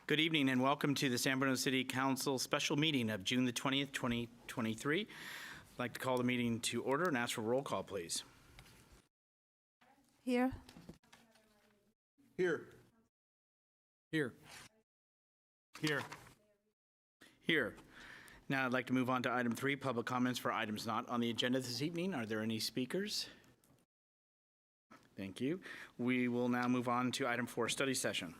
Good evening and welcome to the San Bruno City Council special meeting of June the 20th, 2023. I'd like to call the meeting to order and ask for roll call, please. Here. Here. Here. Here. Here. Now I'd like to move on to item 3, public comments for items not on the agenda this evening. Are there any speakers? Thank you. We will now move on to item 4, study session.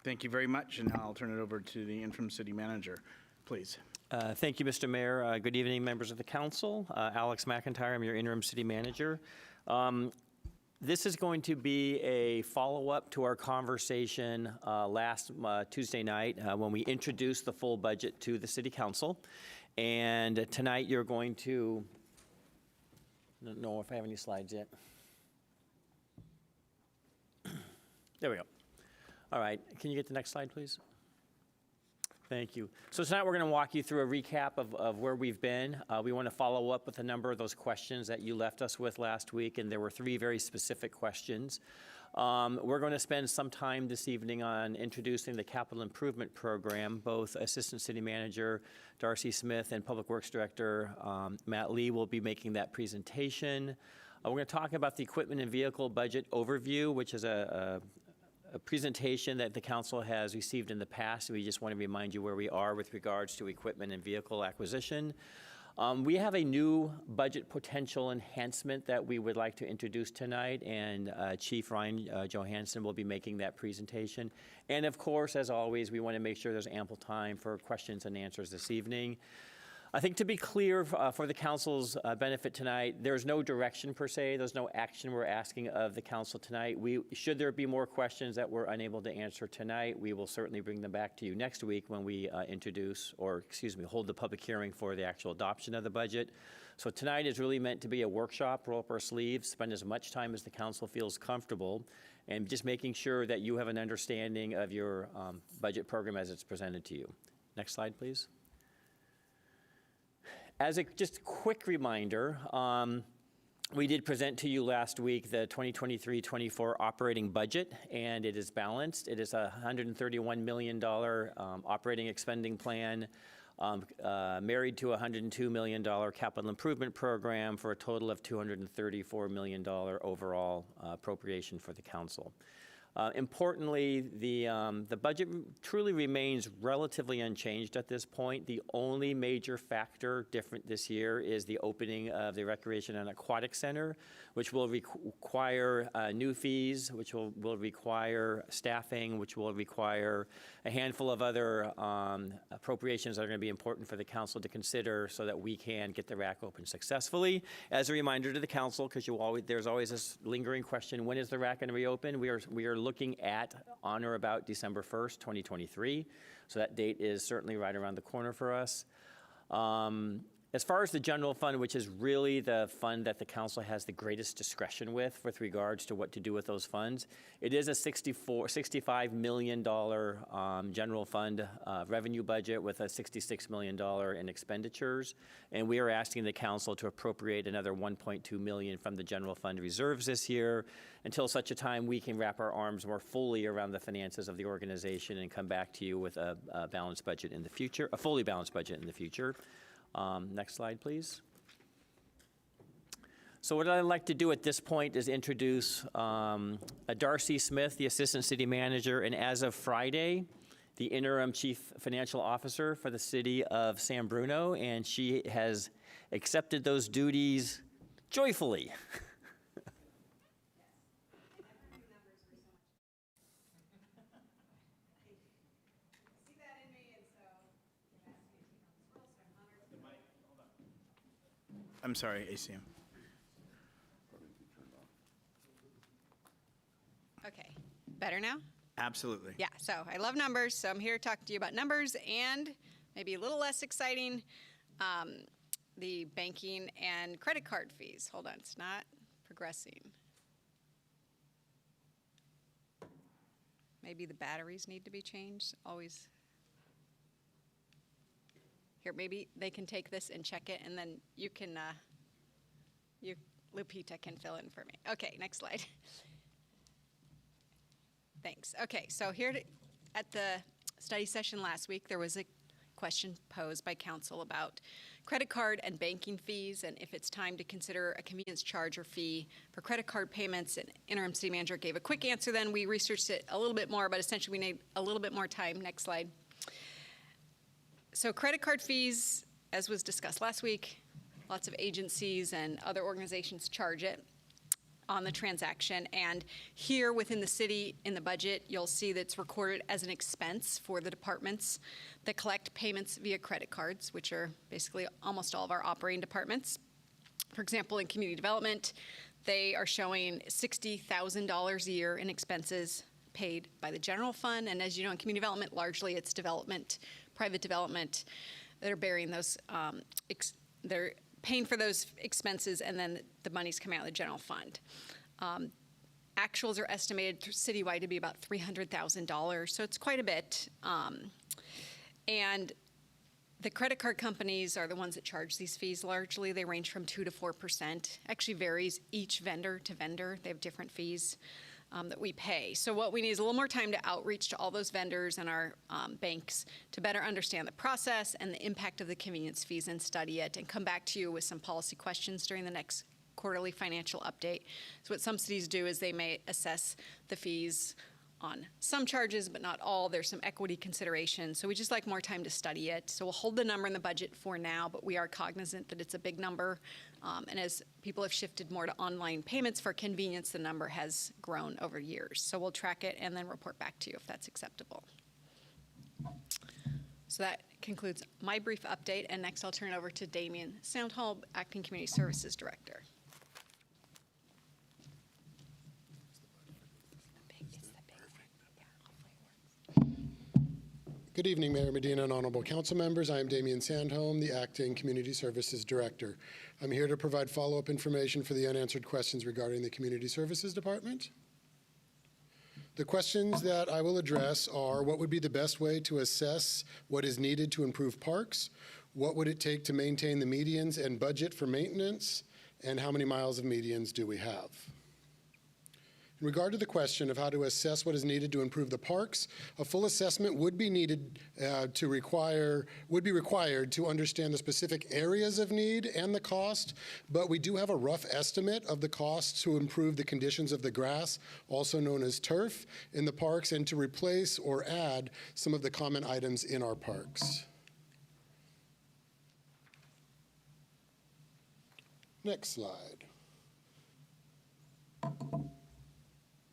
Thank you very much, and now I'll turn it over to the interim city manager, please. Thank you, Mr. Mayor. Good evening, members of the council. Alex McIntyre, I'm your interim city manager. This is going to be a follow-up to our conversation last Tuesday night when we introduced the full budget to the city council. And tonight you're going to, I don't know if I have any slides yet. There we go. All right, can you get the next slide, please? Thank you. So tonight we're going to walk you through a recap of where we've been. We want to follow up with a number of those questions that you left us with last week, and there were 3 very specific questions. We're going to spend some time this evening on introducing the capital improvement program. Both Assistant City Manager Darcy Smith and Public Works Director Matt Lee will be making that presentation. We're going to talk about the equipment and vehicle budget overview, which is a presentation that the council has received in the past. We just want to remind you where we are with regards to equipment and vehicle acquisition. We have a new budget potential enhancement that we would like to introduce tonight, and Chief Ryan Johansson will be making that presentation. And of course, as always, we want to make sure there's ample time for questions and answers this evening. I think to be clear for the council's benefit tonight, there's no direction per se. There's no action we're asking of the council tonight. Should there be more questions that we're unable to answer tonight, we will certainly bring them back to you next week when we hold the public hearing for the actual adoption of the budget. So tonight is really meant to be a workshop, roll up our sleeves, spend as much time as the council feels comfortable, and just making sure that you have an understanding of your budget program as it's presented to you. Next slide, please. As a just quick reminder, we did present to you last week the 2023-24 operating budget, and it is balanced. It is a $131 million operating expending plan married to a $102 million capital improvement program for a total of $234 million overall appropriation for the council. Importantly, the budget truly remains relatively unchanged at this point. The only major factor different this year is the opening of the Recreation and Aquatic Center, which will require new fees, which will require staffing, which will require a handful of other appropriations that are going to be important for the council to consider so that we can get the RAC open successfully. As a reminder to the council, because there's always this lingering question, when is the RAC going to reopen? We are looking at on or about December 1st, 2023. So that date is certainly right around the corner for us. As far as the general fund, which is really the fund that the council has the greatest discretion with regards to what to do with those funds, it is a $65 million general fund revenue budget with a $66 million in expenditures. And we are asking the council to appropriate another $1.2 million from the general fund reserves this year until such a time we can wrap our arms more fully around the finances of the organization and come back to you with a balanced budget in the future, a fully balanced budget in the future. Next slide, please. So what I'd like to do at this point is introduce Darcy Smith, the Assistant City Manager, and as of Friday, the Interim Chief Financial Officer for the City of San Bruno, and she has accepted those duties joyfully. I'm sorry, ACM. Okay, better now? Absolutely. Yeah, so I love numbers, so I'm here to talk to you about numbers and maybe a little less exciting, the banking and credit card fees. Hold on, it's not progressing. Maybe the batteries need to be changed, always. Here, maybe they can take this and check it, and then you can, Lupita can fill in for me. Okay, next slide. Thanks. Okay, so at the study session last week, there was a question posed by council about credit card and banking fees, and if it's time to consider a convenience charge or fee for credit card payments. And interim city manager gave a quick answer then. We researched it a little bit more, but essentially we need a little bit more time. Next slide. So credit card fees, as was discussed last week, lots of agencies and other organizations charge it on the transaction. And here within the city, in the budget, you'll see that it's recorded as an expense for the departments that collect payments via credit cards, which are basically almost all of our operating departments. For example, in community development, they are showing $60,000 a year in expenses paid by the general fund. And as you know, in community development, largely it's development, private development that are bearing those, they're paying for those expenses, and then the money's coming out of the general fund. Actuals are estimated citywide to be about $300,000, so it's quite a bit. And the credit card companies are the ones that charge these fees largely. They range from 2 to 4%. Actually varies each vendor to vendor. They have different fees that we pay. So what we need is a little more time to outreach to all those vendors and our banks to better understand the process and the impact of the convenience fees and study it, and come back to you with some policy questions during the next quarterly financial update. So what some cities do is they may assess the fees on some charges, but not all. There's some equity considerations. So we just like more time to study it. So we'll hold the number in the budget for now, but we are cognizant that it's a big number. And as people have shifted more to online payments for convenience, the number has grown over years. So we'll track it and then report back to you if that's acceptable. So that concludes my brief update. And next I'll turn it over to Damian Soundhall, Acting Community Services Director. Good evening, Mayor Medina and honorable council members. I am Damian Sandholm, the Acting Community Services Director. I'm here to provide follow-up information for the unanswered questions regarding the Community Services Department. The questions that I will address are: what would be the best way to assess what is needed to improve parks? What would it take to maintain the medians and budget for maintenance? And how many miles of medians do we have? In regard to the question of how to assess what is needed to improve the parks, a full assessment would be needed would be required to understand the specific areas of need and the cost, but we do have a rough estimate of the cost to improve the conditions of the grass, also known as turf, in the parks, and to replace or add some of the common items in our parks. Next slide.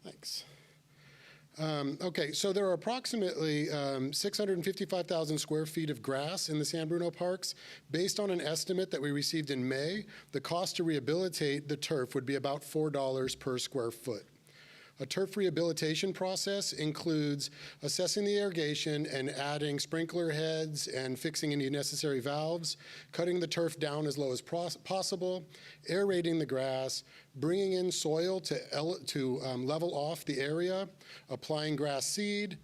Thanks. Okay, so there are approximately 655,000 square feet of grass in the San Bruno parks. Based on an estimate that we received in May, the cost to rehabilitate the turf would be about $4 per square foot. A turf rehabilitation process includes assessing the irrigation and adding sprinkler heads and fixing any necessary valves, cutting the turf down as low as possible, aerating the grass, bringing in soil to level off the area, applying grass seed,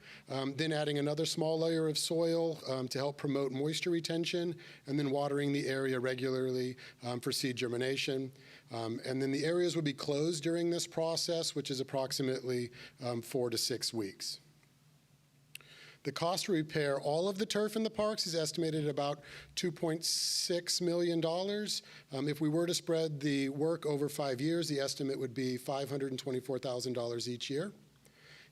then adding another small layer of soil to help promote moisture retention, and then watering the area regularly for seed germination. And then the areas would be closed during this process, which is approximately 4 to 6 weeks. The cost to repair all of the turf in the parks is estimated at about $2.6 million. If we were to spread the work over 5 years, the estimate would be $524,000 each year.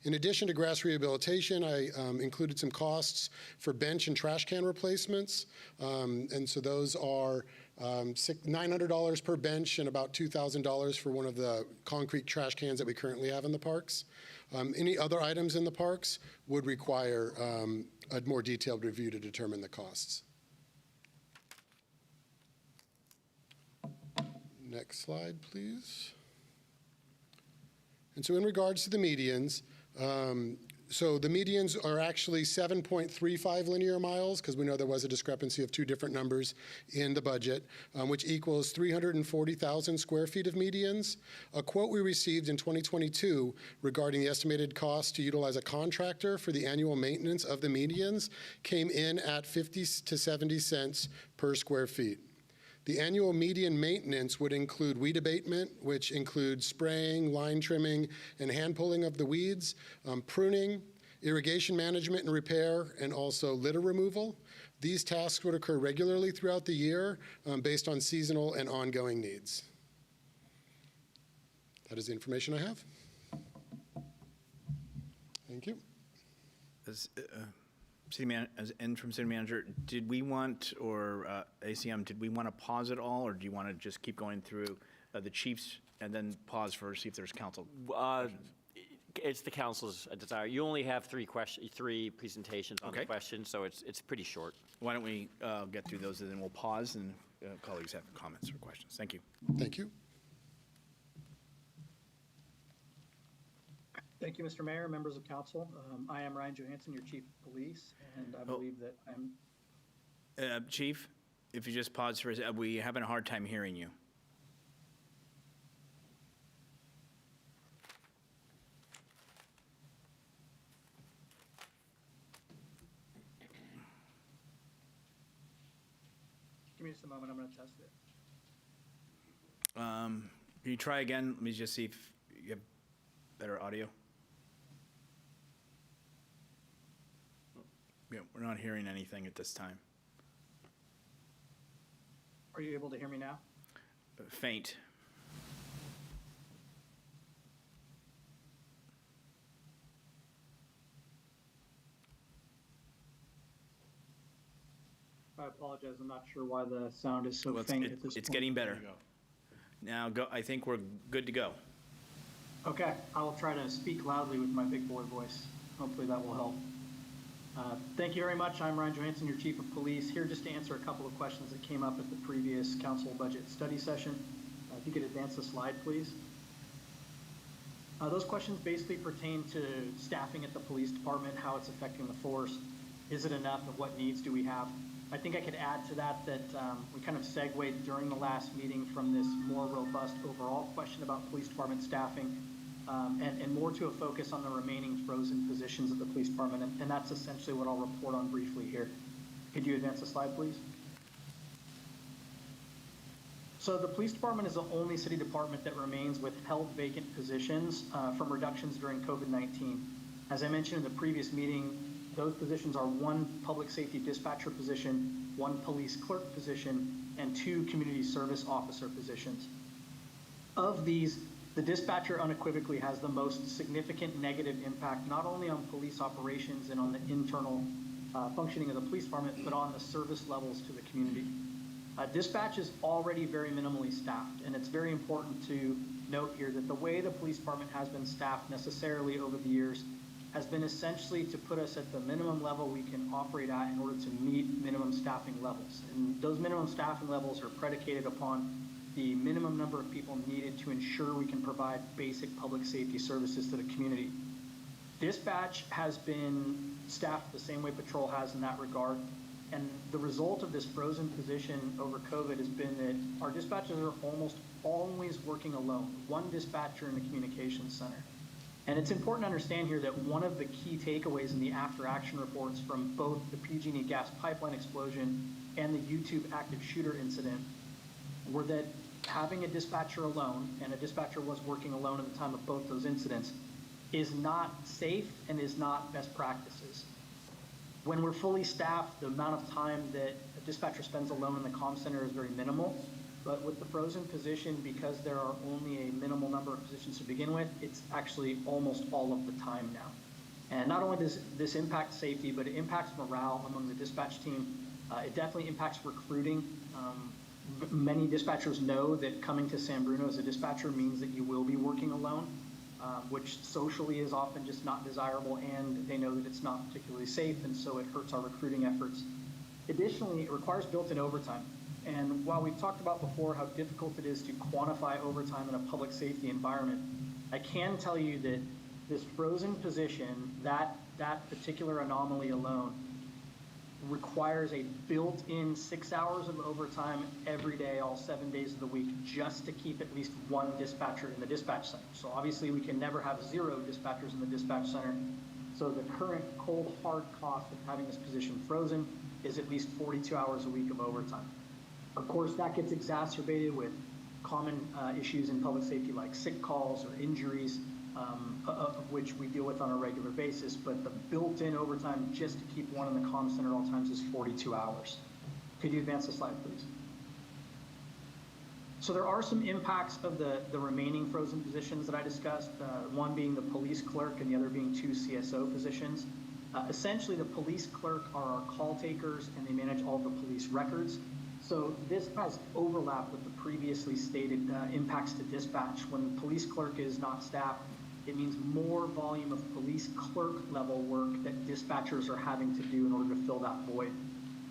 In addition to grass rehabilitation, I included some costs for bench and trash can replacements. And so those are $900 per bench and about $2,000 for one of the concrete trash cans that we currently have in the parks. Any other items in the parks would require a more detailed review to determine the costs. Next slide, please. And so in regards to the medians, So the medians are actually 7.35 linear miles, because we know there was a discrepancy of two different numbers in the budget, which equals 340,000 square feet of medians. A quote we received in 2022 regarding the estimated cost to utilize a contractor for the annual maintenance of the medians came in at 50 to 70 cents per square feet. The annual median maintenance would include weed abatement, which includes spraying, line trimming, and hand pulling of the weeds, pruning, irrigation management and repair, and also litter removal. These tasks would occur regularly throughout the year based on seasonal and ongoing needs. That is the information I have. Thank you. As interim city manager, did we want, or ACM, did we want to pause it all, or do you want to just keep going through the chiefs and then pause for, see if there's council? It's the council's desire. You only have three presentations on the question, so it's pretty short. Why don't we get through those, and then we'll pause, and colleagues have comments or questions. Thank you. Thank you. Thank you, Mr. Mayor, members of council. I am Ryan Johansson, your chief of police, and I believe that I'm... Chief, if you just pause for a second, we're having a hard time hearing you. Give me just a moment, I'm going to test it. Can you try again? Let me just see if you have better audio. Yeah, we're not hearing anything at this time. Are you able to hear me now? Faint. I apologize, I'm not sure why the sound is so Well, faint at this point. it's getting better. Now go. I think we're good to go. Okay, I will try to speak loudly with my big boy voice. Hopefully that will help. Thank you very much. I'm Ryan Johansson, your chief of police, here just to answer a couple of questions that came up at the previous council budget study session. If you could advance the slide, please. Those questions basically pertain to staffing at the police department, how it's affecting the force. Is it enough, and what needs do we have? I think I could add to that we kind of segued during the last meeting from this more robust overall question about police department staffing and more to a focus on the remaining frozen positions at the police department. And that's essentially what I'll report on briefly here. Could you advance the slide, please? So the police department is the only city department that remains with held vacant positions from reductions during COVID-19. As I mentioned in the previous meeting, those positions are one public safety dispatcher position, one police clerk position, and two community service officer positions. Of these, the dispatcher unequivocally has the most significant negative impact, not only on police operations and on the internal functioning of the police department, but on the service levels to the community. Dispatch is already very minimally staffed, and it's very important to note here that the way the police department has been staffed necessarily over the years has been essentially to put us at the minimum level we can operate at in order to meet minimum staffing levels. And those minimum staffing levels are predicated upon the minimum number of people needed to ensure we can provide basic public safety services to the community. Dispatch has been staffed the same way patrol has in that regard. And the result of this frozen position over COVID has been that our dispatchers are almost always working alone, one dispatcher in the communications center. And it's important to understand here that one of the key takeaways in the after-action reports from both the PG&E gas pipeline explosion and the YouTube active shooter incident were that having a dispatcher alone, and a dispatcher was working alone at the time of both those incidents, is not safe and is not best practices. When we're fully staffed, the amount of time that a dispatcher spends alone in the comm center is very minimal. But with the frozen position, because there are only a minimal number of positions to begin with, it's actually almost all of the time now. And not only does this impact safety, but it impacts morale among the dispatch team. It definitely impacts recruiting. Many dispatchers know that coming to San Bruno as a dispatcher means that you will be working alone, which socially is often just not desirable, and they know that it's not particularly safe, and so it hurts our recruiting efforts. Additionally, it requires built-in overtime. And while we've talked about before how difficult it is to quantify overtime in a public safety environment, I can tell you that this frozen position, that particular anomaly alone requires a built-in 6 hours of overtime every day, all 7 days of the week, just to keep at least one dispatcher in the dispatch center. So obviously we can never have 0 dispatchers in the dispatch center. So the current cold hard cost of having this position frozen is at least 42 hours a week of overtime. Of course, that gets exacerbated with common issues in public safety like sick calls or injuries, of which we deal with on a regular basis, but the built-in overtime just to keep one in the comm center at all times is 42 hours. Could you advance the slide, please? So there are some impacts of the remaining frozen positions that I discussed, one being the police clerk and the other being 2 CSO positions. Essentially, the police clerk are our call takers and they manage all the police records. So this has overlap with the previously stated impacts to dispatch. When the police clerk is not staffed, it means more volume of police clerk level work that dispatchers are having to do in order to fill that void.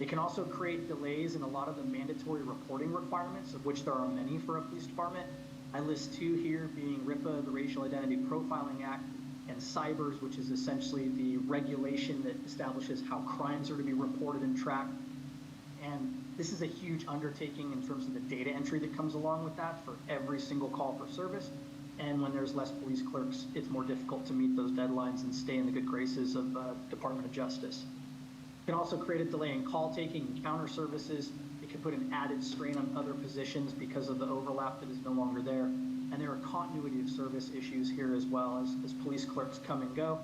It can also create delays in a lot of the mandatory reporting requirements, of which there are many for a police department. I list 2 here, being RIPA, the Racial Identity Profiling Act, and CYBERS, which is essentially the regulation that establishes how crimes are to be reported and tracked. And this is a huge undertaking in terms of the data entry that comes along with that for every single call for service. And when there's less police clerks, it's more difficult to meet those deadlines and stay in the good graces of Department of Justice. It can also create a delay in call taking and counter services. It can put an added strain on other positions because of the overlap that is no longer there. And there are continuity of service issues here as well as police clerks come and go.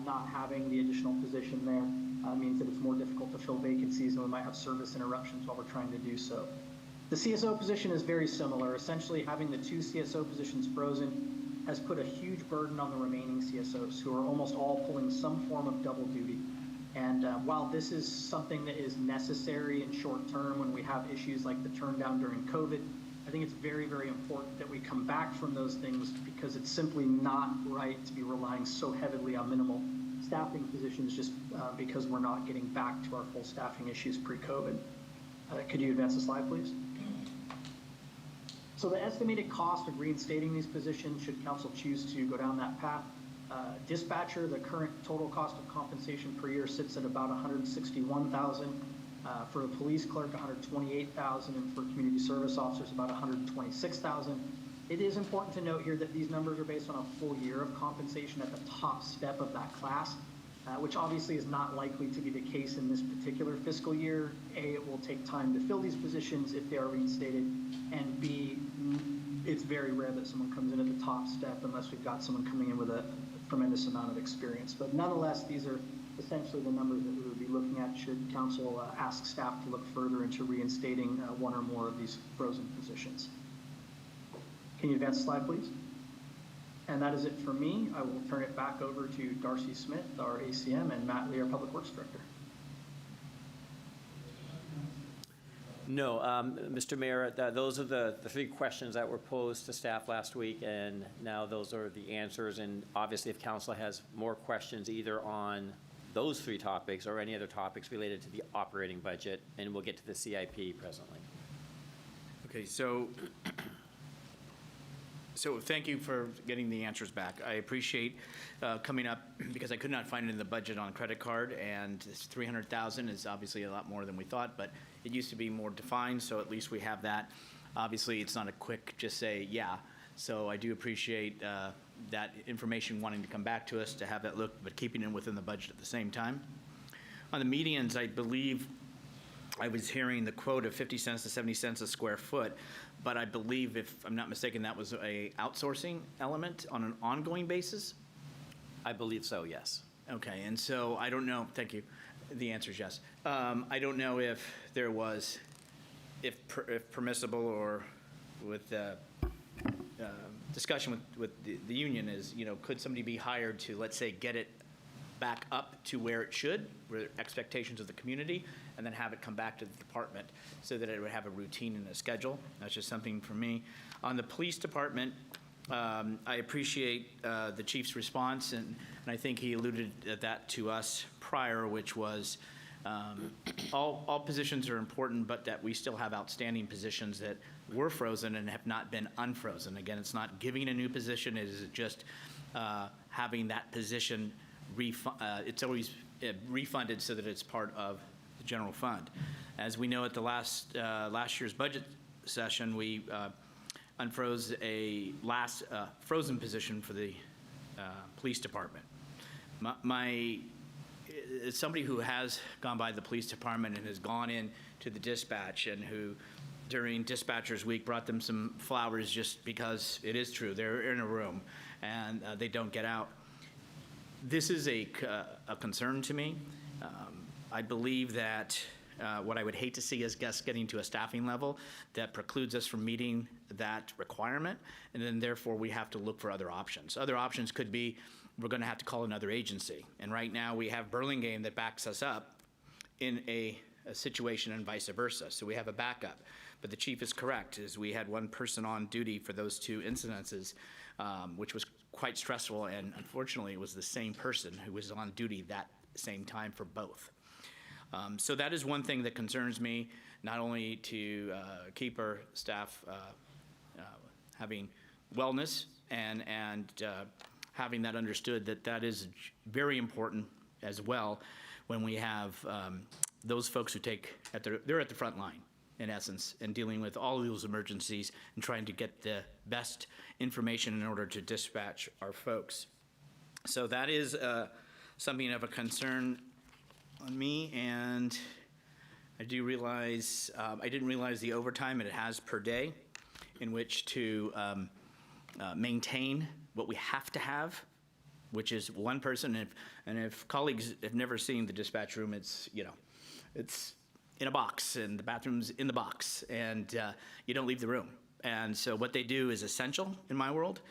Not having the additional position there means that it's more difficult to fill vacancies and we might have service interruptions while we're trying to do so. The CSO position is very similar. Essentially, having the 2 CSO positions frozen has put a huge burden on the remaining CSOs, who are almost all pulling some form of double duty. And while this is something that is necessary in short term when we have issues like the turn down during COVID, I think it's very, very important that we come back from those things because it's simply not right to be relying so heavily on minimal staffing positions just because we're not getting back to our full staffing issues pre-COVID. Could you advance the slide, please? So the estimated cost of reinstating these positions, should council choose to go down that path, dispatcher, the current total cost of compensation per year sits at about $161,000. For the police clerk, $128,000, and for community service officers, about $126,000. It is important to note here that these numbers are based on a full year of compensation at the top step of that class, which obviously is not likely to be the case in this particular fiscal year. A, it will take time to fill these positions if they are reinstated, and B, it's very rare that someone comes in at the top step unless we've got someone coming in with a tremendous amount of experience. But nonetheless, these are essentially the numbers that we would be looking at should council ask staff to look further into reinstating one or more of these frozen positions. Can you advance the slide, please? And that is it for me. I will turn it back over to Darcy Smith, our ACM, and Matt Lee, our Public Works Director. No, Mr. Mayor, those are the 3 questions that were posed to staff last week, and now those are the answers. And obviously, if council has more questions either on those 3 topics or any other topics related to the operating budget, and we'll get to the CIP presently. Okay, so thank you for getting the answers back. I appreciate coming up because I could not find it in the budget on credit card, and this $300,000 is obviously a lot more than we thought, but it used to be more defined, so at least we have that. Obviously, it's not a quick just say, yeah. So I do appreciate that information wanting to come back to us to have that look, but keeping it within the budget at the same time. On the medians, I believe I was hearing the quote of 50 cents to 70 cents a square foot, but I believe, if I'm not mistaken, that was a outsourcing element on an ongoing basis? I believe so, yes. Okay, and so I don't know, thank you. The answer is yes. I don't know if there was, if permissible or with discussion with the union is, could somebody be hired to, let's say, get it back up to where it should, where expectations of the community, and then have it come back to the department so that it would have a routine and a schedule. That's just something for me. On the police department, I appreciate the chief's response, and I think he alluded that to us prior, which was all positions are important, but that we still have outstanding positions that were frozen and have not been unfrozen. Again, it's not giving a new position, it is just having that position, it's always refunded so that it's part of the general fund. As we know, at the last year's budget session, we unfroze a last frozen position for the police department. As somebody who has gone by the police department and has gone in to the dispatch, and who during dispatchers week brought them some flowers just because it is true, they're in a room and they don't get out. This is a concern to me. I believe that what I would hate to see is us getting to a staffing level that precludes us from meeting that requirement, and then therefore we have to look for other options. Other options could be we're going to have to call another agency, and right now we have Burlingame that backs us up in a situation and vice versa. So we have a backup. But the chief is correct, is we had one person on duty for those two incidences, which was quite stressful, and unfortunately it was the same person who was on duty that same time for both. So that is one thing that concerns me, not only to keep our staff having wellness and having that understood, that is very important as well when we have those folks who they're at the front line, in essence, and dealing with all of those emergencies and trying to get the best information in order to dispatch our folks. So that is something of a concern on me, and I do realize, I didn't realize the overtime it has per day in which to maintain what we have to have, which is one person. And if colleagues have never seen the dispatch room, it's in a box, and the bathroom's in the box, and you don't leave the room. And so what they do is essential in my world.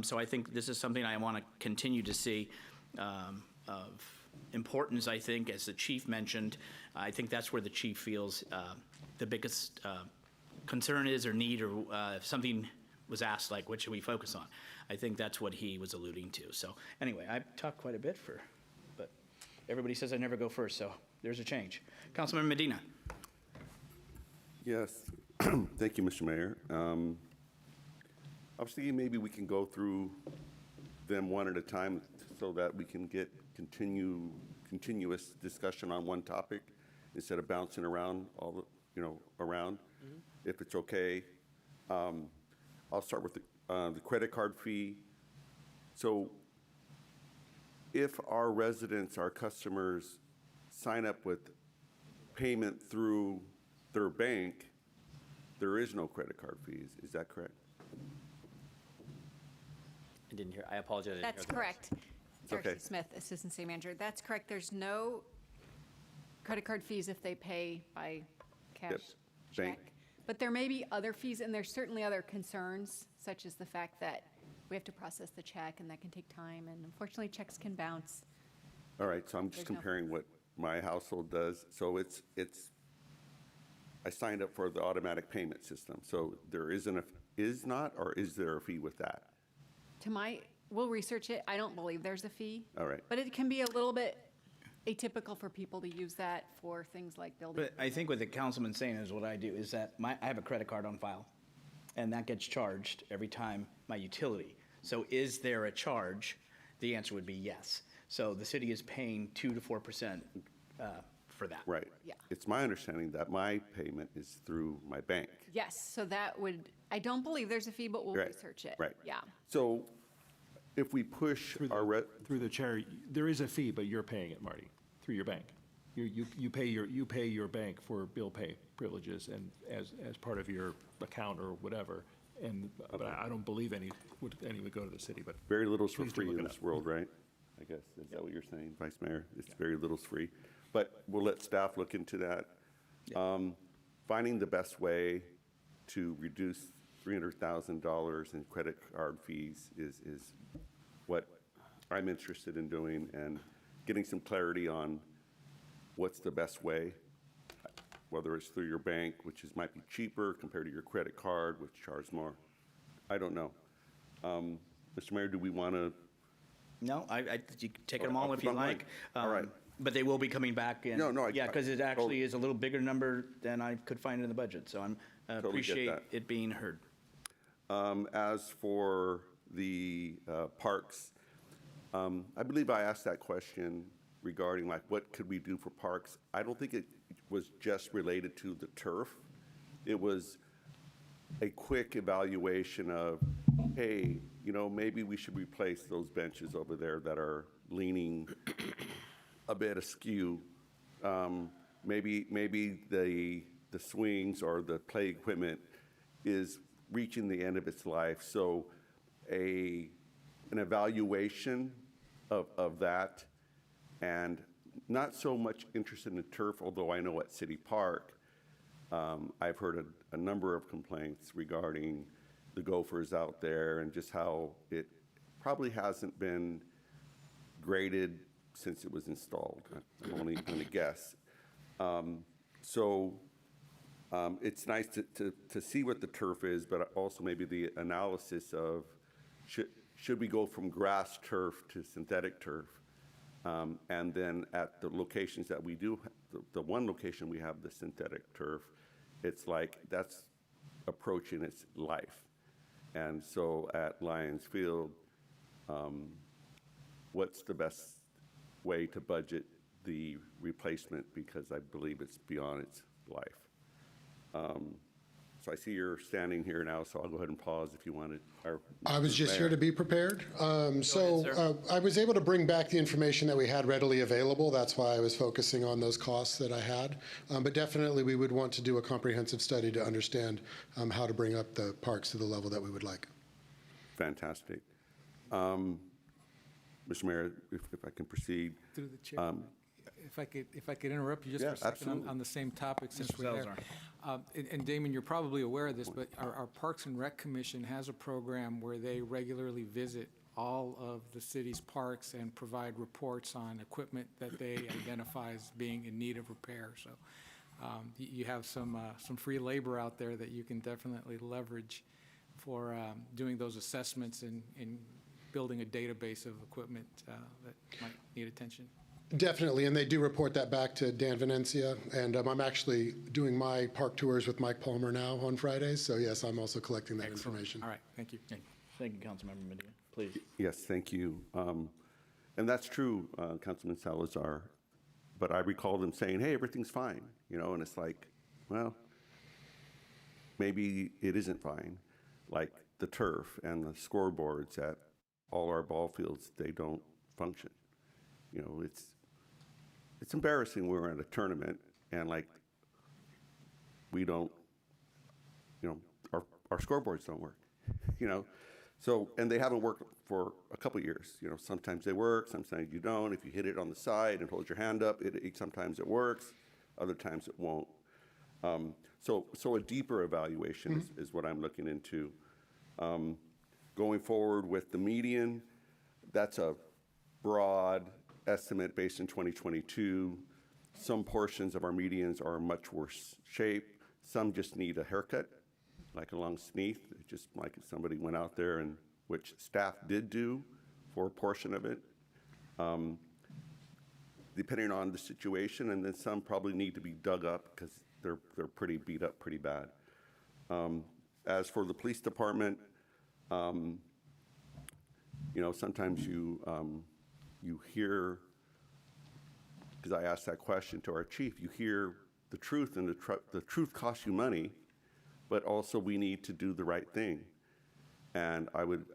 So I think this is something I want to continue to see of importance. I think, as the chief mentioned, I think that's where the chief feels the biggest concern is, or need, or if something was asked, like, what should we focus on? I think that's what he was alluding to. So anyway, I've talked quite a bit but everybody says I never go first, so there's a change. Councilmember Medina. Yes, thank you, Mr. Mayor. I was thinking maybe we can go through them one at a time so that we can get continuous discussion on one topic instead of bouncing around around. If it's okay. I'll start with the credit card fee. So if our residents, our customers, sign up with payment through their bank, there is no credit card fees. Is that correct? I didn't hear, I apologize. I didn't That's hear the correct. Okay. Darcy Smith, Assistant City Manager. That's correct. There's no credit card fees if they pay by cash Yep. Bank. check. But there may be other fees, and there's certainly other concerns, such as the fact that we have to process the check, and that can take time, and unfortunately, checks can bounce. All right, so I'm just There's no- comparing what my household does. So I signed up for the automatic payment system. So there is not, or is there a fee with that? We'll research it. I don't believe there's a fee. All right. But it can be a little bit atypical for people to use that for things like building. But I think what the councilman's saying is what I do is that I have a credit card on file, and that gets charged every time my utility. So is there a charge? The answer would be yes. So the city is paying 2 to 4% for that. Right. Yeah. It's my understanding that my payment is through my bank. Yes, so that would, I don't believe there's a fee, but we'll Right, research it. Right. Yeah. So if we push Through through the chair, there is a fee, but you're paying it, Marty, through your bank. You pay your bank for bill pay privileges and as part of your account or whatever. But I don't believe any would go to the city, but. very little's for Please do free look in it this up. world, right? I guess, is that what you're saying, Vice Mayor? It's very little's free. But we'll let staff look into that. Finding the best way to reduce $300,000 in credit card fees is what I'm interested in doing, and getting some clarity on what's the best way, whether it's through your bank, which might be cheaper compared to your credit card, which charges more. I don't know. Mr. Mayor, do we want to? No, you can take them all if you Fine. like. All right. But they will be coming back in. No, Yeah, because it actually is a little bigger number than I could find in the budget, so I get appreciate that. it being heard. As for the parks, I believe I asked that question regarding like what could we do for parks. I don't think it was just related to the turf. It was a quick evaluation of, hey, you know, maybe we should replace those benches over there that are leaning a bit askew. Maybe the swings or the play equipment is reaching the end of its life. So an evaluation of that, and not so much interested in the turf, although I know at City Park, I've heard a number of complaints regarding the gophers out there and just how it probably hasn't been graded since it was installed. I'm only going to guess. It's nice to see what the turf is, but also maybe the analysis of should we go from grass turf to synthetic turf? And then at the locations that we do, the one location we have the synthetic turf, it's like that's approaching its life. And so at Lions Field, what's the best way to budget the replacement, because I believe it's beyond its life. So I see you're standing here now, so I'll go ahead and pause if you wanted. I was just here to be prepared. I was able to bring back the information that we had readily available. That's why I was focusing on those costs that I had. But definitely, we would want to do a comprehensive study to understand how to bring up the parks to the level that we would like. Fantastic. Mr. Mayor, if I can proceed. Through the chair. If I could interrupt you just Yeah, for a second absolutely. on the same topic, since Mr. we're there. Salazar. And Damon, you're probably aware of this, but our Parks and Rec Commission has a program where they regularly visit all of the city's parks and provide reports on equipment that they identify as being in need of repair. So you have some free labor out there that you can definitely leverage for doing those assessments and building a database of equipment that might need attention. Definitely, and they do report that back to Dan Venencia, and I'm actually doing my park tours with Mike Palmer now on Fridays, so yes, I'm also collecting that information. All right, thank you. Thank you, Councilmember Medina. Please. Yes, thank you. And that's true, Councilman Salazar. But I recall them saying, hey, everything's fine, you know, and it's like, well, maybe it isn't fine. Like the turf and the scoreboards at all our ball fields, they don't function. You know, it's embarrassing when we're at a tournament and like we don't, you know, our scoreboards don't work, you know. So, and they haven't worked for a couple years. You know, sometimes they work, sometimes you don't. If you hit it on the side and hold your hand up, sometimes it works, other times it won't. So a deeper evaluation is what I'm looking into. Going forward with the median, that's a broad estimate based in 2022. Some portions of our medians are in much worse shape. Some just need a haircut, like along Sneath, just like if somebody went out there, and which staff did do for a portion of it, depending on the situation. And then some probably need to be dug up because they're pretty beat up pretty bad. As for the police department, you know, sometimes you hear, because I asked that question to our chief, you hear the truth, and the truth costs you money, but also we need to do the right thing. And I would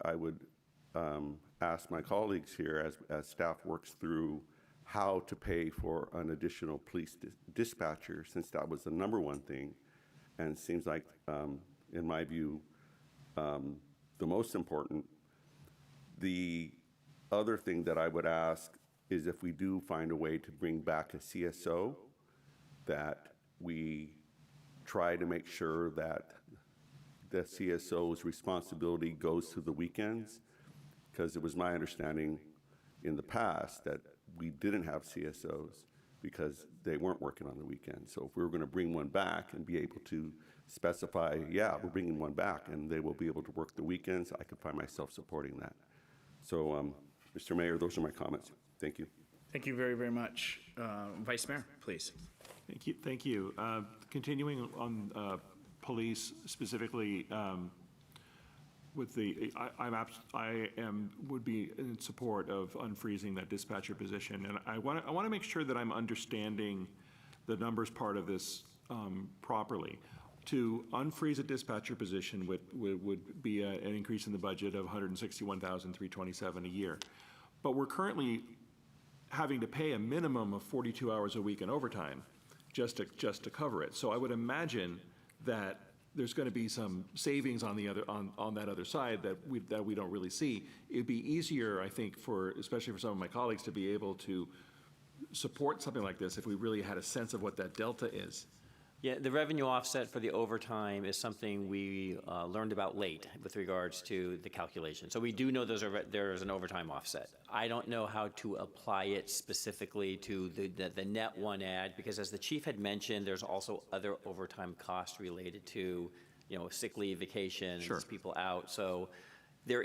ask my colleagues here as staff works through how to pay for an additional police dispatcher, since that was the number one thing. And it seems like, in my view, the most important. The other thing that I would ask is if we do find a way to bring back a CSO, that we try to make sure that the CSO's responsibility goes to the weekends, because it was my understanding in the past that we didn't have CSOs because they weren't working on the weekends. So if we were going to bring one back and be able to specify, yeah, we're bringing one back and they will be able to work the weekends, I could find myself supporting that. So, Mr. Mayor, those are my comments. Thank you. Thank you very, very much. Vice Mayor, please. Thank you. Continuing on police specifically, with the, would be in support of unfreezing that dispatcher position. And I want to make sure that I'm understanding the numbers part of this properly. To unfreeze a dispatcher position would be an increase in the budget of $161,327 a year. But we're currently having to pay a minimum of 42 hours a week in overtime just to cover it. So I would imagine that there's going to be some savings on the other on that other side that we don't really see. It'd be easier, I think, especially for some of my colleagues to be able to support something like this if we really had a sense of what that delta is. Yeah, the revenue offset for the overtime is something we learned about late with regards to the calculation. So we do know there is an overtime offset. I don't know how to apply it specifically to the net one ad, because as the chief had mentioned, there's also other overtime costs related to, sick leave, vacations, Sure. people out. So there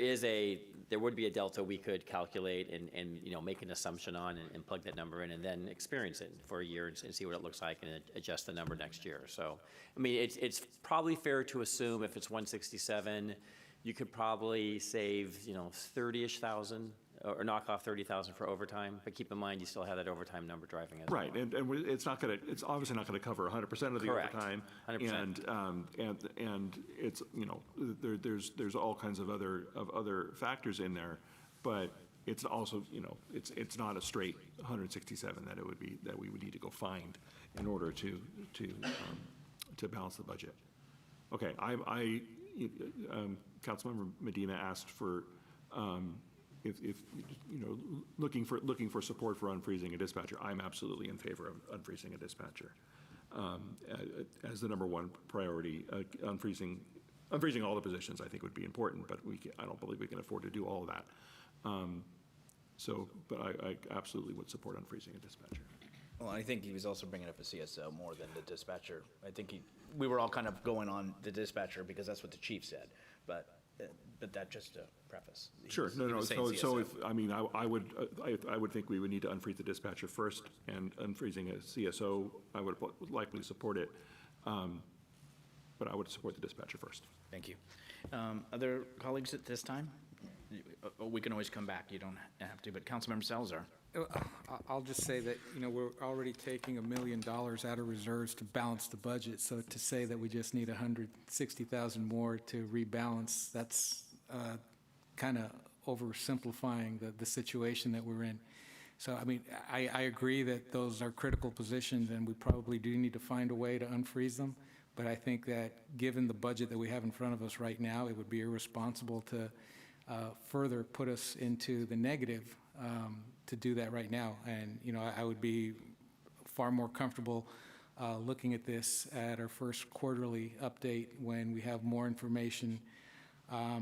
would be a delta we could calculate and make an assumption on and plug that number in and then experience it for a year and see what it looks like and adjust the number next year. So, I mean, it's probably fair to assume if it's 167, you could probably save, 30-ish thousand or knock off 30,000 for overtime. But keep in mind, you still have that overtime number driving as Right, well. and it's obviously not going to cover 100% of the Correct. overtime. 100%. And it's, there's all kinds of other factors in there, but it's also, it's not a straight 167 that we would need to go find in order to balance the budget. Okay, Councilmember Medina asked for, if looking for support for unfreezing a dispatcher. I'm absolutely in favor of unfreezing a dispatcher as the number one priority. Unfreezing all the positions I think would be important, but I don't believe we can afford to do all of that. But I absolutely would support unfreezing a dispatcher. Well, I think he was also bringing up a CSO more than the dispatcher. I think we were all kind of going on the dispatcher because that's what the chief said, but that just a preface. Sure, He was saying so CSO. if, I would think we would need to unfreeze the dispatcher first, and unfreezing a CSO, I would likely support it, but I would support the dispatcher first. Thank you. Other colleagues at this time? We can always come back, you don't have to, but Councilmember Salazar. I'll just say that, we're already taking $1 million out of reserves to balance the budget. So to say that we just need 160,000 more to rebalance, that's kind of oversimplifying the situation that we're in. So, I agree that those are critical positions and we probably do need to find a way to unfreeze them. But I think that given the budget that we have in front of us right now, it would be irresponsible to further put us into the negative to do that right now. And, I would be far more comfortable looking at this at our first quarterly update when we have more information. I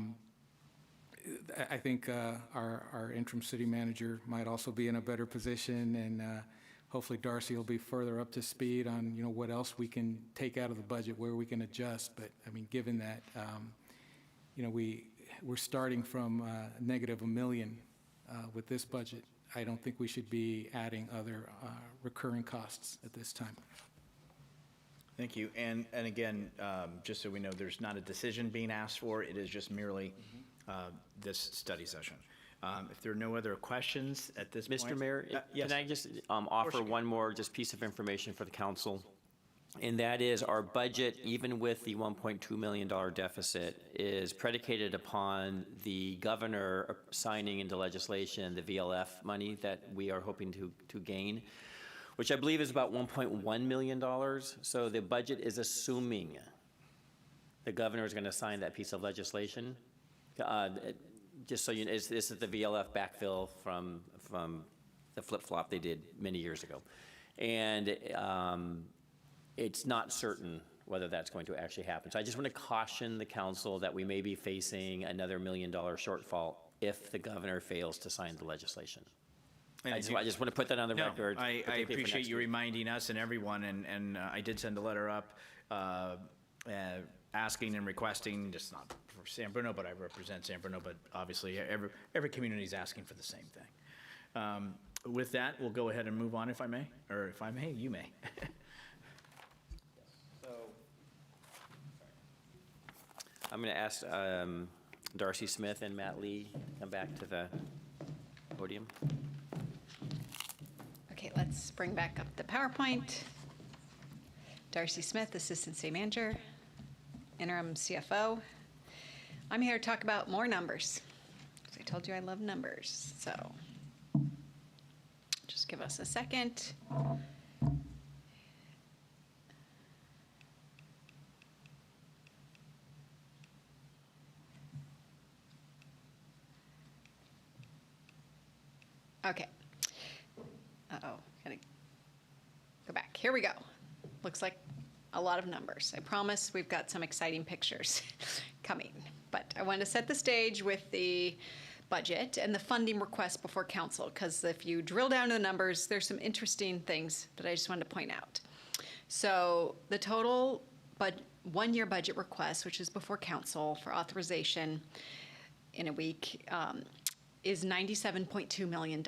think our interim city manager might also be in a better position, and hopefully Darcy will be further up to speed on, what else we can take out of the budget, where we can adjust. But, given that, we're starting from negative $1 million with this budget, I don't think we should be adding other recurring costs at this time. Thank you. And again, just so we know, there's not a decision being asked for. It is just merely this study session. If there are no other questions at this point. Mr. Mayor, yes. can I just offer one more piece of information for the council? And that is our budget, even with the $1.2 million deficit, is predicated upon the governor signing into legislation the VLF money that we are hoping to gain, which I believe is about $1.1 million. So the budget is assuming the governor is going to sign that piece of legislation. Just so you know, this is the VLF backfill from the flip-flop they did many years ago. And it's not certain whether that's going to actually happen. So I just want to caution the council that we may be facing another $1 million shortfall if the governor fails to sign the legislation. I just want to put that on the record. I appreciate you reminding us and everyone, and I did send a letter up asking and requesting, just not for San Bruno, but I represent San Bruno, but obviously every community is asking for the same thing. With that, we'll go ahead and move on, if I may, or if I may, you may. I'm going to ask Darcy Smith and Matt Lee come back to the podium. Okay, let's bring back up the PowerPoint. Darcy Smith, Assistant City Manager, Interim CFO. I'm here to talk about more numbers. I told you I love numbers, so just give us a second. Okay. Uh-oh, gotta go back. Here we go. Looks like a lot of numbers. I promise we've got some exciting pictures coming. But I wanted to set the stage with the budget and the funding request before council, because if you drill down to the numbers, there's some interesting things that I just wanted to point out. So the total one-year budget request, which is before council for authorization in a week, is $97.2 million.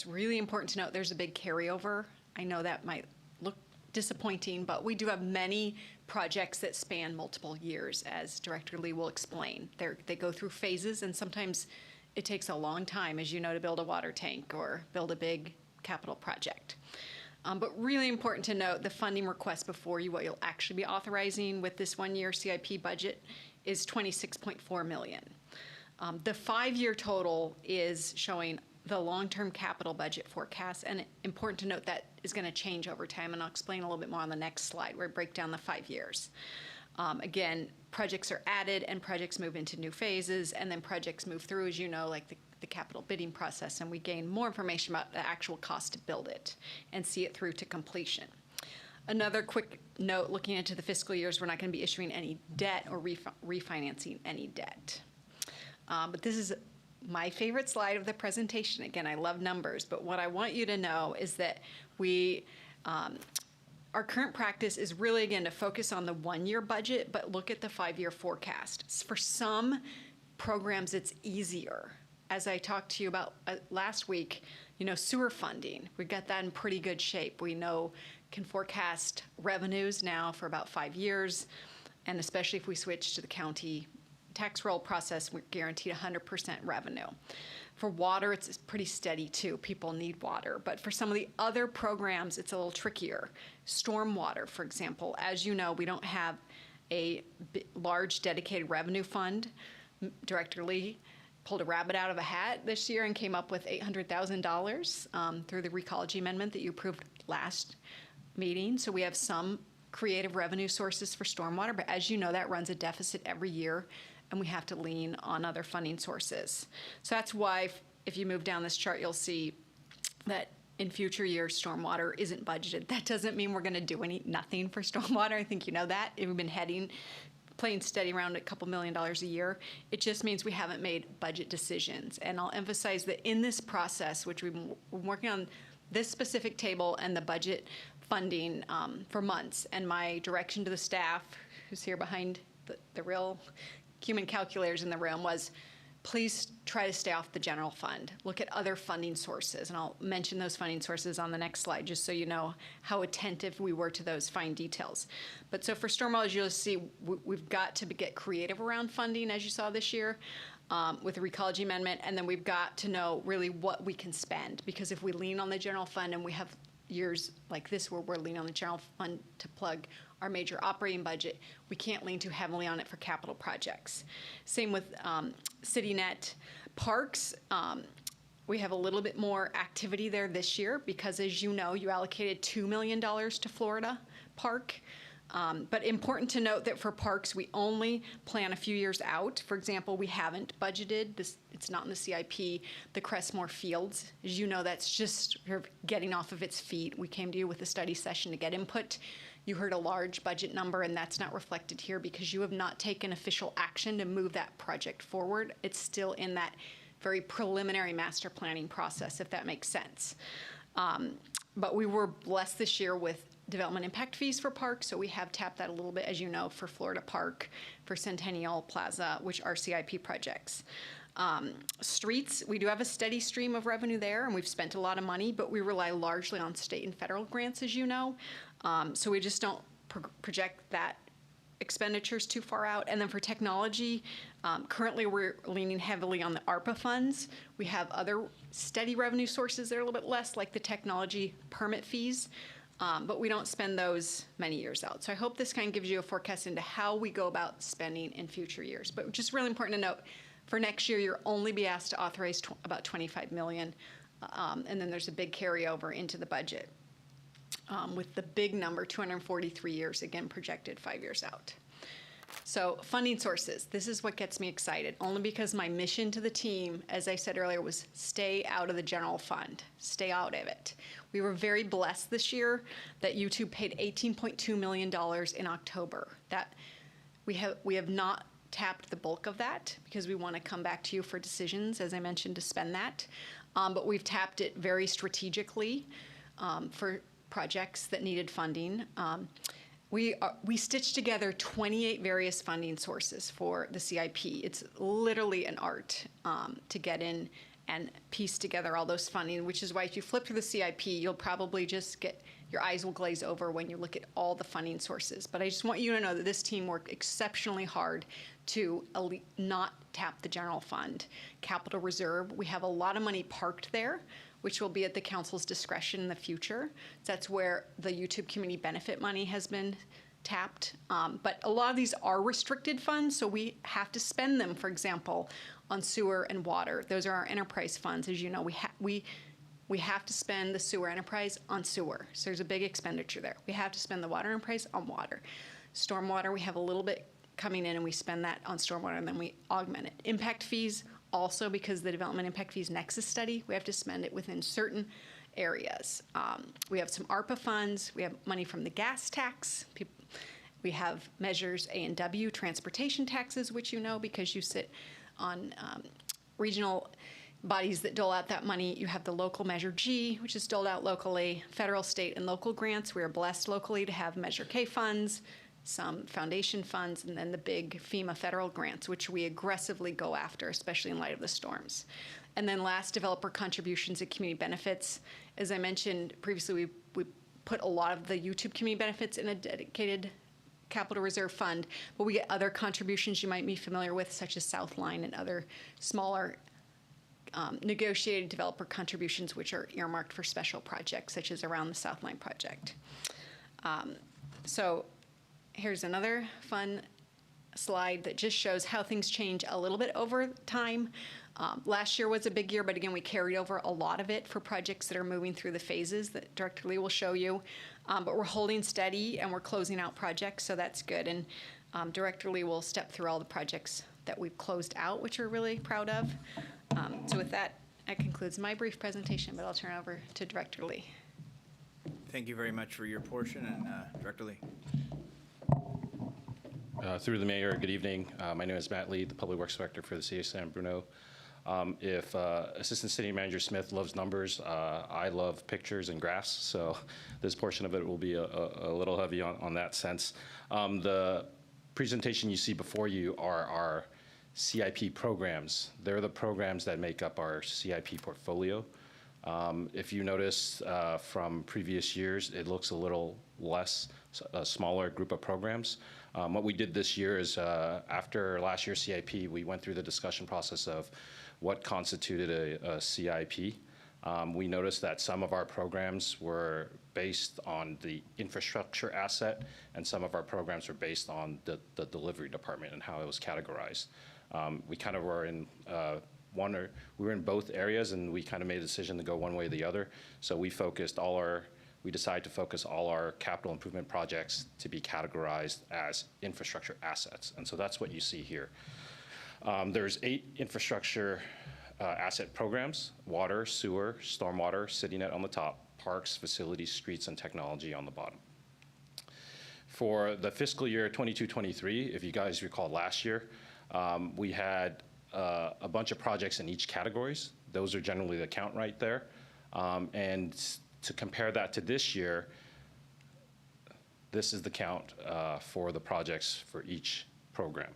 Really important to note there's a big carryover. I know that might look disappointing, but we do have many projects that span multiple years, as Director Lee will explain. They go through phases, and sometimes it takes a long time, as you know, to build a water tank or build a big capital project. But really important to note, the funding request before you, what you'll actually be authorizing with this one-year CIP budget, is $26.4 million. The 5-year total is showing the long-term capital budget forecast, and important to note that is going to change over time, and I'll explain a little bit more on the next slide where I break down the 5 years. Again, projects are added and projects move into new phases, and then projects move through, as you know, like the capital bidding process, and we gain more information about the actual cost to build it and see it through to completion. Another quick note, looking into the fiscal years, we're not going to be issuing any debt or refinancing any debt. But this is my favorite slide of the presentation. Again, I love numbers, but what I want you to know is that our current practice is really, again, to focus on the one-year budget, but look at the 5-year forecast. For some programs, it's easier. As I talked to you about last week, sewer funding, we got that in pretty good shape. We can forecast revenues now for about 5 years, and especially if we switch to the county tax roll process, we're guaranteed 100% revenue. For water, it's pretty steady too. People need water. But for some of the other programs, it's a little trickier. Stormwater, for example. As you know, we don't have a large dedicated revenue fund. Director Lee pulled a rabbit out of a hat this year and came up with $800,000 through the Recology Amendment that you approved last meeting. So we have some creative revenue sources for stormwater, but as you know, that runs a deficit every year, and we have to lean on other funding sources. So that's why if you move down this chart, you'll see that in future years, stormwater isn't budgeted. That doesn't mean we're going to do nothing for stormwater. I think you know that. We've been playing steady around $2 million a year. It just means we haven't made budget decisions. And I'll emphasize that in this process, which we've been working on this specific table and the budget funding for months, and my direction to the staff, who's here behind the real human calculators in the room, was please try to stay off the general fund. Look at other funding sources, and I'll mention those funding sources on the next slide just so you know how attentive we were to those fine details. But so for stormwater, as you'll see, we've got to get creative around funding, as you saw this year, with the Recology Amendment, and then we've got to know really what we can spend, because if we lean on the general fund and we have years like this where we're leaning on the general fund to plug our major operating budget, we can't lean too heavily on it for capital projects. Same with CityNet. Parks, we have a little bit more activity there this year because, as you know, you allocated $2 million to Florida Park. But important to note that for parks, we only plan a few years out. For example, we haven't budgeted this. It's not in the CIP, the Crestmore Fields. As you know, that's just getting off of its feet. We came to you with a study session to get input. You heard a large budget number, and that's not reflected here because you have not taken official action to move that project forward. It's still in that very preliminary master planning process, if that makes sense. But we were blessed this year with development impact fees for parks, so we have tapped that a little bit, as you know, for Florida Park, for Centennial Plaza, which are CIP projects. Streets, we do have a steady stream of revenue there, and we've spent a lot of money, but we rely largely on state and federal grants, as you know. So we just don't project that expenditures too far out. And then for technology, currently we're leaning heavily on the ARPA funds. We have other steady revenue sources that are a little bit less, like the technology permit fees, but we don't spend those many years out. So I hope this kind of gives you a forecast into how we go about spending in future years. But just really important to note, for next year, you'll only be asked to authorize about $25 million, and then there's a big carryover into the budget. With the big number, 243 years, again, projected 5 years out. So funding sources, this is what gets me excited, only because my mission to the team, as I said earlier, was stay out of the general fund, stay out of it. We were very blessed this year that YouTube paid $18.2 million in October. That we have not tapped the bulk of that because we want to come back to you for decisions, as I mentioned, to spend that. But we've tapped it very strategically for projects that needed funding. We stitched together 28 various funding sources for the CIP. It's literally an art to get in and piece together all those funding, which is why if you flip through the CIP, you'll probably just your eyes will glaze over when you look at all the funding sources. But I just want you to know that this team worked exceptionally hard to not tap the general fund. Capital reserve, we have a lot of money parked there, which will be at the council's discretion in the future. That's where the YouTube community benefit money has been tapped. But a lot of these are restricted funds, so we have to spend them, for example, on sewer and water. Those are our enterprise funds. As you know, we have to spend the sewer enterprise on sewer. So there's a big expenditure there. We have to spend the water enterprise on water. Stormwater, we have a little bit coming in and we spend that on stormwater and then we augment it. Impact fees, also because the development impact fees nexus study, we have to spend it within certain areas. We have some ARPA funds. We have money from the gas tax. We have measures A and W, transportation taxes, which you know because you sit on regional bodies that dole out that money. You have the local Measure G, which is doled out locally, federal, state, and local grants. We are blessed locally to have Measure K funds, some foundation funds, and then the big FEMA federal grants, which we aggressively go after, especially in light of the storms. And then last, developer contributions and community benefits. As I mentioned previously, we put a lot of the YouTube community benefits in a dedicated capital reserve fund, but we get other contributions you might be familiar with, such as Southline and other smaller negotiated developer contributions, which are earmarked for special projects, such as around the Southline project. So here's another fun slide that just shows how things change a little bit over time. Last year was a big year, but again, we carried over a lot of it for projects that are moving through the phases that Director Lee will show you. But we're holding steady and we're closing out projects, so that's good. And Director Lee will step through all the projects that we've closed out, which we're really proud of. So with that concludes my brief presentation, but I'll turn it over to Director Lee. Thank you very much for your portion, and Director Lee. Through the mayor, good evening. My name is Matt Lee, the Public Works Director for the City of San Bruno. If Assistant City Manager Smith loves numbers, I love pictures and graphs, so this portion of it will be a little heavy on that sense. The presentation you see before you are our CIP programs. They're the programs that make up our CIP portfolio. If you notice from previous years, it looks a little less, a smaller group of programs. What we did this year is after last year's CIP, we went through the discussion process of what constituted a CIP. We noticed that some of our programs were based on the infrastructure asset, and some of our programs were based on the delivery department and how it was categorized. We kind of were in we were in both areas, and we kind of made a decision to go one way or the other. So we decided to focus all our capital improvement projects to be categorized as infrastructure assets. And so that's what you see here. There's 8 infrastructure asset programs: water, sewer, stormwater, CityNet on the top, parks, facilities, streets, and technology on the bottom. For the fiscal year 22-23, if you guys recall last year, we had a bunch of projects in each categories. Those are generally the count right there. And to compare that to this year, this is the count for the projects for each program.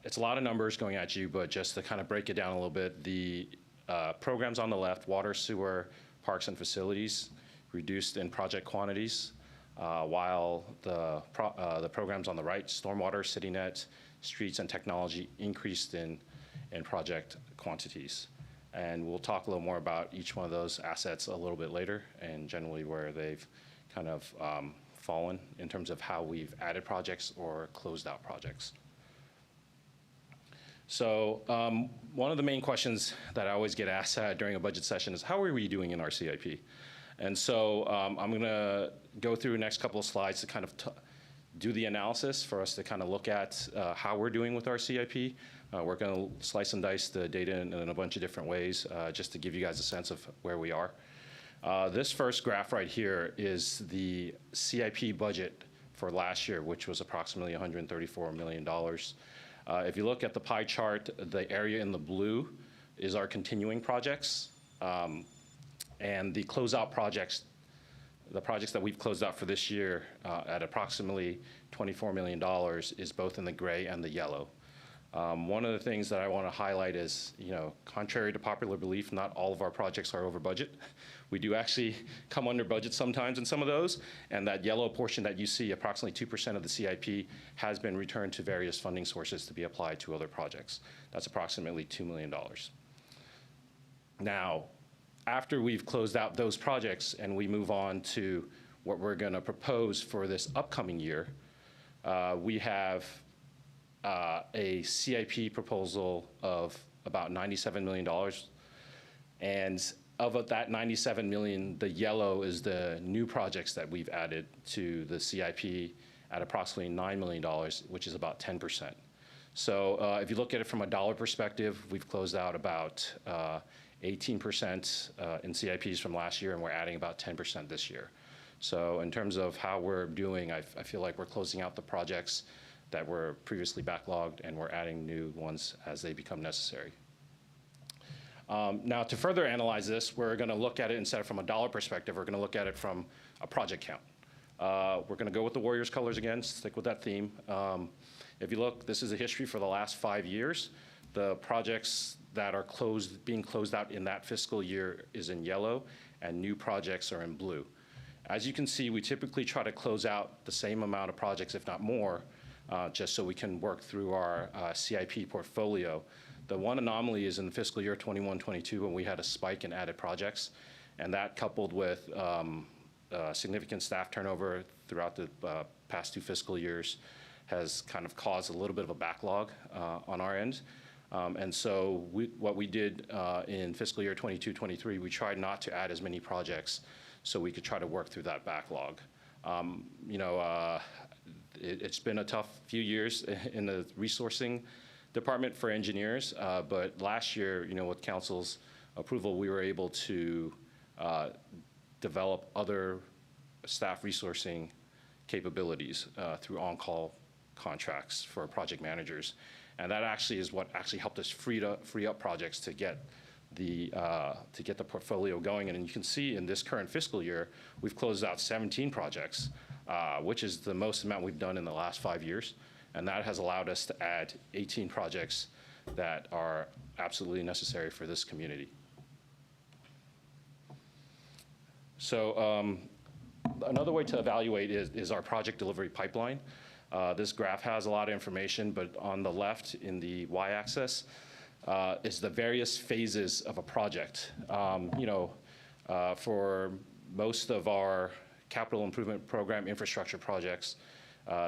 It's a lot of numbers going at you, but just to kind of break it down a little bit, the programs on the left, water, sewer, parks, and facilities, reduced in project quantities. while the programs on the right, stormwater, CityNet, streets, and technology, increased in project quantities. And we'll talk a little more about each one of those assets a little bit later, and generally where they've kind of fallen in terms of how we've added projects or closed out projects. So one of the main questions that I always get asked during a budget session is, how are we doing in our CIP? And so I'm going to go through the next couple of slides to kind of do the analysis for us to kind of look at how we're doing with our CIP. We're going to slice and dice the data in a bunch of different ways just to give you guys a sense of where we are. This first graph right here is the CIP budget for last year, which was approximately $134 million. If you look at the pie chart, the area in the blue is our continuing projects. And the closeout projects, the projects that we've closed out for this year at approximately $24 million is both in the gray and the yellow. One of the things that I want to highlight is, contrary to popular belief, not all of our projects are over budget. We do actually come under budget sometimes in some of those, and that yellow portion that you see, approximately 2% of the CIP, has been returned to various funding sources to be applied to other projects. That's approximately $2 million. Now, after we've closed out those projects and we move on to what we're going to propose for this upcoming year, we have a CIP proposal of about $97 million. And of that $97 million, the yellow is the new projects that we've added to the CIP at approximately $9 million, which is about 10%. So if you look at it from a dollar perspective, we've closed out about 18% in CIPs from last year, and we're adding about 10% this year. So in terms of how we're doing, I feel like we're closing out the projects that were previously backlogged, and we're adding new ones as they become necessary. Now, to further analyze this, we're going to look at it instead of from a dollar perspective, we're going to look at it from a project count. We're going to go with the Warriors colors again, stick with that theme. If you look, this is a history for the last 5 years. The projects that are being closed out in that fiscal year is in yellow, and new projects are in blue. As you can see, we typically try to close out the same amount of projects, if not more, just so we can work through our CIP portfolio. The one anomaly is in the fiscal year 21-22 when we had a spike in added projects, and that coupled with significant staff turnover throughout the past 2 fiscal years has kind of caused a little bit of a backlog on our end. And so what we did in fiscal year 22-23, we tried not to add as many projects so we could try to work through that backlog. It's been a tough few years in the resourcing department for engineers, but last year, with council's approval, we were able to develop other staff resourcing capabilities through on-call contracts for project managers. And that actually is what actually helped us free up projects to get the portfolio going. And you can see in this current fiscal year, we've closed out 17 projects, which is the most amount we've done in the last 5 years. And that has allowed us to add 18 projects that are absolutely necessary for this community. So another way to evaluate is our project delivery pipeline. This graph has a lot of information, but on the left in the y-axis is the various phases of a project. For most of our capital improvement program infrastructure projects,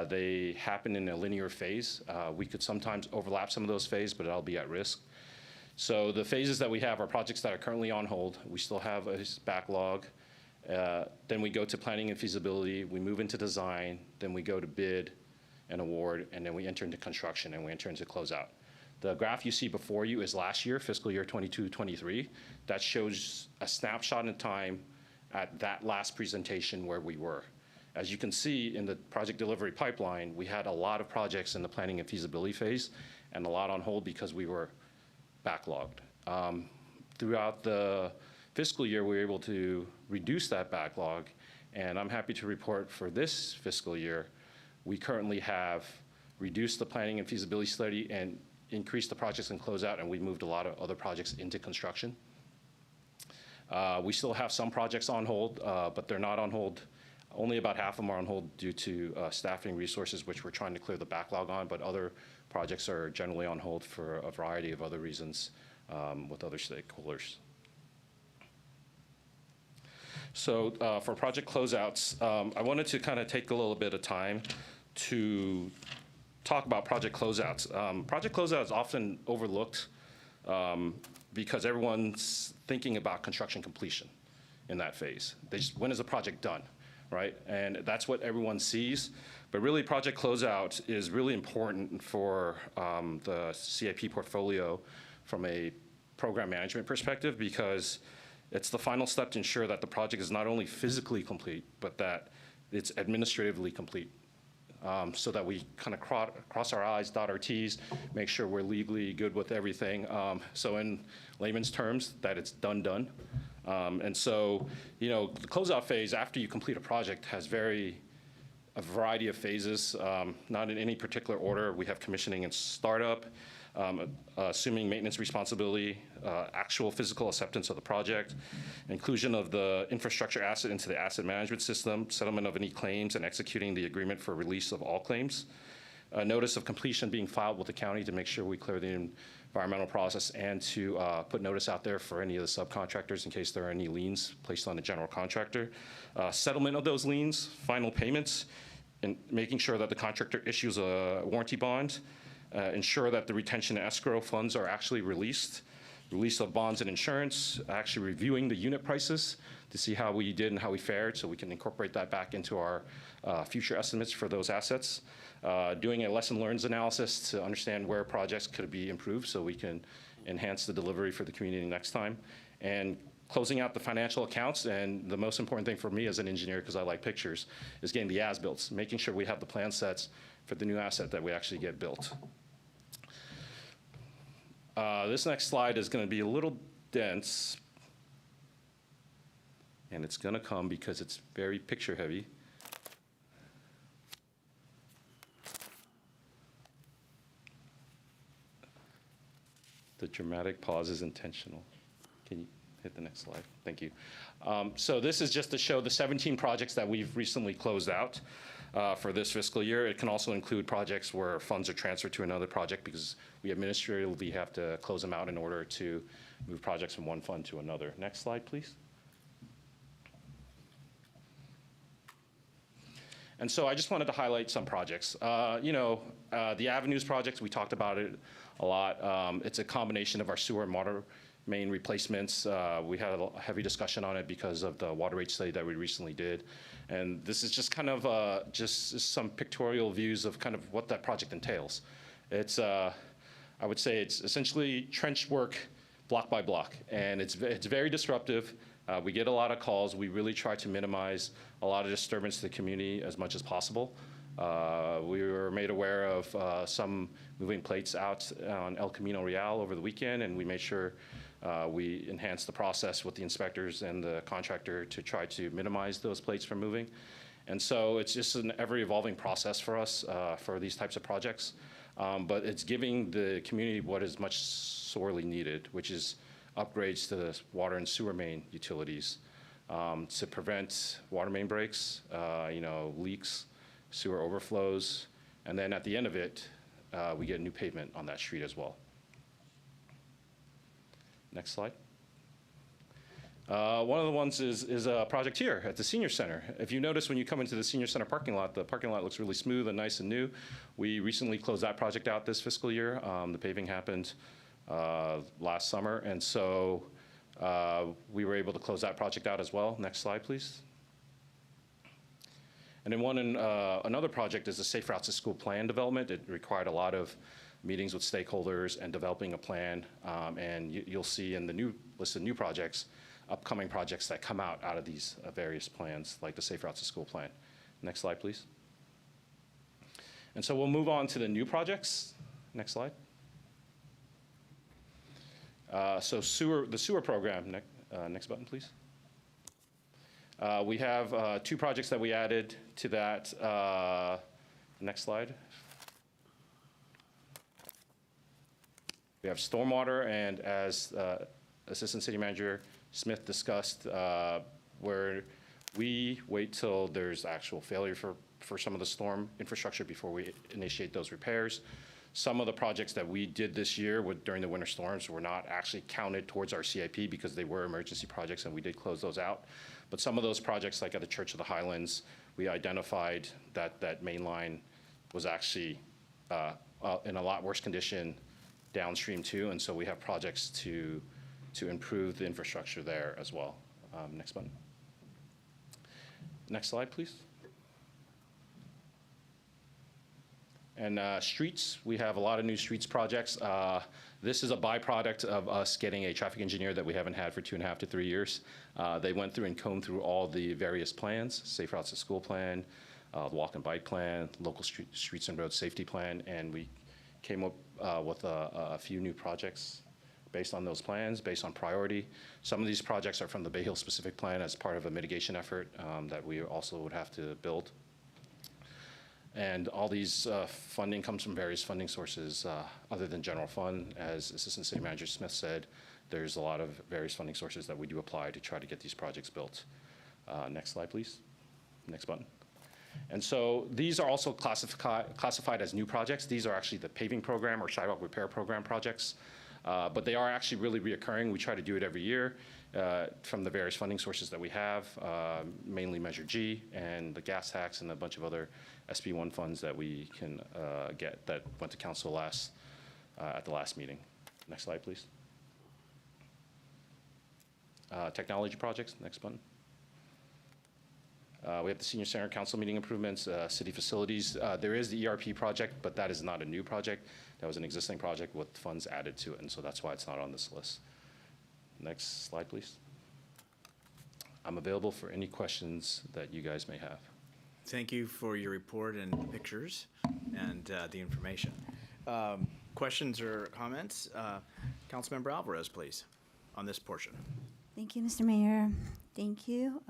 they happen in a linear phase. We could sometimes overlap some of those phases, but I'll be at risk. So the phases that we have are projects that are currently on hold. We still have a backlog. Then we go to planning and feasibility. We move into design. Then we go to bid and award, and then we enter into construction, and we enter into closeout. The graph you see before you is last year, fiscal year 22-23. That shows a snapshot in time at that last presentation where we were. As you can see in the project delivery pipeline, we had a lot of projects in the planning and feasibility phase and a lot on hold because we were backlogged. Throughout the fiscal year, we were able to reduce that backlog, and I'm happy to report for this fiscal year, we currently have reduced the planning and feasibility study and increased the projects and closeout, and we moved a lot of other projects into construction. We still have some projects on hold, but they're not on hold Only about half of them are on hold due to staffing resources, which we're trying to clear the backlog on, but other projects are generally on hold for a variety of other reasons with other stakeholders. So for project closeouts, I wanted to kind of take a little bit of time to talk about project closeouts. Project closeout is often overlooked because everyone's thinking about construction completion in that phase. When is the project done, right? And that's what everyone sees. But really, project closeout is really important for the CIP portfolio from a program management perspective, because it's the final step to ensure that the project is not only physically complete, but that it's administratively complete. So that we kind of cross our I's, dot our T's, make sure we're legally good with everything. So in layman's terms, that it's done. And so, the closeout phase after you complete a project has a variety of phases, not in any particular order. We have commissioning and startup, assuming maintenance responsibility, actual physical acceptance of the project, inclusion of the infrastructure asset into the asset management system, settlement of any claims, and executing the agreement for release of all claims. A notice of completion being filed with the county to make sure we clear the environmental process, and to put notice out there for any of the subcontractors in case there are any liens placed on the general contractor. Settlement of those liens, final payments, and making sure that the contractor issues a warranty bond, ensure that the retention and escrow funds are actually released, release of bonds and insurance, actually reviewing the unit prices to see how we did and how we fared so we can incorporate that back into our future estimates for those assets. Doing a lesson learned analysis to understand where projects could be improved so we can enhance the delivery for the community next time. And closing out the financial accounts, and the most important thing for me as an engineer, because I like pictures, is getting the as-builts, making sure we have the plan sets for the new asset that we actually get built. This next slide is going to be a little dense, and it's going to come because it's very picture heavy. The dramatic pause is intentional. Can you hit the next slide? Thank you. So this is just to show the 17 projects that we've recently closed out for this fiscal year. It can also include projects where funds are transferred to another project because we administratively have to close them out in order to move projects from one fund to another. Next slide, please. And so I just wanted to highlight some projects. The Avenues projects, we talked about it a lot. It's a combination of our sewer and water main replacements. We had a heavy discussion on it because of the water rate study that we recently did. And this is just kind of just some pictorial views of kind of what that project entails. It's, I would say it's essentially trench work block by block, and it's very disruptive. We get a lot of calls. We really try to minimize a lot of disturbance to the community as much as possible. We were made aware of some moving plates out on El Camino Real over the weekend, and we made sure we enhanced the process with the inspectors and the contractor to try to minimize those plates from moving. And so it's just an ever-evolving process for us for these types of projects. But it's giving the community what is much sorely needed, which is upgrades to the water and sewer main utilities to prevent water main breaks, leaks, sewer overflows, and then at the end of it, we get new pavement on that street as well. Next slide. One of the ones is a project here at the Senior Center. If you notice when you come into the Senior Center parking lot, the parking lot looks really smooth and nice and new. We recently closed that project out this fiscal year. The paving happened last summer, and so we were able to close that project out as well. Next slide, please. And then another project is the Safe Routes to School plan development. It required a lot of meetings with stakeholders and developing a plan. And you'll see in the new list of new projects, upcoming projects that come out of these various plans, like the Safe Routes to School plan. Next slide, please. And so we'll move on to the new projects. Next slide. So the sewer program, next button, please. We have 2 projects that we added to that. Next slide. We have stormwater, and as Assistant City Manager Smith discussed, we're We wait till there's actual failure for some of the storm infrastructure before we initiate those repairs. Some of the projects that we did this year during the winter storms were not actually counted towards our CIP because they were emergency projects, and we did close those out. But some of those projects, like at the Church of the Highlands, we identified that that main line was actually in a lot worse condition downstream too, and so we have projects to improve the infrastructure there as well. Next button. Next slide, please. And streets, we have a lot of new streets projects. This is a byproduct of us getting a traffic engineer that we haven't had for 2.5 to 3 years. They went through and combed through all the various plans, Safe Routes to School plan, the walk and bike plan, local streets and road safety plan, and we came up with a few new projects based on those plans, based on priority. Some of these projects are from the Bay Hill specific plan as part of a mitigation effort that we also would have to build. And all these funding comes from various funding sources other than general fund. As Assistant City Manager Smith said, there's a lot of various funding sources that we do apply to try to get these projects built. Next slide, please. Next button. And so these are also classified as new projects. These are actually the paving program or sidewalk repair program projects, but they are actually really reoccurring. We try to do it every year from the various funding sources that we have, mainly Measure G and the gas tax and a bunch of other SB1 funds that we can get that went to council at the last meeting. Next slide, please. Technology projects, next button. We have the Senior Center Council meeting improvements, city facilities. There is the ERP project, but that is not a new project. That was an existing project with funds added to it, and so that's why it's not on this list. Next slide, please. I'm available for any questions that you guys may have. Thank you for your report and pictures and the information. Questions or comments? Councilmember Alvarez, please, on this portion. Thank you, Mr. Mayor. Thank you.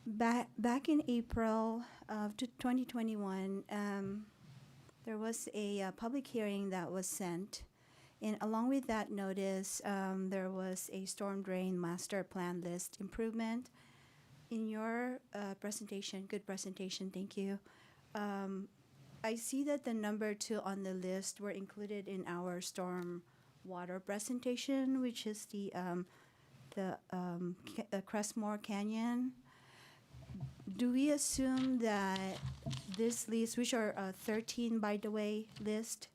Back in April of 2021, there was a public hearing that was sent. And along with that notice, there was a storm drain master plan list improvement. In your presentation, good presentation, thank you. I see that the number 2 on the list were included in our storm water presentation, which is the Crestmore Canyon. Do we assume that this list, which are 13 by the way list,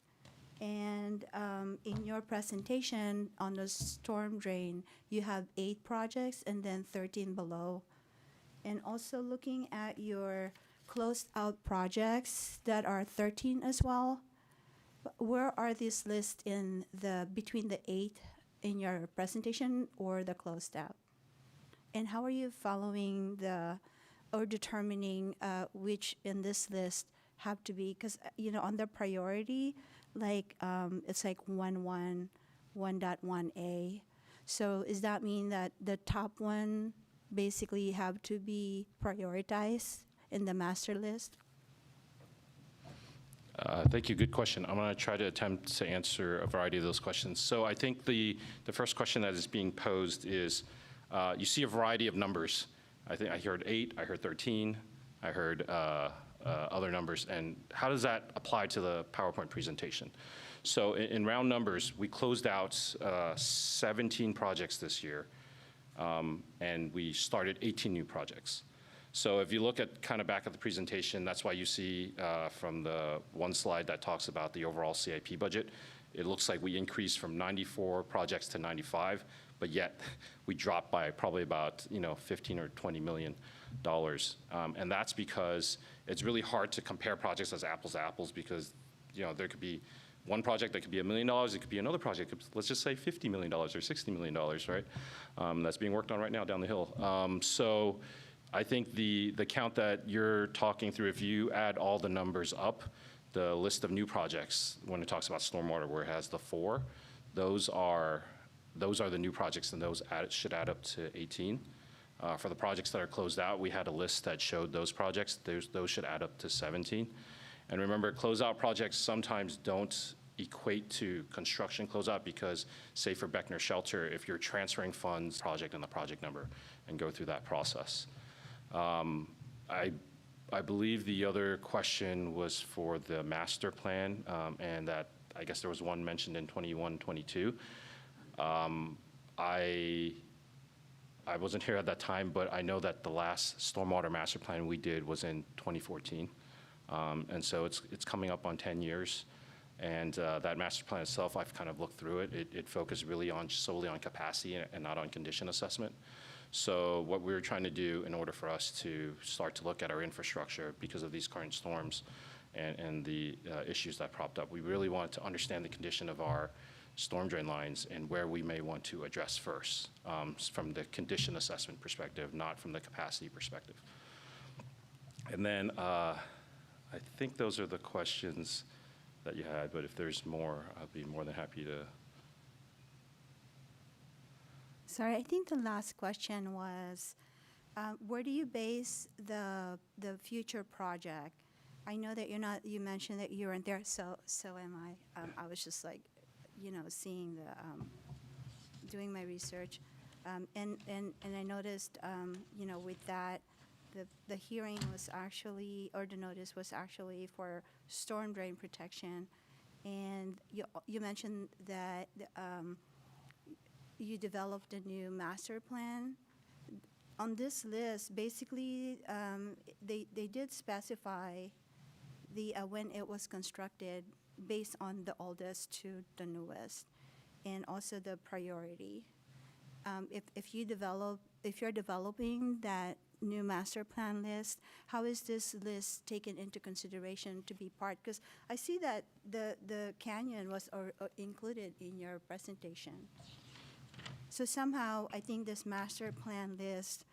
and in your presentation on the storm drain, you have 8 projects and then 13 below. And also looking at your closed out projects that are 13 as well, where are these lists in between the 8 in your presentation or the closed out? And how are you following or determining which in this list have to be, because on the priority, like it's like 1.1.1A. So does that mean that the top one basically have to be prioritized in the master list? Thank you. Good question. I'm going to try to attempt to answer a variety of those questions. So I think the first question that is being posed is, you see a variety of numbers. I think I heard 8, I heard 13, I heard other numbers, and how does that apply to the PowerPoint presentation? So in round numbers, we closed out 17 projects this year, and we started 18 new projects. So if you look at kind of back at the presentation, that's why you see from the one slide that talks about the overall CIP budget, it looks like we increased from 94 projects to 95, but yet we dropped by probably about 15 or 20 million dollars, and that's because it's really hard to compare projects as apples to apples, because there could be one project that could be $1 million, it could be another project, let's just say $50 million or $60 million, right? That's being worked on right now down the hill. So I think the count that you're talking through, if you add all the numbers up, the list of new projects, when it talks about stormwater, where it has the 4, those are the new projects, and those should add up to 18. For the projects that are closed out, we had a list that showed those projects. Those should add up to 17. And remember, closeout projects sometimes don't equate to construction closeout because, say for Beckner Shelter, if you're transferring funds, project and the project number, and go through that process. I believe the other question was for the master plan, and that I guess there was one mentioned in 21, 22. I wasn't here at that time, but I know that the last stormwater master plan we did was in 2014. And so it's coming up on 10 years. And that master plan itself, I've kind of looked through it. It focused really solely on capacity and not on condition assessment. So what we were trying to do in order for us to start to look at our infrastructure because of these current storms and the issues that propped up, we really wanted to understand the condition of our storm drain lines and where we may want to address first from the condition assessment perspective, not from the capacity perspective. And then I think those are the questions that you had, but if there's more, I'll be more than happy to. Sorry, I think the last question was, where do you base the future project? I know that you mentioned that you weren't there, so am I. I was just like, seeing doing my research. And I noticed, with that, the hearing was actually, or the notice was actually for storm drain protection. And you mentioned that you developed a new master plan. On this list, basically, they did specify when it was constructed based on the oldest to the newest, and also the priority. If you're developing that new master plan list, how is this list taken into consideration to be part? Because I see that the canyon was included in your presentation. So somehow, I think this master plan list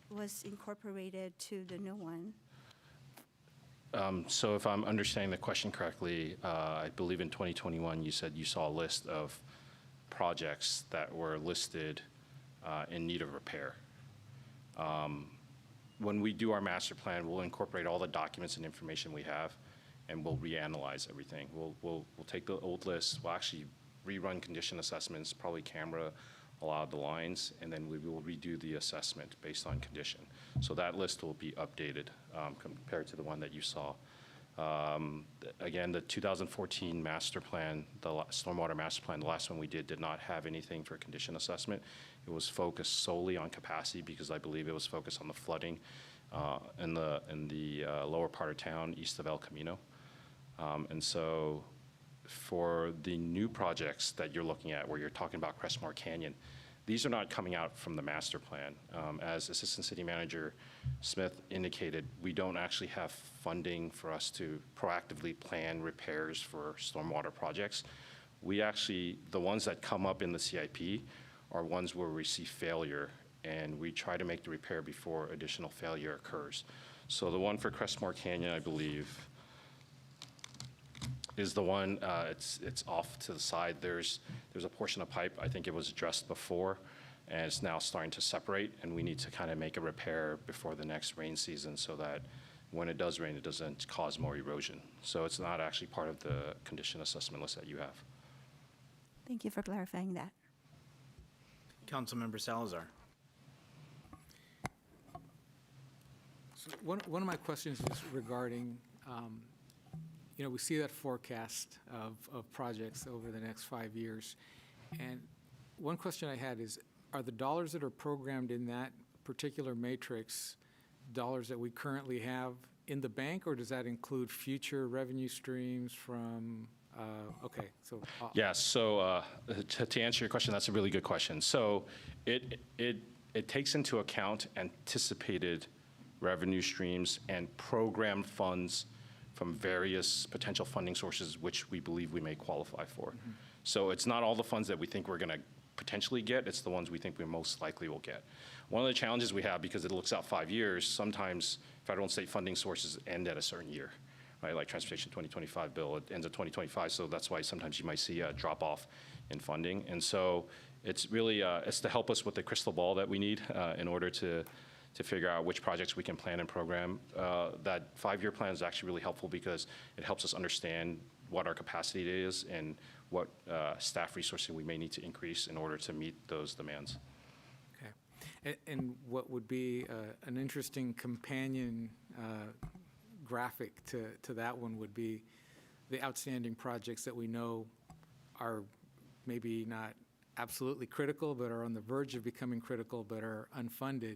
was incorporated to the new one. So if I'm understanding the question correctly, I believe in 2021, you said you saw a list of projects that were listed in need of repair. When we do our master plan, we'll incorporate all the documents and information we have, and we'll reanalyze everything. We'll take the old list, we'll actually rerun condition assessments, probably camera a lot of the lines, and then we will redo the assessment based on condition. So that list will be updated compared to the one that you saw. Again, the 2014 master plan, the stormwater master plan, the last one we did not have anything for condition assessment. It was focused solely on capacity because I believe it was focused on the flooding in the lower part of town, east of El Camino. And so for the new projects that you're looking at, where you're talking about Crestmore Canyon, these are not coming out from the master plan. As Assistant City Manager Smith indicated, we don't actually have funding for us to proactively plan repairs for stormwater projects. We actually, the ones that come up in the CIP are ones where we see failure, and we try to make the repair before additional failure occurs. So the one for Crestmore Canyon, I believe, is the one, it's off to the side. There's a portion of pipe, I think it was addressed before, and it's now starting to separate, and we need to kind of make a repair before the next rain season so that when it does rain, it doesn't cause more erosion. So it's not actually part of the condition assessment list that you have. Thank you for clarifying that. Councilmember Salazar. So one of my questions is regarding, we see that forecast of projects over the next 5 years. And one question I had is, are the dollars that are programmed in that particular matrix dollars that we currently have in the bank, or does that include future revenue streams from, okay, so. Yeah, so to answer your question, that's a really good question. So it takes into account anticipated revenue streams and program funds from various potential funding sources which we believe we may qualify for. Mm-hmm. So it's not all the funds that we think we're going to potentially get, it's the ones we think we most likely will get. One of the challenges we have, because it looks out 5 years, sometimes federal and state funding sources end at a certain year, right? Like Transportation 2025 bill, it ends at 2025, so that's why sometimes you might see a drop off in funding. And so it's really, it's to help us with the crystal ball that we need in order to figure out which projects we can plan and program. That 5-year plan is actually really helpful because it helps us understand what our capacity is and what staff resourcing we may need to increase in order to meet those demands. Okay. And what would be an interesting companion graphic to that one would be the outstanding projects that we know are maybe not absolutely critical, but are on the verge of becoming critical, but are unfunded,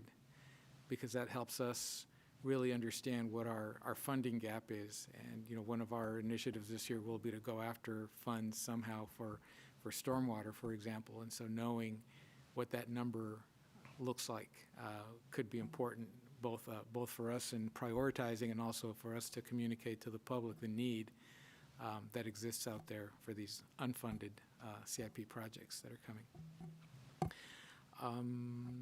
because that helps us really understand what our funding gap is. And, you know, one of our initiatives this year will be to go after funds somehow for stormwater, for example. And so knowing what that number looks like could be important, both for us in prioritizing and also for us to communicate to the public the need that exists out there for these unfunded CIP projects that are coming.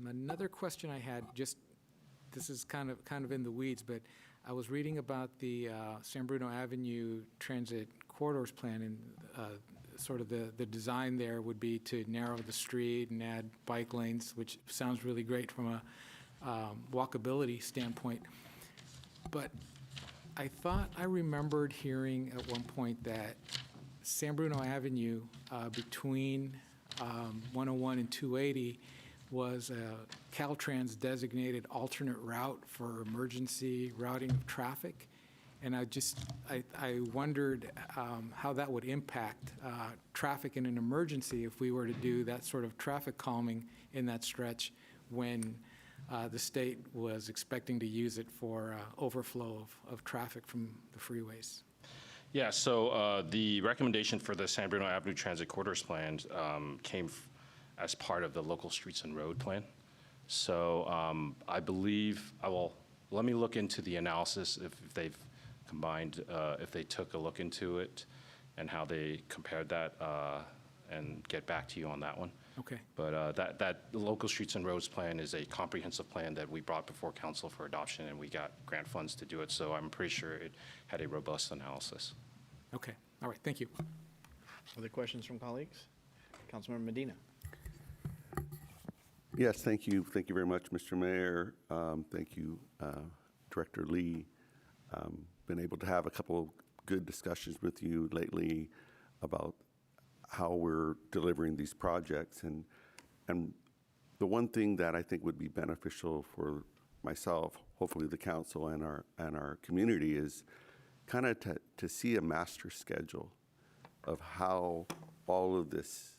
Another question I had, just this is kind of in the weeds, but I was reading about the San Bruno Avenue Transit Corridors Plan, and sort of the design there would be to narrow the street and add bike lanes, which sounds really great from a walkability standpoint. But I thought I remembered hearing at one point that San Bruno Avenue between 101 and 280 was a Caltrans designated alternate route for emergency routing of traffic. And I wondered how that would impact traffic in an emergency if we were to do that sort of traffic calming in that stretch when the state was expecting to use it for overflow of traffic from the freeways. Yeah, so the recommendation for the San Bruno Avenue Transit Corridors Plan came as part of the local streets and road plan. So I believe, let me look into the analysis if they've combined, if they took a look into it and how they compared that and get back to you on that one. Okay. But that local streets and roads plan is a comprehensive plan that we brought before council for adoption, and we got grant funds to do it. So I'm pretty sure it had a robust analysis. Okay. All right. Thank you. Other questions from colleagues? Councilmember Medina. Yes, thank you. Thank you very much, Mr. Mayor. Thank you, Director Lee. Been able to have a couple of good discussions with you lately about how we're delivering these projects. And the one thing that I think would be beneficial for myself, hopefully the council and our community, is kind of to see a master schedule of how all of this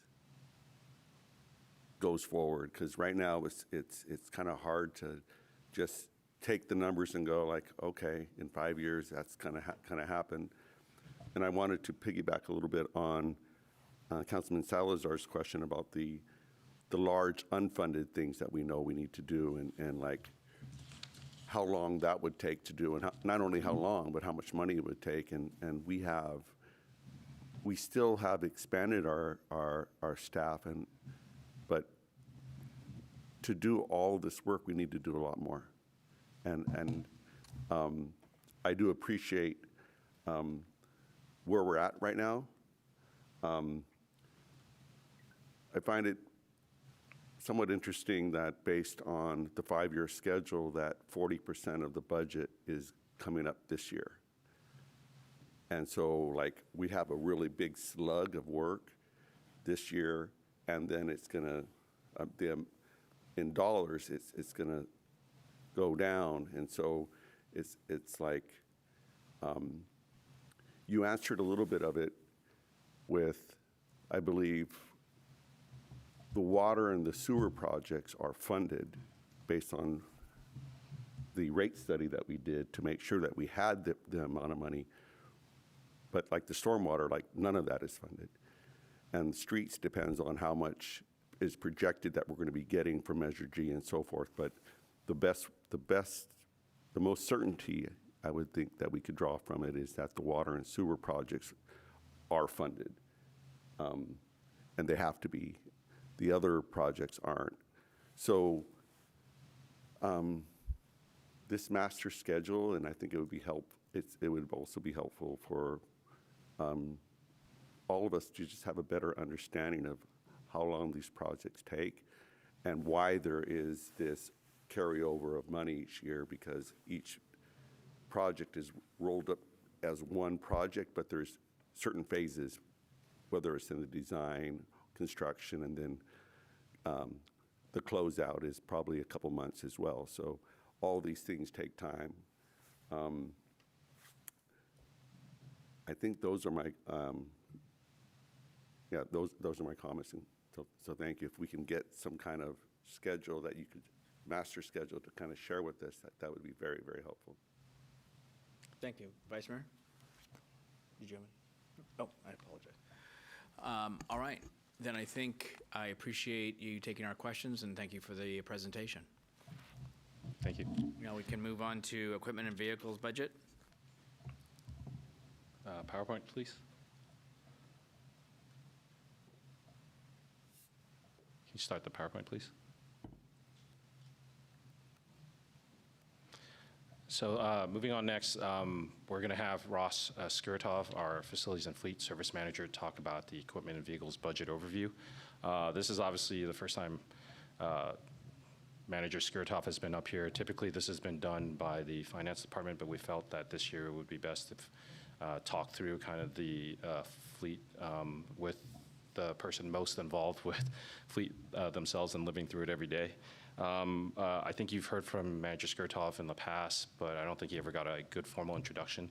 goes forward. Because right now it's kind of hard to just take the numbers and go like, okay, in 5 years that's kind of happen. And I wanted to piggyback a little bit on Councilman Salazar's question about the large unfunded things that we know we need to do, and like how long that would take to do, and not only how long, but how much money it would take. And we still have expanded our staff, but to do all this work, we need to do a lot more. And I do appreciate where we're at right now. I find it somewhat interesting that based on the 5-year schedule, that 40% of the budget is coming up this year. And so like we have a really big slug of work this year, and then it's gonna, in dollars, it's gonna go down. And so it's like, you answered a little bit of it with, I believe, the water and the sewer projects are funded based on the rate study that we did to make sure that we had the amount of money. But like the stormwater, like none of that is funded. And streets depends on how much is projected that we're going to be getting from Measure G and so forth. But the most certainty I would think that we could draw from it is that the water and sewer projects are funded. And they have to be. The other projects aren't. So this master schedule, and I think it would be it would also be helpful for all of us to just have a better understanding of how long these projects take and why there is this carryover of money each year, because each project is rolled up as one project, but there's certain phases, whether it's in the design, construction, and then the closeout is probably a couple months as well. So all these things take time. I think those are my, those are my comments. And so thank you. If we can get some kind of schedule that you could, master schedule to kind of share with us, that would be very, very helpful. Thank you. Vice Mayor? Did you have any? Oh, I apologize. All right. Then I think I appreciate you taking our questions, and thank you for the presentation. Thank you. Now we can move on to equipment and vehicles budget. PowerPoint, please. Can you start the PowerPoint, please? So moving on next, we're going to have Ross Skuritov, our Facilities and Fleet Service Manager, talk about the equipment and vehicles budget overview. This is obviously the first time Manager Skuritov has been up here. Typically, this has been done by the Finance Department, but we felt that this year it would be best if talk through kind of the fleet with the person most involved with fleet themselves and living through it every day. I think you've heard from Manager Skuritov in the past, but I don't think he ever got a good formal introduction.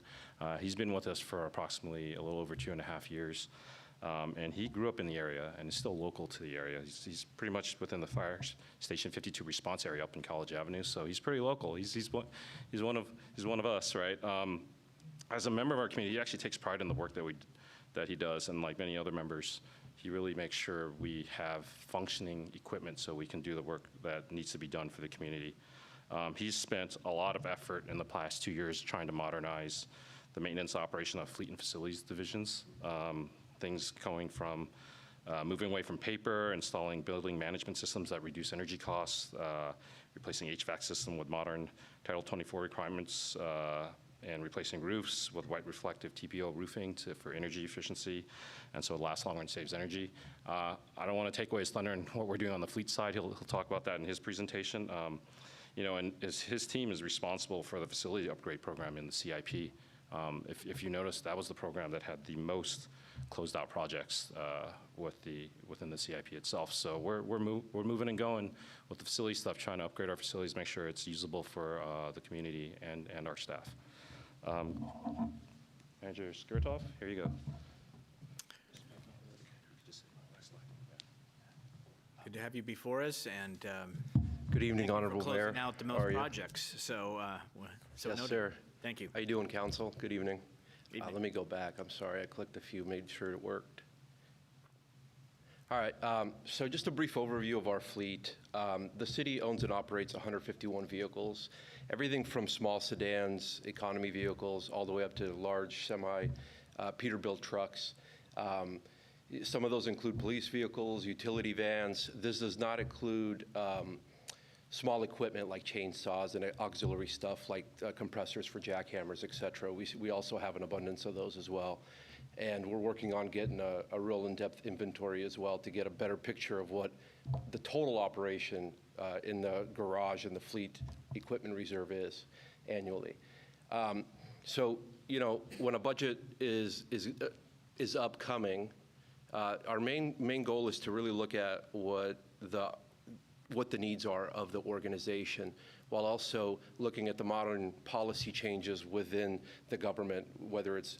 He's been with us for approximately a little over 2.5 years, and he grew up in the area and is still local to the area. He's pretty much within the Fire Station 52 response area up in College Avenue, so he's pretty local. He's one of us, right? As a member of our community, he actually takes pride in the work that he does, and like many other members, he really makes sure we have functioning equipment so we can do the work that needs to be done for the community. He's spent a lot of effort in the past 2 years trying to modernize the maintenance operation of fleet and facilities divisions. Things going from moving away from paper, installing building management systems that reduce energy costs, replacing HVAC system with modern Title 24 requirements, and replacing roofs with white reflective TPO roofing for energy efficiency, and so it lasts longer and saves energy. I don't want to take away his thunder and what we're doing on the fleet side. He'll talk about that in his presentation. And his team is responsible for the facility upgrade program in the CIP. If you notice, that was the program that had the most closed out projects within the CIP itself. So we're moving and going with the facility stuff, trying to upgrade our facilities, make sure it's usable for the community and our staff. Manager Skuritov, here you go. Good to have you before us, and Good evening, thank you for Honorable Mayor. closing out the How most are you? projects. So Yes, noted. sir. Thank you. How you doing, Council? Good evening. Evening. Let me go back. I'm sorry. I clicked a few, made sure it worked. All right. So just a brief overview of our fleet. The city owns and operates 151 vehicles, everything from small sedans, economy vehicles, all the way up to large Peterbilt trucks. Some of those include police vehicles, utility vans. This does not include small equipment like chainsaws and auxiliary stuff like compressors for jackhammers, et cetera. We also have an abundance of those as well. And we're working on getting a real in-depth inventory as well to get a better picture of what the total operation in the garage and the fleet equipment reserve is annually. So, when a budget is upcoming, our main goal is to really look at what the needs are of the organization, while also looking at the modern policy changes within the government, whether it's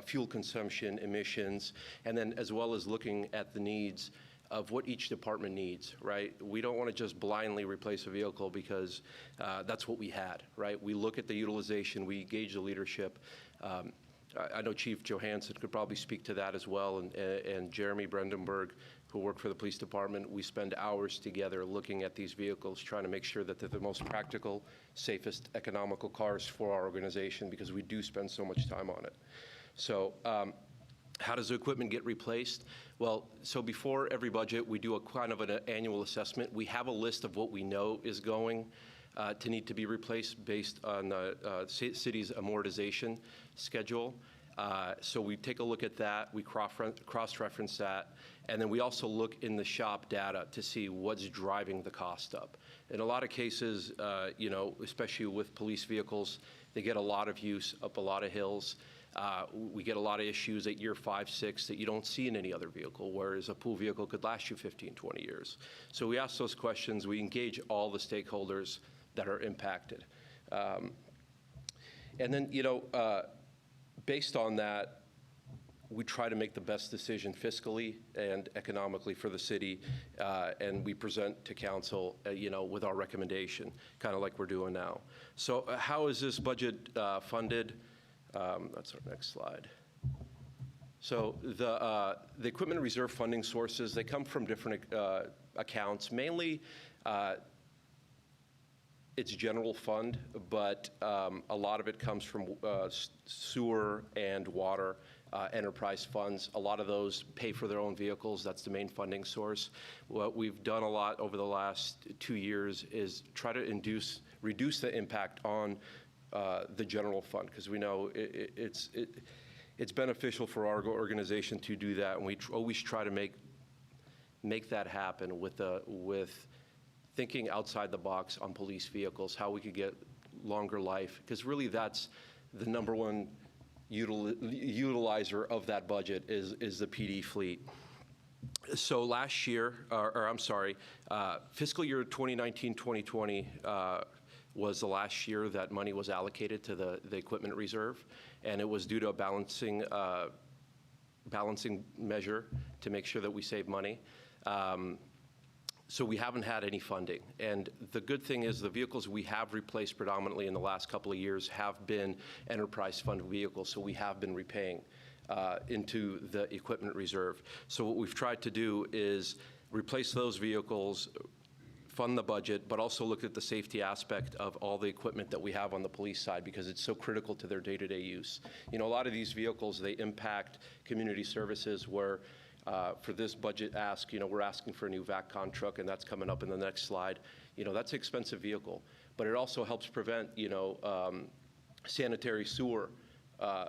fuel consumption, emissions, and then as well as looking at the needs of what each department needs, right? We don't want to just blindly replace a vehicle because that's what we had, right? We look at the utilization, we gauge the leadership. I know Chief Johansson could probably speak to that as well, and Jeremy Brandenburg, who work for the police department. We spend hours together looking at these vehicles, trying to make sure that they're the most practical, safest, economical cars for our organization, because we do spend so much time on it. So how does the equipment get replaced? Well, so before every budget, we do a kind of an annual assessment. We have a list of what we know is going to need to be replaced based on the city's amortization schedule. So we take a look at that, we cross-reference that, and then we also look in the shop data to see what's driving the cost up. In a lot of cases, especially with police vehicles, they get a lot of use up a lot of hills. We get a lot of issues at year 5, 6 that you don't see in any other vehicle, whereas a pool vehicle could last you 15, 20 years. So we ask those questions. We engage all the stakeholders that are impacted. And then, based on that, we try to make the best decision fiscally and economically for the city, and we present to council, with our recommendation, kind of like we're doing now. So how is this budget funded? That's our next slide. So the equipment reserve funding sources, they come from different accounts. Mainly, it's general fund, but a lot of it comes from sewer and water enterprise funds. A lot of those pay for their own vehicles. That's the main funding source. What we've done a lot over the last 2 years is try to reduce the impact on the general fund, because we know it's beneficial for our organization to do that, and we always try to make that happen with thinking outside the box on police vehicles, how we could get longer life, because really that's the number one utilizer of that budget is the PD fleet. So last year, fiscal year 2019-2020 was the last year that money was allocated to the equipment reserve, and it was due to a balancing measure to make sure that we save money. So we haven't had any funding. And the good thing is the vehicles we have replaced predominantly in the last couple of years have been enterprise fund vehicles, so we have been repaying into the equipment reserve. So what we've tried to do is replace those vehicles, fund the budget, but also look at the safety aspect of all the equipment that we have on the police side, because it's so critical to their day-to-day use. A lot of these vehicles, they impact community services where for this budget ask, we're asking for a new VACCON truck, and that's coming up in the next slide. That's an expensive vehicle, but it also helps prevent, sanitary sewer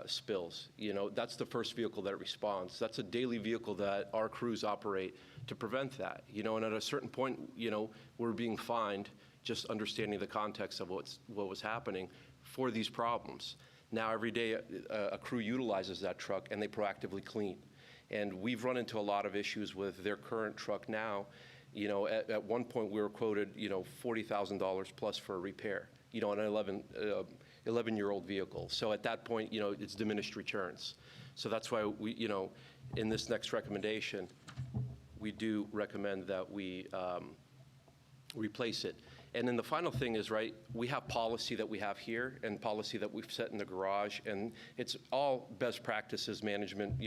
spills. That's the first vehicle that responds. That's a daily vehicle that our crews operate to prevent that. And at a certain point, we're being fined just understanding the context of what was happening for these problems. Now, every day, a crew utilizes that truck, and they proactively clean. And we've run into a lot of issues with their current truck now. At one point we were quoted, $40,000 plus for a repair, an 11-year-old vehicle. So at that point, it's diminished returns. So that's why we, in this next recommendation, we do recommend that we replace it. And then the final thing is, we have policy that we have here and policy that we've set in the garage, and it's all best practices management,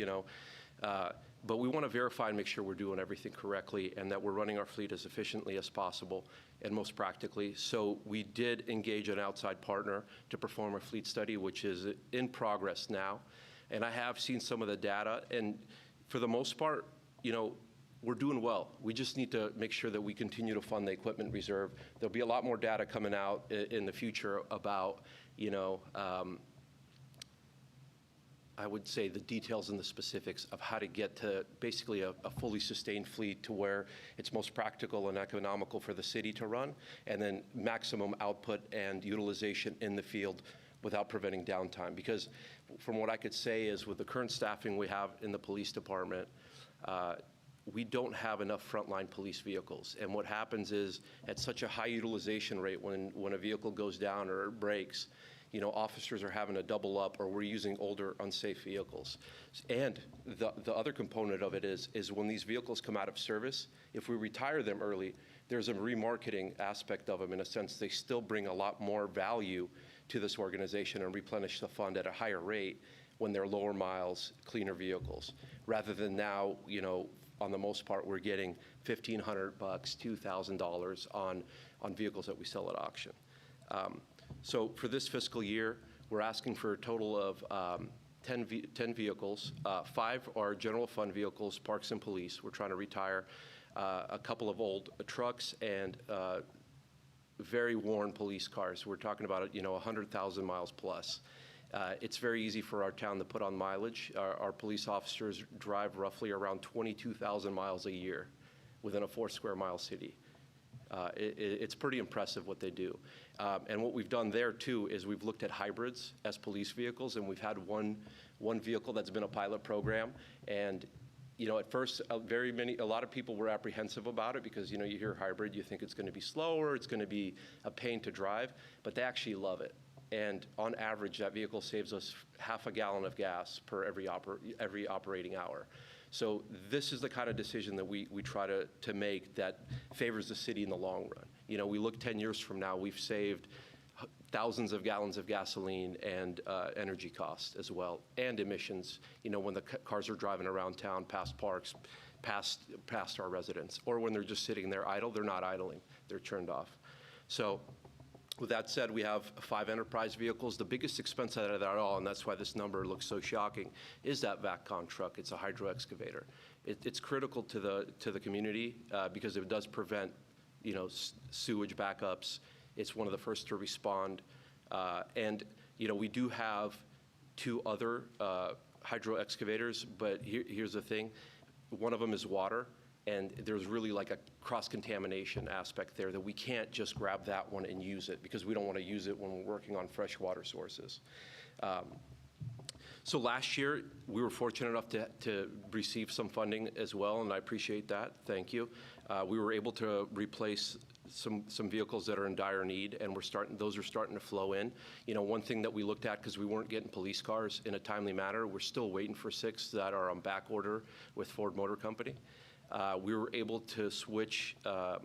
but we want to verify and make sure we're doing everything correctly and that we're running our fleet as efficiently as possible and most practically. So we did engage an outside partner to perform a fleet study, which is in progress now. And I have seen some of the data, and for the most part, we're doing well. We just need to make sure that we continue to fund the equipment reserve. There'll be a lot more data coming out in the future about, I would say the details and the specifics of how to get to basically a fully sustained fleet to where it's most practical and economical for the city to run, and then maximum output and utilization in the field without preventing downtime. Because from what I could say is with the current staffing we have in the police department, we don't have enough frontline police vehicles. And what happens is at such a high utilization rate when a vehicle goes down or it breaks, officers are having to double up, or we're using older, unsafe vehicles. And the other component of it is when these vehicles come out of service, if we retire them early, there's a remarketing aspect of them. In a sense, they still bring a lot more value to this organization and replenish the fund at a higher rate when they're lower miles, cleaner vehicles. Rather than now, on the most part, we're getting $1,500, $2,000 on vehicles that we sell at auction. So for this fiscal year, we're asking for a total of 10 vehicles. 5 are general fund vehicles, parks and police. We're trying to retire a couple of old trucks and very worn police cars. We're talking about 100,000 miles plus. It's very easy for our town to put on mileage. Our police officers drive roughly around 22,000 miles a year within a 4 square mile city. It's pretty impressive what they do. And what we've done there too is we've looked at hybrids as police vehicles, and we've had one vehicle that's been a pilot program. And at first, a lot of people were apprehensive about it because you hear hybrid, you think it's going to be slower, it's going to be a pain to drive, but they actually love it. And on average, that vehicle saves us half a gallon of gas per every operating hour. So this is the kind of decision that we try to make that favors the city in the long run. We look 10 years from now, we've saved thousands of gallons of gasoline and energy costs as well, and emissions, when the cars are driving around town past parks, past our residents, or when they're just sitting there idle. They're not idling, they're turned off. So with that said, we have 5 enterprise vehicles. The biggest expense out of that all, and that's why this number looks so shocking, is that VACCON truck. It's a hydro excavator. It's critical to the community because it does prevent, sewage backups. It's one of the first to respond. And we do have 2 other hydro excavators, but here's the thing. One of them is water. And there's really like a cross-contamination aspect there that we can't just grab that one and use it because we don't want to use it when we're working on fresh water sources. So last year, we were fortunate enough to receive some funding as well, and I appreciate that. Thank you. We were able to replace some vehicles that are in dire need, and those are starting to flow in. One thing that we looked at, because we weren't getting police cars in a timely manner, we're still waiting for 6 that are on back order with Ford Motor Company. We were able to switch the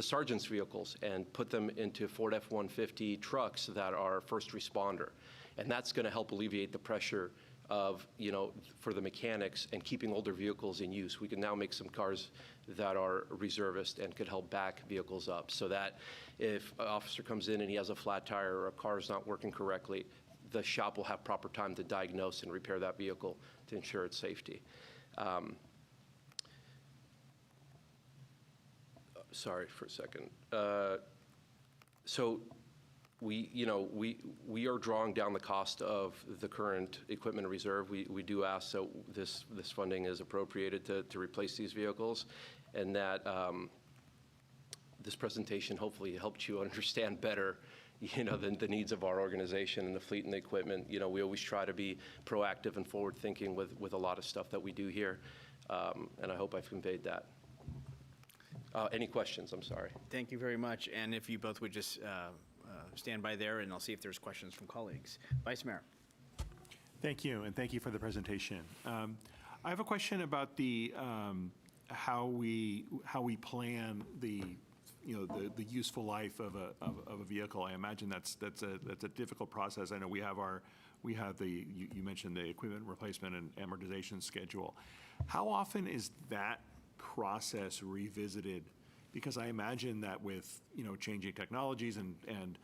sergeant's vehicles and put them into Ford F-150 trucks that are first responder. And that's going to help alleviate the pressure of, for the mechanics and keeping older vehicles in use. We can now make some cars that are reservist and could help back vehicles up so that if an officer comes in and he has a flat tire or a car is not working correctly, the shop will have proper time to diagnose and repair that vehicle to ensure its safety. Sorry for a second. So we are drawing down the cost of the current equipment reserve. We do ask that this funding is appropriated to replace these vehicles, and that this presentation hopefully helped you understand better the needs of our organization and the fleet and the equipment. We always try to be proactive and forward thinking with a lot of stuff that we do here, and I hope I've conveyed that. Any questions? I'm sorry. Thank you very much. And if you both would just stand by there, and I'll see if there's questions from colleagues. Vice Mayor. Thank you, and thank you for the presentation. I have a question about the how we plan the useful life of a vehicle. I imagine that's a difficult process. I know we have you mentioned the equipment replacement and amortization schedule. How often is that process revisited? Because I imagine that with changing technologies and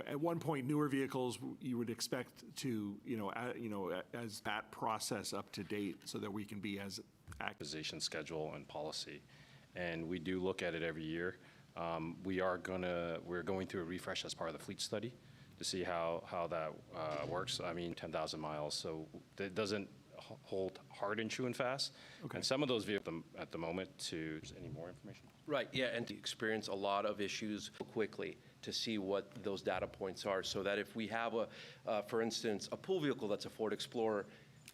at one point newer vehicles you would expect to as that process up to date so that we can be as Acquisition schedule and policy, and we do look at it every year. We're going through a refresh as part of the fleet study to see how that works. I mean, 10,000 miles, so it doesn't hold hard and true and fast. Okay. And some of those vehicles at the moment to any more information. Right, yeah, and to experience a lot of issues quickly to see what those data points are, so that if we have for instance, a pool vehicle that's a Ford Explorer,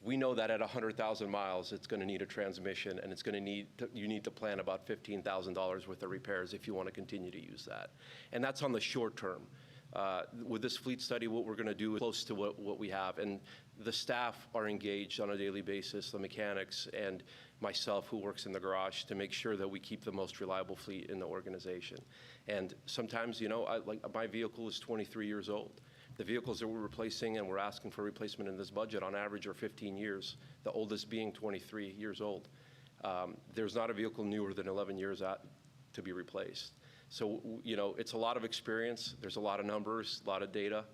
we know that at 100,000 miles, it's going to need a transmission, and you need to plan about $15,000 worth of repairs if you want to continue to use that. And that's on the short term. With this fleet study, what we're going to do is close to what we have. And the staff are engaged on a daily basis, the mechanics and myself who works in the garage, to make sure that we keep the most reliable fleet in the organization. And sometimes, my vehicle is 23 years old. The vehicles that we're replacing and we're asking for replacement in this budget on average are 15 years, the oldest being 23 years old. There's not a vehicle newer than 11 years to be replaced. So, it's a lot of experience. There's a lot of numbers, a lot of data.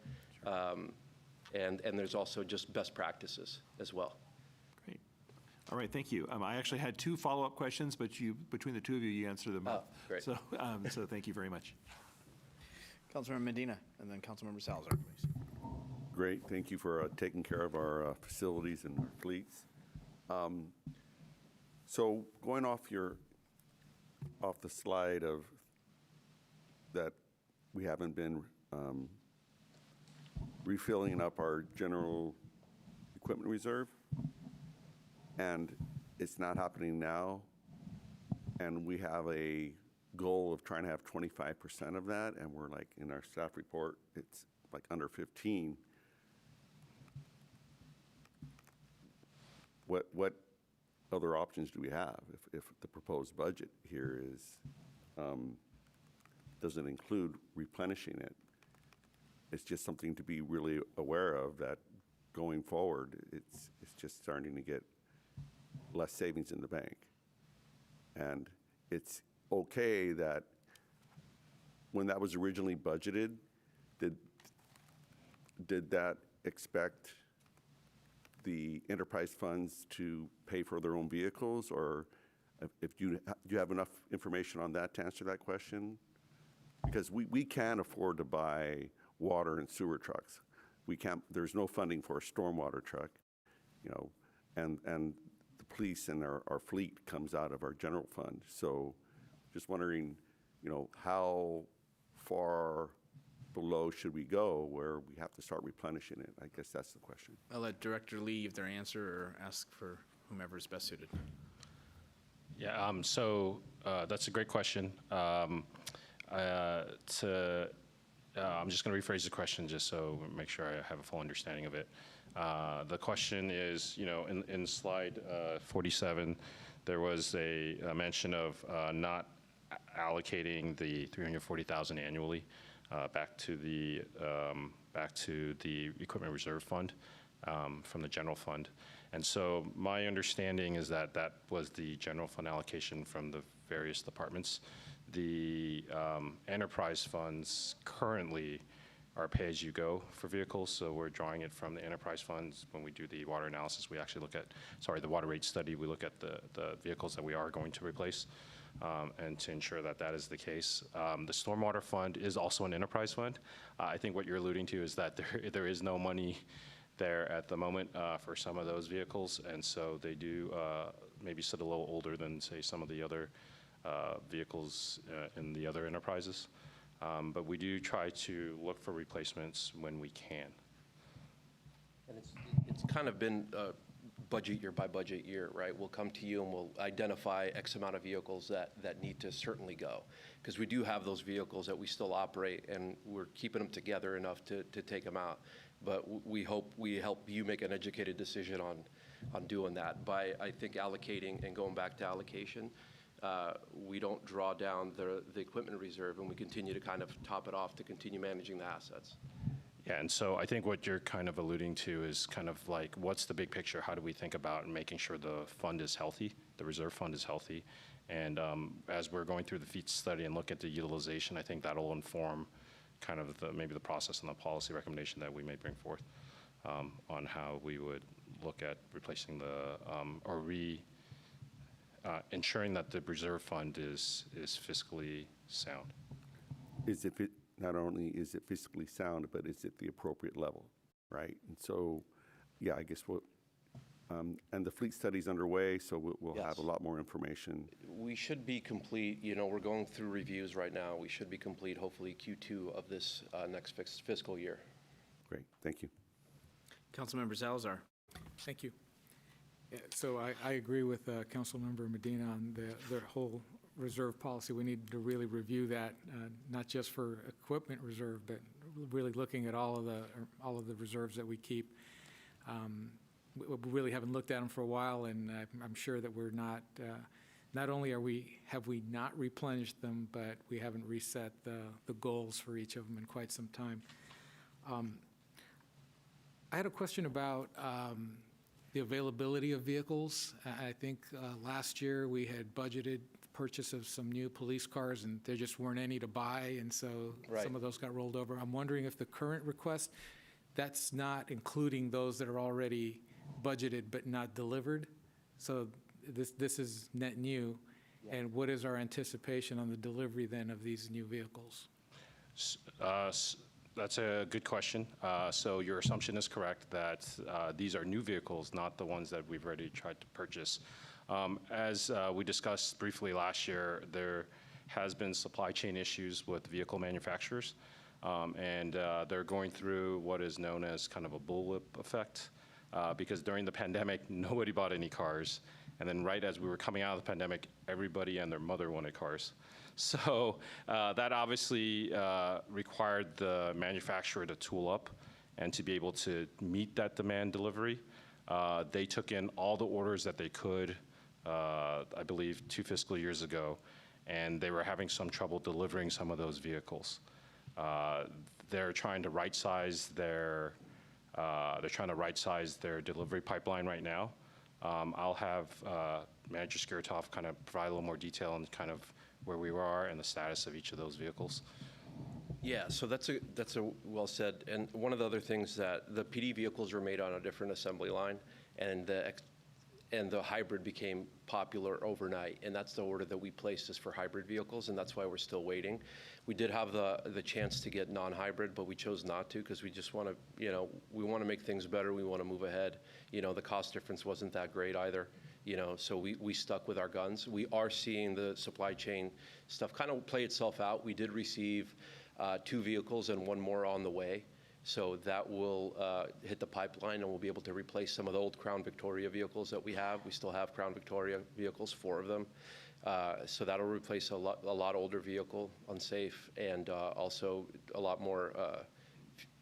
And there's also just best practices as well. Great. All right, thank you. I actually had 2 follow-up questions, but between the 2 of you, you answered them. Oh, great. So thank you very much. Councilmember Medina, and then Councilmember Salazar, please. Great, thank you for taking care of our facilities and our fleets. So going off your off the slide of that we haven't been refilling up our general equipment reserve, and it's not happening now, and we have a goal of trying to have 25% of that, and we're like, in our staff report, it's like under 15. What other options do we have if the proposed budget here is doesn't include replenishing it? It's just something to be really aware of, that going forward, it's just starting to get less savings in the bank. And it's okay that when that was originally budgeted, did that expect the enterprise funds to pay for their own vehicles? Or if do you have enough information on that to answer that question? Because we can't afford to buy water and sewer trucks. We can't, there's no funding for a stormwater truck, you know, and the police and our fleet comes out of our general fund. So just wondering, you know, how far below should we go where we have to start replenishing it? I guess that's the question. I'll let Director Lee give their answer or ask for whomever is best suited. Yeah, so that's a great question. I'm just going to rephrase the question just so make sure I have a full understanding of it. The question is, you know, in slide 47, there was a mention of not allocating the $340,000 annually back to the equipment reserve fund from the general fund. And so my understanding is that that was the general fund allocation from the various departments. The enterprise funds currently are pay-as-you-go for vehicles, so we're drawing it from the enterprise funds. When we do the water analysis, we actually look at, the water rate study, we look at the vehicles that we are going to replace, and to ensure that that is the case. The stormwater fund is also an enterprise fund. I think what you're alluding to is that there is no money there at the moment for some of those vehicles, and so they do maybe sit a little older than, say, some of the other vehicles in the other enterprises. But we do try to look for replacements when we can. And it's kind of been budget year by budget year, right? We'll come to you and we'll identify X amount of vehicles that need to certainly go. Because we do have those vehicles that we still operate, and we're keeping them together enough to take them out. But we hope we help you make an educated decision on doing that by, I think, allocating and going back to allocation. We don't draw down the equipment reserve, and we continue to kind of top it off to continue managing the assets. Yeah, and so I think what you're kind of alluding to is kind of like, what's the big picture? How do we think about making sure the fund is healthy, the reserve fund is healthy? And as we're going through the feat study and look at the utilization, I think that'll inform kind of maybe the process and the policy recommendation that we may bring forth on how we would look at replacing ensuring that the reserve fund is fiscally sound. Not only is it fiscally sound, but is it the appropriate level, right? And so, yeah, I guess and the fleet study's underway, so we'll Yes. have a lot more information. We should be complete, you know, we're going through reviews right now. We should be complete hopefully Q2 of this next fiscal year. Great, thank you. Councilmember Salazar. Thank you. Yeah, so I agree with Councilmember Medina on the whole reserve policy. We need to really review that, not just for equipment reserve, but really looking at all of the reserves that we keep. We really haven't looked at them for a while, and I'm sure that we're not only have we not replenished them, but we haven't reset the goals for each of them in quite some time. I had a question about the availability of vehicles. I think last year we had budgeted the purchase of some new police cars, and there just weren't any to buy, and so Right. some of those got rolled over. I'm wondering if the current request, that's not including those that are already budgeted but not delivered. So this is net new. And what is our anticipation on the delivery then of these new vehicles? That's a good question. So your assumption is correct that these are new vehicles, not the ones that we've already tried to purchase. As we discussed briefly last year, there has been supply chain issues with vehicle manufacturers, and they're going through what is known as kind of a bullwhip effect, because during the pandemic, nobody bought any cars. And then right as we were coming out of the pandemic, everybody and their mother wanted cars. So that obviously required the manufacturer to tool up and to be able to meet that demand delivery. They took in all the orders that they could, I believe 2 fiscal years ago, and they were having some trouble delivering some of those vehicles. They're trying to right-size their delivery pipeline right now. I'll have Manager Skirtov kind of provide a little more detail on kind of where we are and the status of each of those vehicles. Yeah, so that's a well said. And one of the other things that the PD vehicles were made on a different assembly line, and the hybrid became popular overnight, and that's the order that we placed is for hybrid vehicles, and that's why we're still waiting. We did have the chance to get non-hybrid, but we chose not to because we just want to, we want to make things better. We want to move ahead. The cost difference wasn't that great either. So we stuck with our guns. We are seeing the supply chain stuff kind of play itself out. We did receive 2 vehicles and 1 more on the way. So that will hit the pipeline, and we'll be able to replace some of the old Crown Victoria vehicles that we have. We still have Crown Victoria vehicles, 4 of them. So that'll replace a lot older vehicle, unsafe, and also a lot more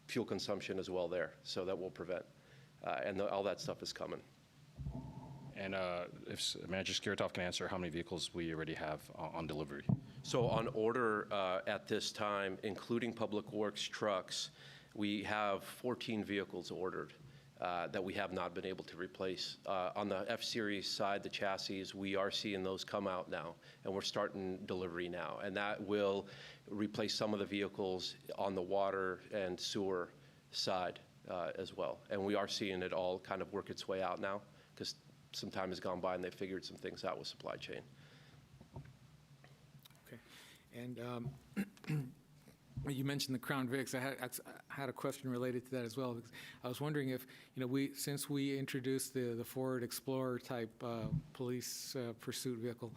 fuel consumption as well there. So that will prevent. And all that stuff is coming. And if Manager Skirtov can answer how many vehicles we already have on delivery. So on order at this time, including Public Works trucks, we have 14 vehicles ordered that we have not been able to replace. On the F-Series side, the chassis, we are seeing those come out now, and we're starting delivery now. And that will replace some of the vehicles on the water and sewer side as well. And we are seeing it all kind of work its way out now, because some time has gone by and they figured some things out with supply chain. Okay. And you mentioned the Crown Vics. I had a question related to that as well, because I was wondering if, since we introduced the Ford Explorer type police pursuit vehicle,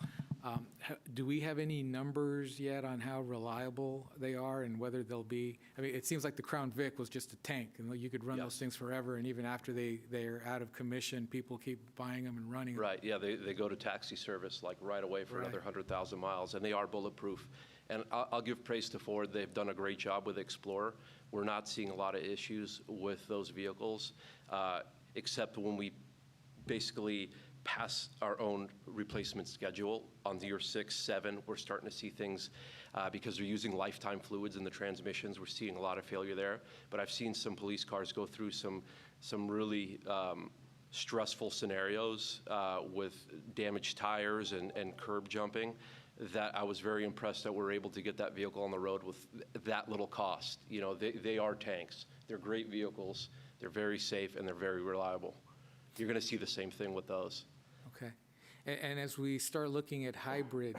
do we have any numbers yet on how reliable they are and whether they'll be? I mean, it seems like the Crown Vic was just a tank, and you could run those things forever, and even after they're out of commission, people keep buying them and running them. Right, yeah, they go to taxi service like right away for another 100,000 miles, and they are bulletproof. And I'll give praise to Ford. They've done a great job with Explorer. We're not seeing a lot of issues with those vehicles, except when we basically pass our own replacement schedule on year 6, 7. We're starting to see things because they're using lifetime fluids in the transmissions. We're seeing a lot of failure there. But I've seen some police cars go through some really stressful scenarios with damaged tires and curb jumping, that I was very impressed that we're able to get that vehicle on the road with that little cost. They are tanks. They're great vehicles. They're very safe, and they're very reliable. You're going to see the same thing with those. Okay. And as we start looking at hybrid,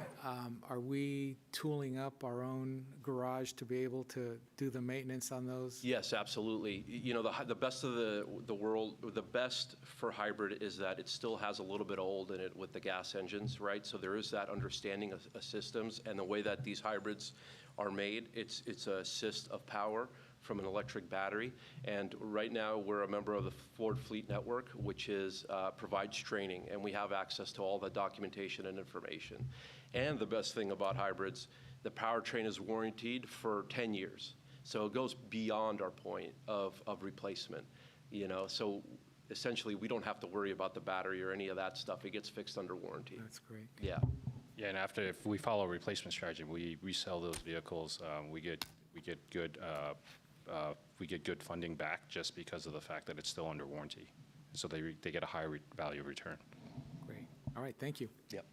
are we tooling up our own garage to be able to do the maintenance on those? Yes, absolutely. The best of the world, the best for hybrid is that it still has a little bit of old in it with the gas engines, right? So there is that understanding of systems, and the way that these hybrids are made, it's a assist of power from an electric battery. And right now, we're a member of the Ford Fleet Network, which provides training, and we have access to all the documentation and information. And the best thing about hybrids, the powertrain is warranted for 10 years. So it goes beyond our point of replacement, So essentially, we don't have to worry about the battery or any of that stuff. It gets fixed under warranty. That's great. Yeah. Yeah, and if we follow a replacement strategy, we resell those vehicles. We get good funding back just because of the fact that it's still under warranty. So they get a higher value return. Great. All right, thank you. Yep.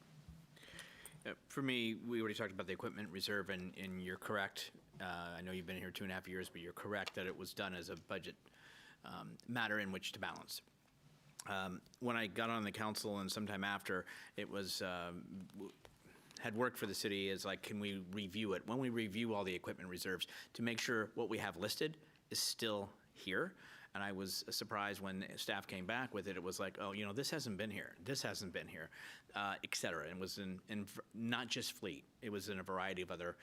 For me, we already talked about the equipment reserve, and you're correct. I know you've been here 2.5 years, but you're correct that it was done as a budget matter in which to balance. When I got on the council and sometime after, it was had worked for the city is like, can we review it? When we review all the equipment reserves to make sure what we have listed is still here, And I was surprised when staff came back with it. It was like, oh, this hasn't been here, et cetera. And it was in not just fleet, it was in a variety of other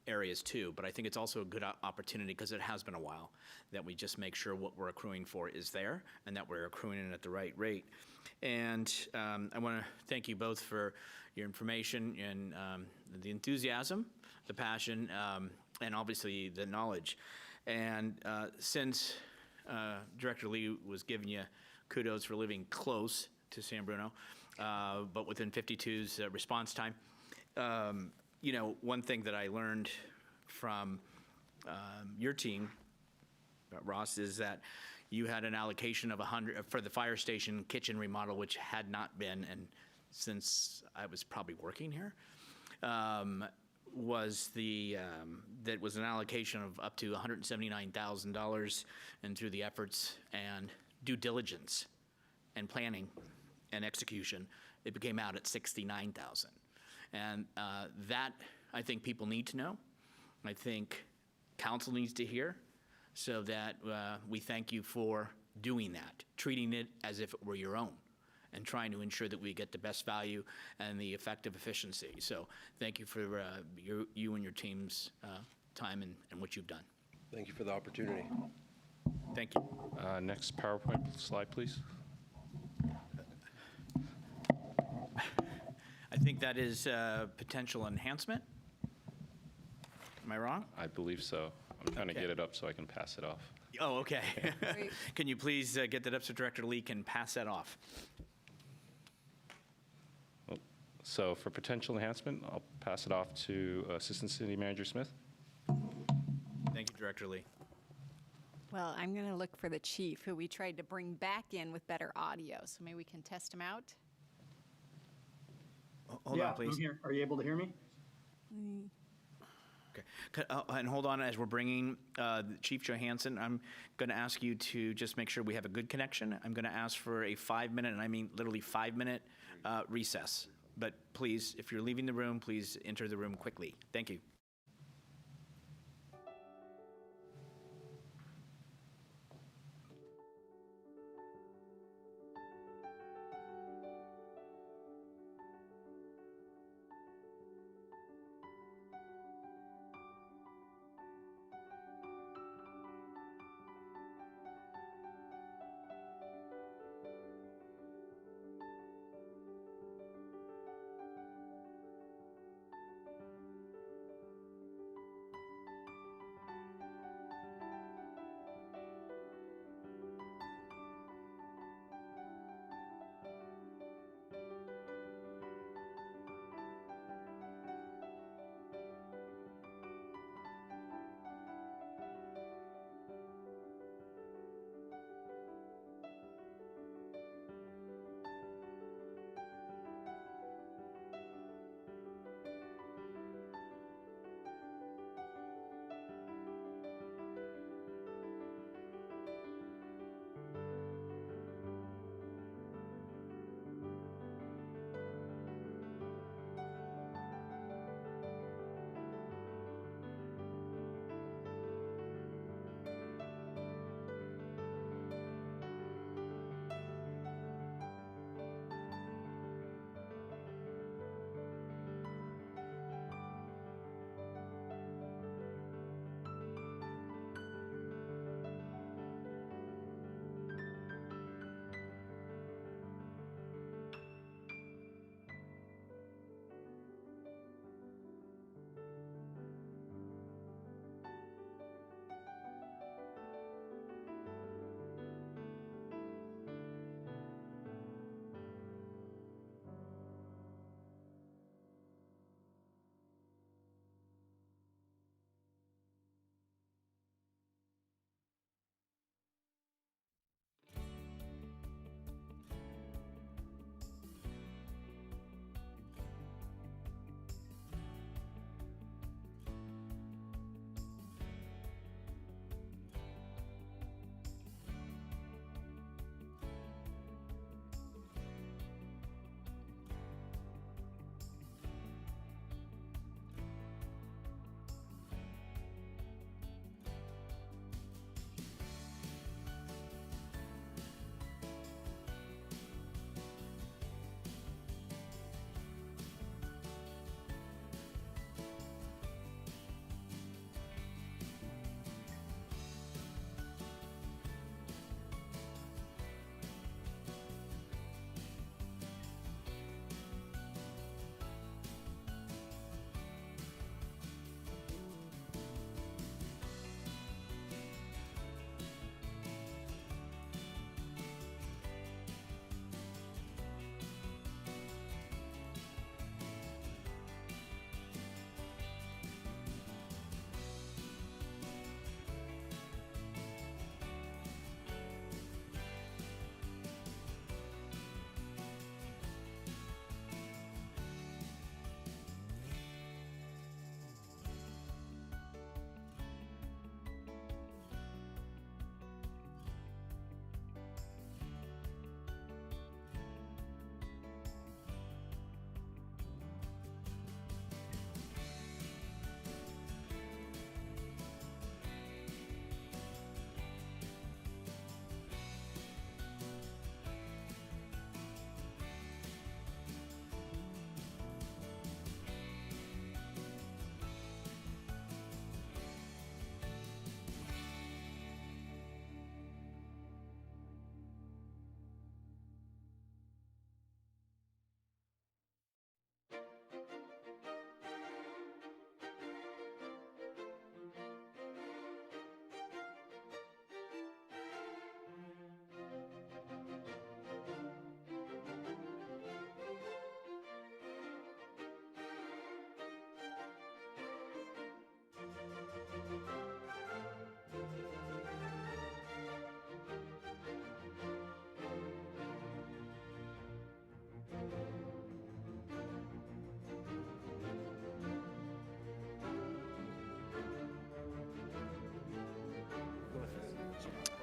areas too. But I think it's also a good opportunity, because it has been a while, that we just make sure what we're accruing for is there and that we're accruing it at the right rate. And I want to thank you both for your information and the enthusiasm, the passion, and obviously the knowledge. And since Director Lee was giving you kudos for living close to San Bruno, but within 52's response time, one thing that I learned from your team, Ross, is that you had an allocation of 100 for the fire station kitchen remodel, which had not been, and since I was probably working here, was that was an allocation of up to $179,000, and through the efforts and due diligence and planning and execution, it became out at $69,000. And that, I think people need to know. I think council needs to hear, so that we thank you for doing that, treating it as if it were your own, and trying to ensure that we get the best value and the effective efficiency. So thank you for you and your team's time and what you've done. Thank you for the opportunity. Thank you. Next PowerPoint slide, please. I think that is potential enhancement. Am I wrong? I believe so. I'm trying to get it up so I can pass it off. Oh, okay. Great. Can you please get that up so Director Lee can pass that off? So for potential enhancement, I'll pass it off to Assistant City Manager Smith. Thank you, Director Lee. Well, I'm going to look for the chief, who we tried to bring back in with better audio, so maybe we can test him out. Hold on, please. I'm here. Are you able to hear me? Okay. And hold on, as we're bringing Chief Johansson, I'm going to ask you to just make sure we have a good connection. I'm going to ask for a 5-minute, and I mean literally 5-minute recess. But please, if you're leaving the room, please enter the room quickly. Thank you.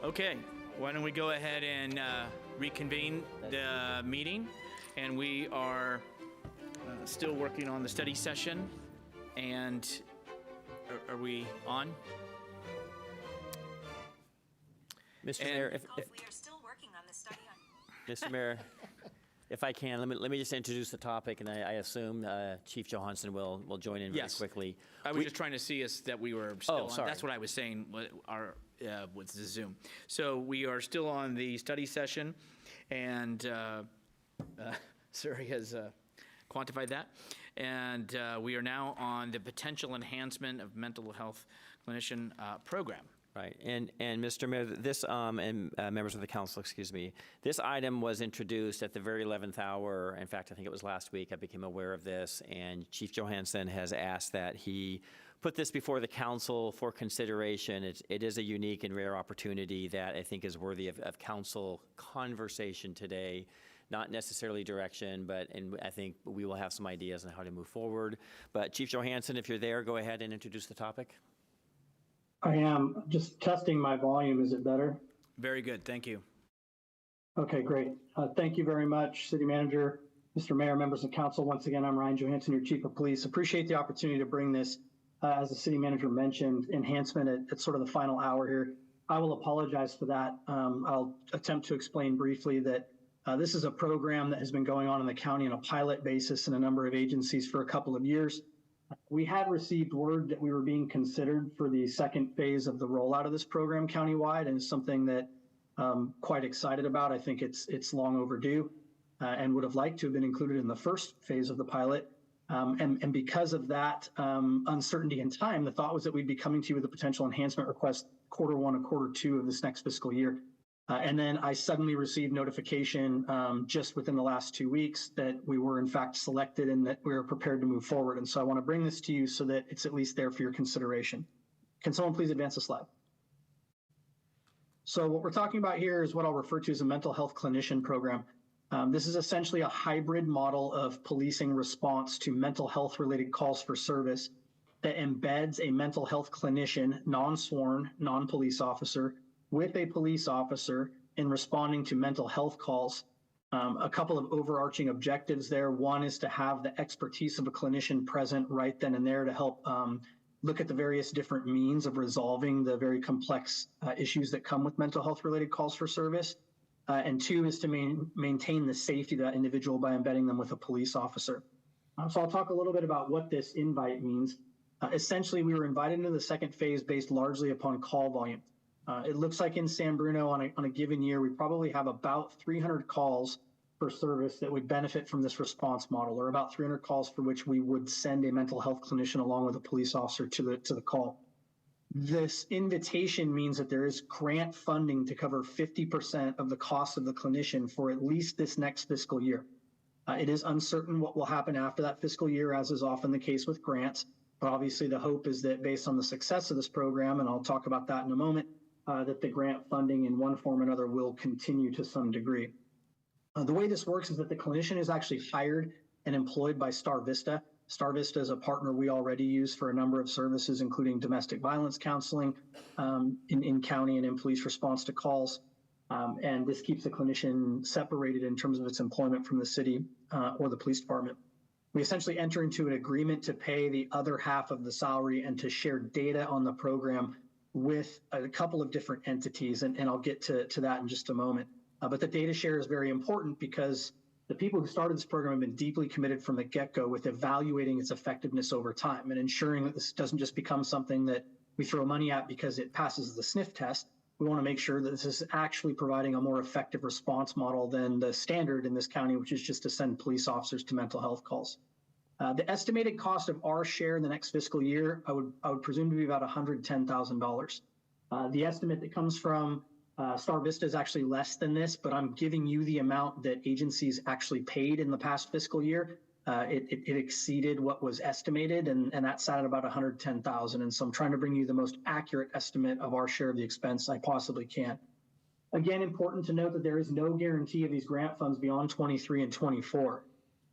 Okay, why don't we go ahead and reconvene the meeting? And we are still working on the study session. And are we on? Mr. And- Mayor, We are still working on the study on. Mr. Mayor, if I can, let me just introduce the topic, and I assume Chief Johansson will join in very Yes. quickly. I was just trying to see us that we were still on. sorry. That's what I was saying with the Zoom. So we are still on the study session, and Suri has quantified that. And we are now on the potential enhancement of mental health clinician program. Right, and Mr. Mayor, this, and members of the council, excuse me, this item was introduced at the very 11th hour. In fact, I think it was last week I became aware of this, and Chief Johansson has asked that he put this before the council for consideration. It is a unique and rare opportunity that I think is worthy of council conversation today. Not necessarily direction, and I think we will have some ideas on how to move forward. But Chief Johansson, if you're there, go ahead and introduce the topic. I am just testing my volume. Is it better? Very good, thank you. Okay, great. Thank you very much, City Manager, Mr. Mayor, members of council. Once again, I'm Ryan Johansson, your Chief of Police. Appreciate the opportunity to bring this, as the City Manager mentioned, enhancement at sort of the final hour here. I will apologize for that. I'll attempt to explain briefly that this is a program that has been going on in the county on a pilot basis in a number of agencies for a couple of years. We had received word that we were being considered for the second phase of the rollout of this program countywide, and it's something that I'm quite excited about. I think it's long overdue and would have liked to have been included in the first phase of the pilot. And because of that uncertainty in time, the thought was that we'd be coming to you with a potential enhancement request Q1 and Q2 of this next fiscal year. And then I suddenly received notification just within the last 2 weeks that we were in fact selected and that we were prepared to move forward. And so I want to bring this to you so that it's at least there for your consideration. Can someone please advance the slide? So what we're talking about here is what I'll refer to as a mental health clinician program. This is essentially a hybrid model of policing response to mental health related calls for service that embeds a mental health clinician, non-sworn, non-police officer, with a police officer in responding to mental health calls. A couple of overarching objectives there. One is to have the expertise of a clinician present right then and there to help look at the various different means of resolving the very complex issues that come with mental health related calls for service. And two is to maintain the safety of that individual by embedding them with a police officer. So I'll talk a little bit about what this invite means. Essentially, we were invited into the second phase based largely upon call volume. It looks like in San Bruno on a given year, we probably have about 300 calls per service that would benefit from this response model, or about 300 calls for which we would send a mental health clinician along with a police officer to the call. This invitation means that there is grant funding to cover 50% of the cost of the clinician for at least this next fiscal year. It is uncertain what will happen after that fiscal year, as is often the case with grants. But obviously the hope is that based on the success of this program, and I'll talk about that in a moment, that the grant funding in one form or another will continue to some degree. The way this works is that the clinician is actually hired and employed by Star Vista. Star Vista is a partner we already use for a number of services, including domestic violence counseling in county and in police response to calls. And this keeps the clinician separated in terms of its employment from the city or the police department. We essentially enter into an agreement to pay the other half of the salary and to share data on the program with a couple of different entities, and I'll get to that in just a moment. But the data share is very important because the people who started this program have been deeply committed from the get-go with evaluating its effectiveness over time and ensuring that this doesn't just become something that we throw money at because it passes the sniff test. We want to make sure that this is actually providing a more effective response model than the standard in this county, which is just to send police officers to mental health calls. The estimated cost of our share in the next fiscal year, I would presume to be about $110,000. The estimate that comes from Star Vista is actually less than this, but I'm giving you the amount that agencies actually paid in the past fiscal year. It exceeded what was estimated, and that sat at about $110,000. And so I'm trying to bring you the most accurate estimate of our share of the expense I possibly can. Again, important to note that there is no guarantee of these grant funds beyond 23 and 24.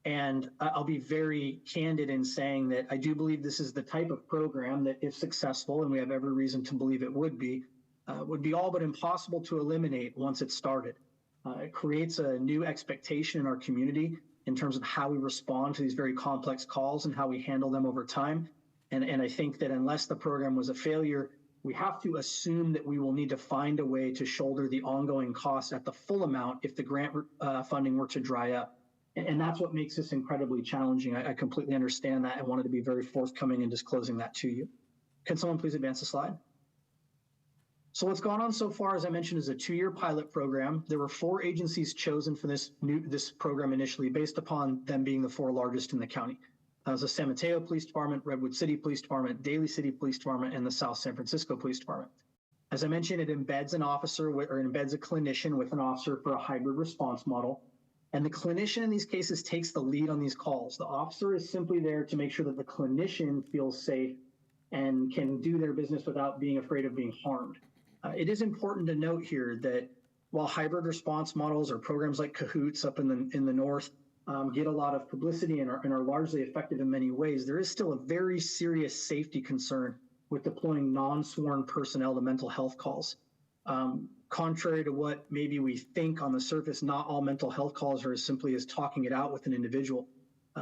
And I'll be very candid in saying that I do believe this is the type of program that, if successful, and we have every reason to believe it would be, would be all but impossible to eliminate once it started. It creates a new expectation in our community in terms of how we respond to these very complex calls and how we handle them over time. And I think that unless the program was a failure, we have to assume that we will need to find a way to shoulder the ongoing costs at the full amount if the grant funding were to dry up. And that's what makes this incredibly challenging. I completely understand that and wanted to be very forthcoming in disclosing that to you. Can someone please advance the slide? So what's gone on so far, as I mentioned, is a 2-year pilot program. There were 4 agencies chosen for this program initially based upon them being the 4 largest in the county. That was the San Mateo Police Department, Redwood City Police Department, Daly City Police Department, and the South San Francisco Police Department. As I mentioned, it embeds an officer or embeds a clinician with an officer for a hybrid response model. And the clinician in these cases takes the lead on these calls. The officer is simply there to make sure that the clinician feels safe and can do their business without being afraid of being harmed. It is important to note here that while hybrid response models or programs like Cahoots up in the north get a lot of publicity and are largely effective in many ways, there is still a very serious safety concern with deploying non-sworn personnel to mental health calls. Contrary to what maybe we think on the surface, not all mental health calls are as simply as talking it out with an individual.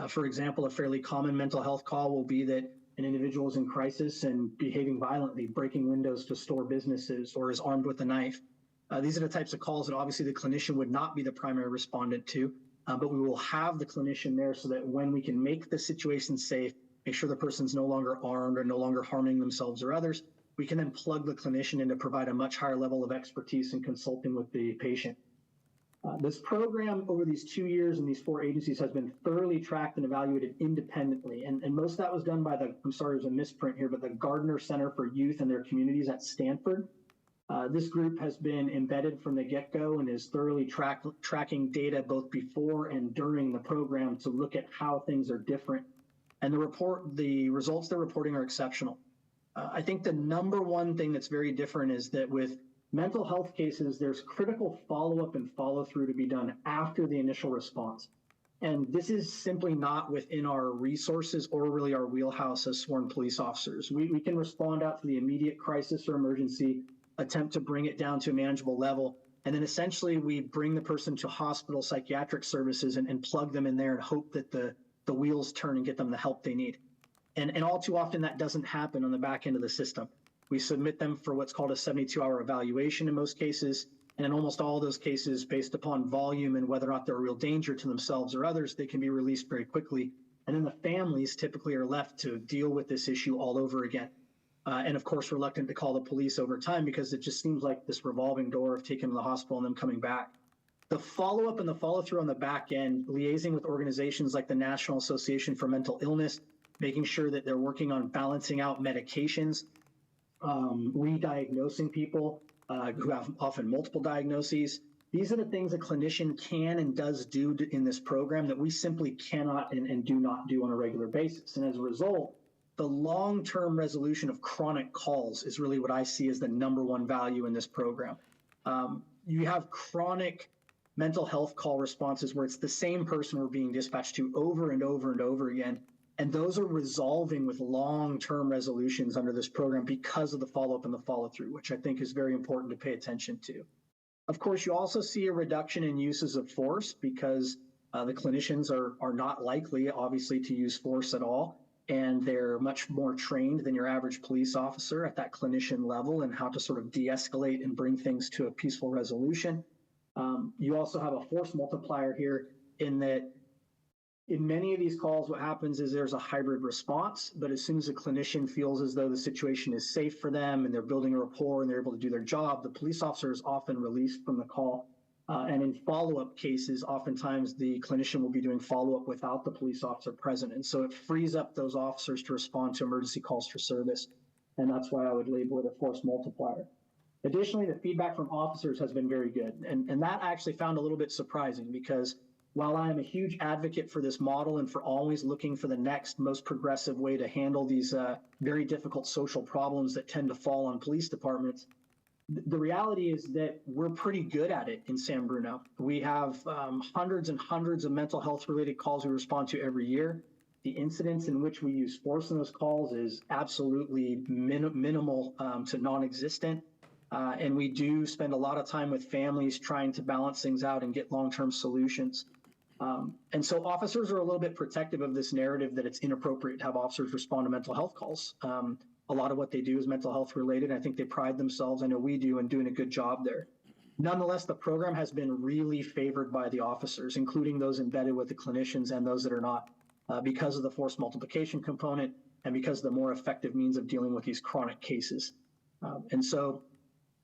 For example, a fairly common mental health call will be that an individual is in crisis and behaving violently, breaking windows to store businesses, or is armed with a knife. These are the types of calls that obviously the clinician would not be the primary respondent to, but we will have the clinician there so that when we can make the situation safe, make sure the person's no longer armed or no longer harming themselves or others, we can then plug the clinician in to provide a much higher level of expertise in consulting with the patient. This program over these 2 years in these 4 agencies has been thoroughly tracked and evaluated independently. And most of that was done by I'm sorry, there's a misprint here, but the Gardner Center for Youth and Their Communities at Stanford. This group has been embedded from the get-go and is thoroughly tracking data both before and during the program to look at how things are different. And the results they're reporting are exceptional. I think the number one thing that's very different is that with mental health cases, there's critical follow-up and follow-through to be done after the initial response. And this is simply not within our resources or really our wheelhouse as sworn police officers. We can respond out to the immediate crisis or emergency, attempt to bring it down to a manageable level, and then essentially we bring the person to hospital psychiatric services and plug them in there and hope that the wheels turn and get them the help they need. And all too often that doesn't happen on the back end of the system. We submit them for what's called a 72-hour evaluation in most cases, and in almost all of those cases, based upon volume and whether or not they're a real danger to themselves or others, they can be released very quickly. And then the families typically are left to deal with this issue all over again. And of course, reluctant to call the police over time because it just seems like this revolving door of taking them to the hospital and them coming back. The follow-up and the follow-through on the back end, liaising with organizations like the National Association for Mental Illness, making sure that they're working on balancing out medications, re-diagnosing people who have often multiple diagnoses. These are the things a clinician can and does do in this program that we simply cannot and do not do on a regular basis. And as a result, the long-term resolution of chronic calls is really what I see as the number one value in this program. You have chronic mental health call responses where it's the same person we're being dispatched to over and over and over again. And those are resolving with long-term resolutions under this program because of the follow-up and the follow-through, which I think is very important to pay attention to. Of course, you also see a reduction in uses of force because the clinicians are not likely, obviously, to use force at all. And they're much more trained than your average police officer at that clinician level and how to sort of de-escalate and bring things to a peaceful resolution. You also have a force multiplier here in that in many of these calls, what happens is there's a hybrid response, but as soon as the clinician feels as though the situation is safe for them and they're building a rapport and they're able to do their job, the police officer is often released from the call. And in follow-up cases, oftentimes the clinician will be doing follow-up without the police officer present. And so it frees up those officers to respond to emergency calls for service. And that's why I would label it a force multiplier. Additionally, the feedback from officers has been very good. And that I actually found a little bit surprising because while I am a huge advocate for this model and for always looking for the next most progressive way to handle these very difficult social problems that tend to fall on police departments, the reality is that we're pretty good at it in San Bruno. We have hundreds and hundreds of mental health related calls we respond to every year. The incidents in which we use force in those calls is absolutely minimal to non-existent. And we do spend a lot of time with families trying to balance things out and get long-term solutions. And so officers are a little bit protective of this narrative that it's inappropriate to have officers respond to mental health calls. A lot of what they do is mental health related. I think they pride themselves, I know we do, in doing a good job there. Nonetheless, the program has been really favored by the officers, including those embedded with the clinicians and those that are not, because of the force multiplication component and because of the more effective means of dealing with these chronic cases. And so,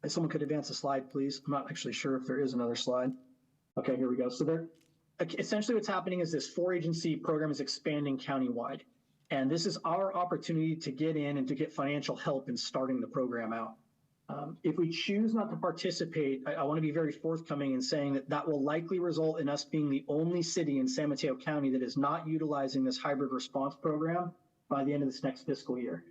if someone could advance a slide, please. I'm not actually sure if there is another slide. Okay, here we go. So essentially what's happening is this 4-agency program is expanding countywide. And this is our opportunity to get in and to get financial help in starting the program out. If we choose not to participate, I want to be very forthcoming in saying that that will likely result in us being the only city in San Mateo County that is not utilizing this hybrid response program by the end of this next fiscal year.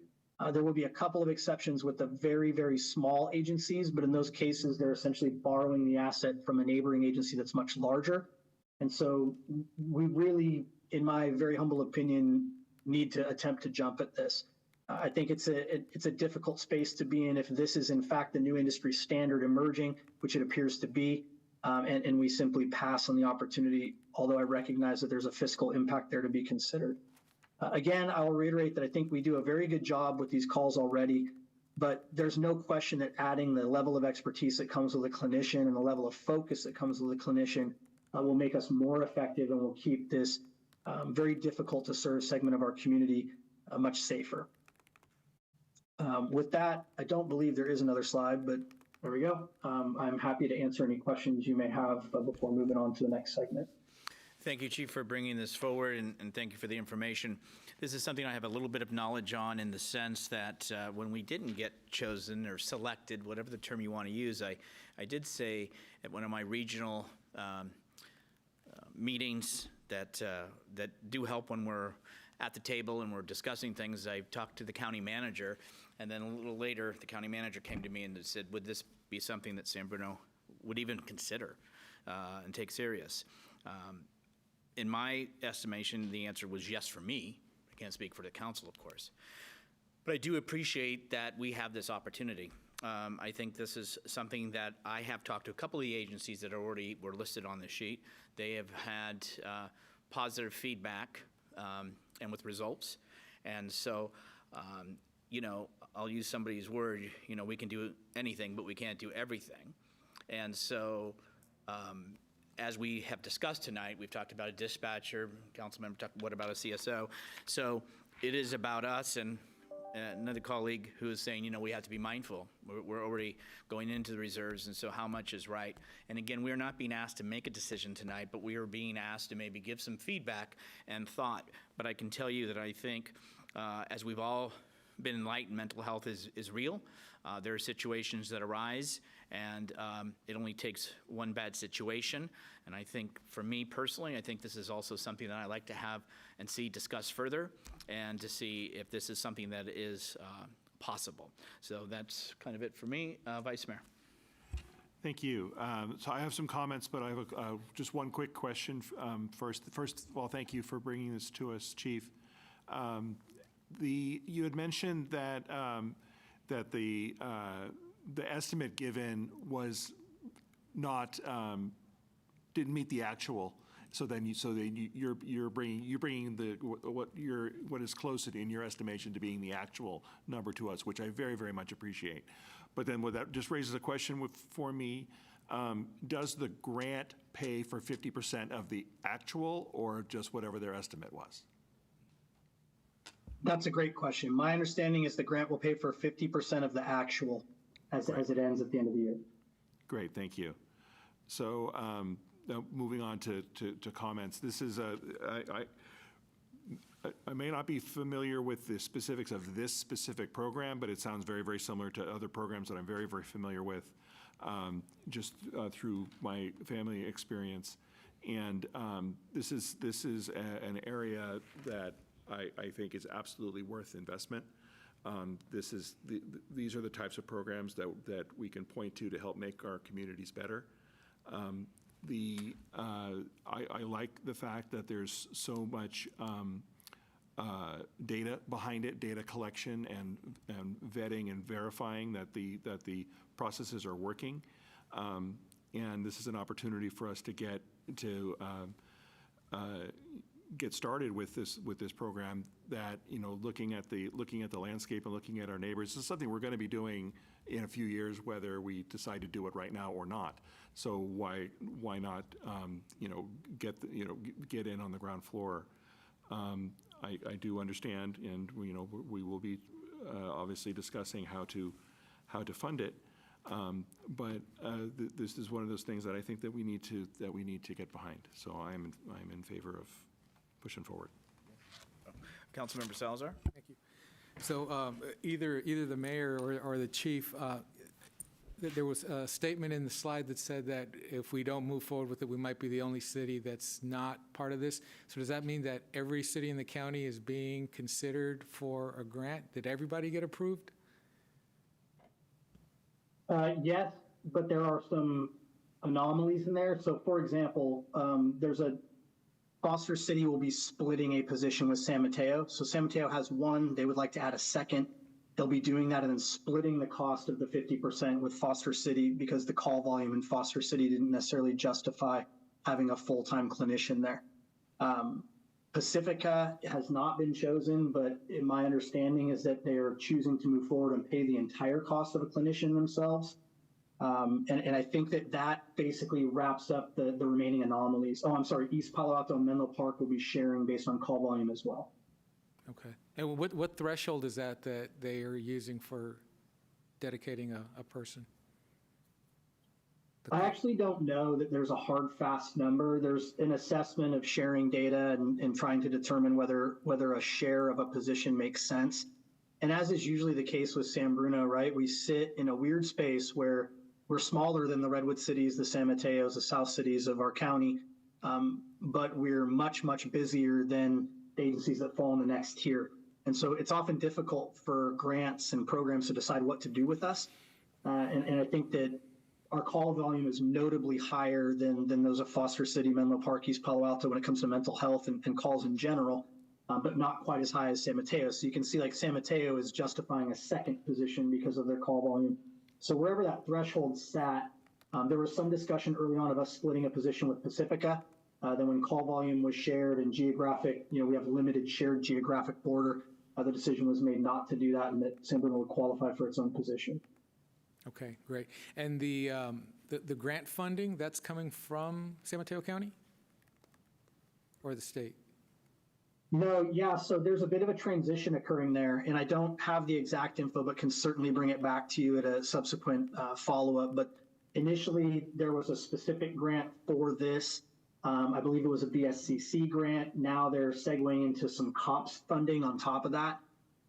There will be a couple of exceptions with the very, very small agencies, but in those cases, they're essentially borrowing the asset from a neighboring agency that's much larger. And so we really, in my very humble opinion, need to attempt to jump at this. I think it's a difficult space to be in if this is in fact the new industry standard emerging, which it appears to be, and we simply pass on the opportunity, although I recognize that there's a fiscal impact there to be considered. Again, I will reiterate that I think we do a very good job with these calls already, but there's no question that adding the level of expertise that comes with a clinician and the level of focus that comes with a clinician will make us more effective and will keep this very difficult to serve segment of our community much safer. With that, I don't believe there is another slide, but there we go. I'm happy to answer any questions you may have before moving on to the next segment. Thank you, Chief, for bringing this forward, and thank you for the information. This is something I have a little bit of knowledge on in the sense that when we didn't get chosen or selected, whatever the term you want to use, I did say at one of my regional meetings that do help when we're at the table and we're discussing things. I talked to the county manager, and then a little later, the county manager came to me and said, would this be something that San Bruno would even consider and take serious? In my estimation, the answer was yes for me. I can't speak for the council, of course. But I do appreciate that we have this opportunity. I think this is something that I have talked to a couple of the agencies that already were listed on the sheet. They have had positive feedback and with results. And so, you know, I'll use somebody's word, you know, we can do anything, but we can't do everything. And so, as we have discussed tonight, we've talked about a dispatcher, Councilmember talked, what about a CSO? So it is about us, and another colleague who is saying, you know, we have to be mindful. We're already going into the reserves, and so how much is right? And again, we are not being asked to make a decision tonight, but we are being asked to maybe give some feedback and thought. But I can tell you that I think, as we've all been enlightened, mental health is real. There are situations that arise, and it only takes one bad situation. And I think, for me personally, I think this is also something that I like to have and see discussed further, and to see if this is something that is possible. So that's kind of it for me. Vice Mayor. Thank you. So I have some comments, but I have just one quick question first. First of all, thank you for bringing this to us, Chief. You had mentioned that that the estimate given was not didn't meet the actual. So then you're bringing what is closest in your estimation to being the actual number to us, which I very, very much appreciate. But then what that just raises a question for me. Does the grant pay for 50% of the actual, or just whatever their estimate was? That's a great question. My understanding is the grant will pay for 50% of the actual as it ends at the end of the year. Great, thank you. So now moving on to comments. This is I may not be familiar with the specifics of this specific program, but it sounds very, very similar to other programs that I'm very, very familiar with, just through my family experience. And this is an area that I think is absolutely worth investment. These are the types of programs that we can point to help make our communities better. I like the fact that there's so much data behind it, data collection and vetting and verifying that the processes are working. And this is an opportunity for us to get started with this program that, looking at the landscape and looking at our neighbors. This is something we're going to be doing in a few years, whether we decide to do it right now or not. So why not, get in on the ground floor? I do understand, and we will be obviously discussing how to fund it. But this is one of those things that I think that we need to get behind. So I'm in favor of pushing forward. Councilmember Salazar? Thank you. So either the mayor or the chief, there was a statement in the slide that said that if we don't move forward with it, we might be the only city that's not part of this. So does that mean that every city in the county is being considered for a grant? Did everybody get approved? Yes, but there are some anomalies in there. So for example, Foster City will be splitting a position with San Mateo. So San Mateo has one, they would like to add a second. They'll be doing that and then splitting the cost of the 50% with Foster City because the call volume in Foster City didn't necessarily justify having a full-time clinician there. Pacifica has not been chosen, but in my understanding is that they are choosing to move forward and pay the entire cost of a clinician themselves. And I think that basically wraps up the remaining anomalies. Oh, I'm sorry, East Palo Alto and Menlo Park will be sharing based on call volume as well. Okay. And what threshold is that they are using for dedicating a person? I actually don't know that there's a hard, fast number. There's an assessment of sharing data and trying to determine whether a share of a position makes sense. And as is usually the case with San Bruno, right, we sit in a weird space where we're smaller than the Redwood cities, the San Mateos, the South cities of our county, but we're much, much busier than agencies that fall in the next tier. And so it's often difficult for grants and programs to decide what to do with us. And I think that our call volume is notably higher than those of Foster City, Menlo Park, East Palo Alto when it comes to mental health and calls in general, but not quite as high as San Mateo. So you can see like San Mateo is justifying a second position because of their call volume. So wherever that threshold sat, there was some discussion early on of us splitting a position with Pacifica. Then when call volume was shared and geographic, we have limited shared geographic border, the decision was made not to do that and that San Bruno would qualify for its own position. Okay, great. And the grant funding, that's coming from San Mateo County or the state? No, yeah, so there's a bit of a transition occurring there, and I don't have the exact info, but can certainly bring it back to you at a subsequent follow-up. But initially, there was a specific grant for this. I believe it was a BSCC grant. Now they're segueing into some COPS funding on top of that.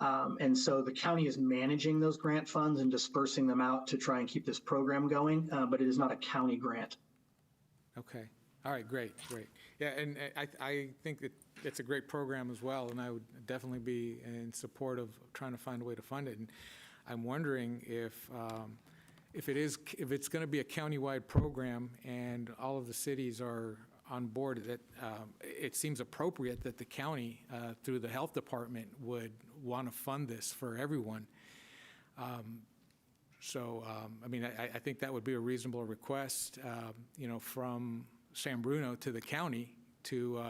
And so the county is managing those grant funds and dispersing them out to try and keep this program going, but it is not a county grant. Okay. All right, great. Yeah, and I think it's a great program as well, and I would definitely be in support of trying to find a way to fund it. And I'm wondering if it's going to be a countywide program and all of the cities are on board, that it seems appropriate that the county, through the health department, would want to fund this for everyone. I mean, I think that would be a reasonable request, from San Bruno to the county to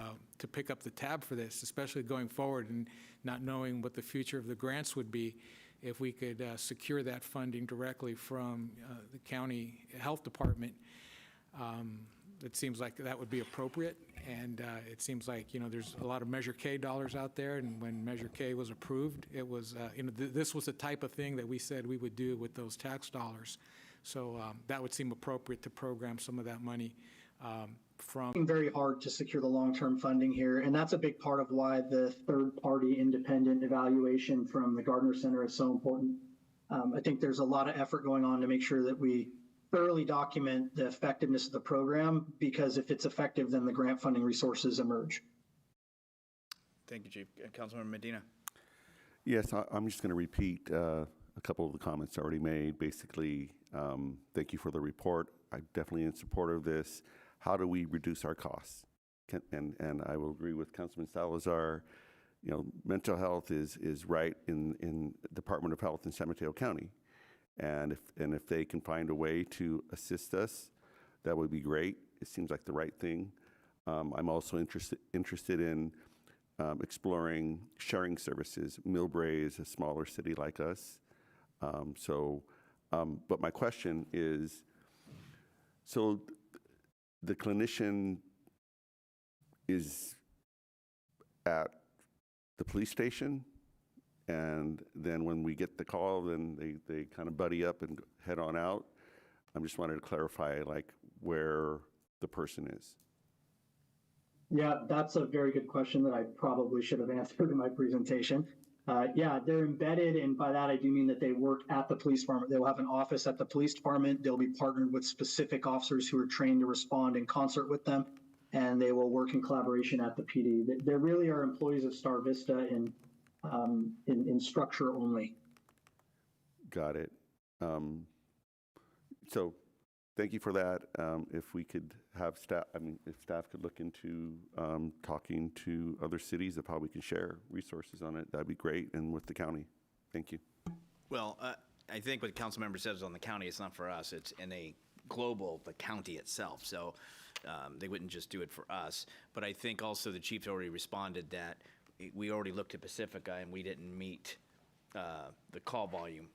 pick up the tab for this, especially going forward and not knowing what the future of the grants would be. If we could secure that funding directly from the county health department, it seems like that would be appropriate. And it seems like, there's a lot of Measure K dollars out there. And when Measure K was approved, it was, this was the type of thing that we said we would do with those tax dollars. So that would seem appropriate to program some of that money from. Very hard to secure the long-term funding here. And that's a big part of why the third-party independent evaluation from the Gardner Center is so important. I think there's a lot of effort going on to make sure that we thoroughly document the effectiveness of the program, because if it's effective, then the grant funding resources emerge. Thank you, Chief. Councilmember Medina. Yes, I'm just going to repeat a couple of the comments already made. Basically, thank you for the report. I'm definitely in support of this. How do we reduce our costs? And I will agree with Councilman Salazar. Mental health is right in Department of Health in San Mateo County. And if they can find a way to assist us, that would be great. It seems like the right thing. I'm also interested in exploring sharing services. Millbrae is a smaller city like us. But my question is, so the clinician is at the police station, and then when we get the call, then they kind of buddy up and head on out. I just wanted to clarify, like, where the person is. Yeah, that's a very good question that I probably should have answered in my presentation. Yeah, they're embedded, and by that I do mean that they work at the police department. They'll have an office at the police department. They'll be partnered with specific officers who are trained to respond in concert with them, and they will work in collaboration at the PD. They really are employees of Star Vista in structure only. Got it. So thank you for that. If we could have staff, if staff could look into talking to other cities of how we can share resources on it, that'd be great, and with the county. Thank you. Well, I think what the council member says on the county, it's not for us. It's in a global, the county itself. So they wouldn't just do it for us. But I think also the chief already responded that we already looked at Pacifica and we didn't meet the call volume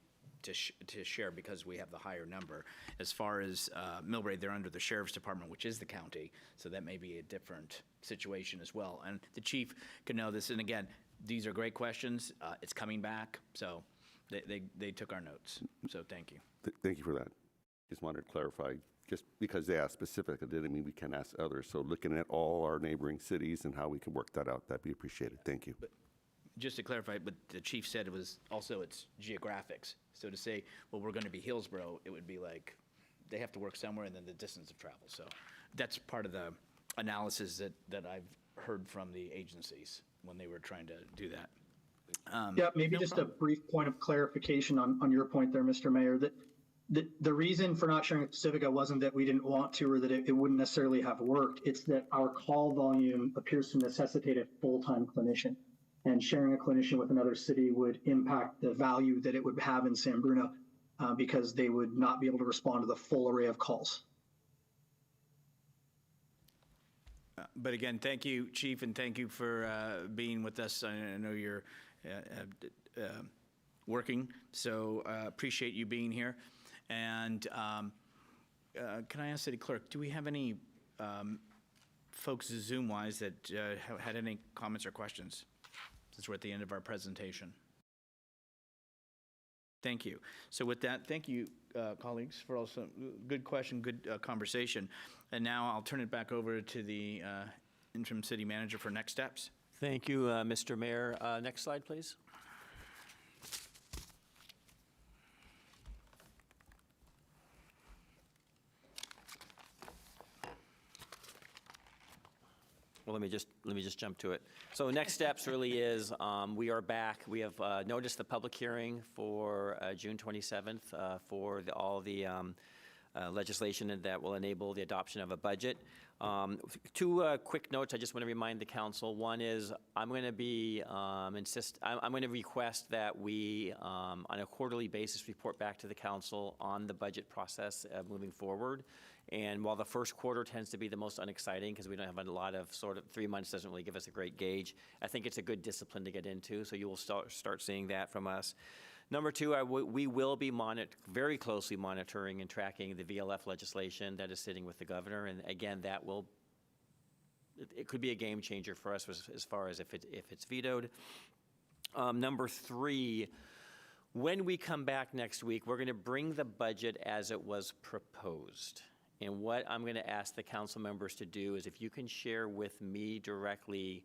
to share because we have the higher number. As far as Millbrae, they're under the sheriff's department, which is the county, so that may be a different situation as well. And the chief can know this, and again, these are great questions. It's coming back, so they took our notes, so thank you. Thank you for that. Just wanted to clarify, just because they asked specific, it didn't mean we can't ask others. So looking at all our neighboring cities and how we can work that out, that'd be appreciated. Thank you. But just to clarify, what the chief said was also it's geographics. So to say, well, we're going to be Hillsborough, it would be like they have to work somewhere and then the distance of travel. So that's part of the analysis that I've heard from the agencies when they were trying to do that. Yeah, maybe just a brief point of clarification on your point there, Mr. Mayor, that the reason for not sharing Pacifica wasn't that we didn't want to or that it wouldn't necessarily have worked. It's that our call volume appears to necessitate a full-time clinician. And sharing a clinician with another city would impact the value that it would have in San Bruno because they would not be able to respond to the full array of calls. But again, thank you, Chief, and thank you for being with us. I know you're working, so appreciate you being here. And can I ask City Clerk, do we have any folks Zoom-wise that had any comments or questions? Since we're at the end of our presentation. Thank you. So with that, thank you, colleagues, for also good question, good conversation. And now I'll turn it back over to the interim city manager for next steps. Thank you, Mr. Mayor. Next slide, please. Well, let me just jump to it. So next steps really is we are back. We have noticed the public hearing for June 27th for all the legislation that will enable the adoption of a budget. Two quick notes I just want to remind the council. One is I'm going to be I'm going to request that we on a quarterly basis report back to the council on the budget process moving forward. And while the first quarter tends to be the most unexciting because we don't have a lot of 3 months doesn't really give us a great gauge, I think it's a good discipline to get into. So you will start seeing that from us. Number two, we will be very closely monitoring and tracking the VLF legislation that is sitting with the governor. And again, it could be a game changer for us as far as if it's vetoed. Number three, when we come back next week, we're going to bring the budget as it was proposed. And what I'm going to ask the council members to do is if you can share with me directly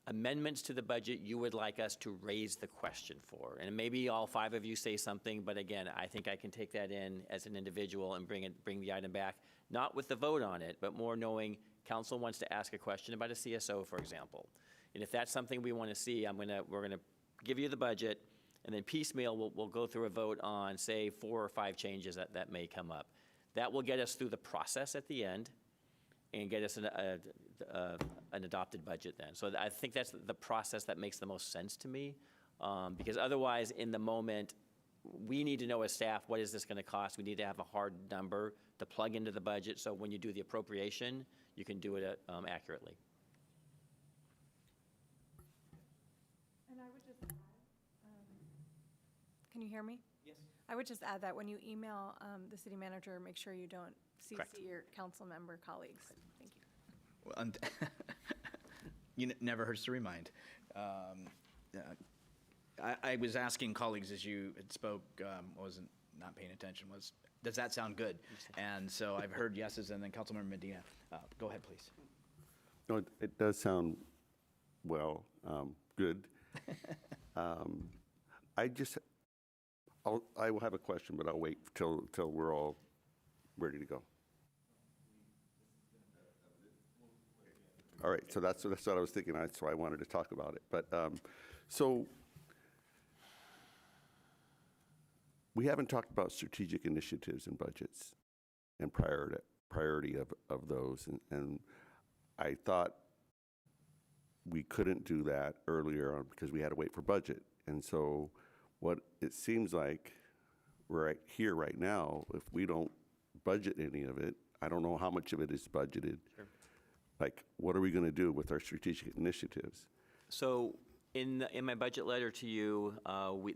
amendments to the budget you would like us to raise the question for. And maybe all 5 of you say something, but again, I think I can take that in as an individual and bring the item back, not with the vote on it, but more knowing council wants to ask a question about a CSO, for example. And if that's something we want to see, we're going to give you the budget, and then piecemeal, we'll go through a vote on, say, 4 or 5 changes that may come up. That will get us through the process at the end and get us an adopted budget then. So I think that's the process that makes the most sense to me. Because otherwise, in the moment, we need to know as staff, what is this going to cost? We need to have a hard number to plug into the budget, so when you do the appropriation, you can do it accurately. And I would just add, can you hear me? Yes. I would just add that when you email the city manager, make sure you don't Correct. CC your council member colleagues. Thank you. Well, and never hurts to remind. I was asking colleagues as you had spoke, wasn't not paying attention, does that sound good? And so I've heard yeses, and then Councilmember Medina. Go ahead, please. No, it does sound, well, good. I will have a question, but I'll wait till we're all ready to go. All right, so that's what I was thinking, so I wanted to talk about it. But, so, we haven't talked about strategic initiatives and budgets and priority of those. And I thought we couldn't do that earlier on because we had to wait for budget. And so what it seems like right here, right now, if we don't budget any of it, I don't know how much of it is budgeted. Sure. Like, what are we going to do with our strategic initiatives? So in my budget letter to you,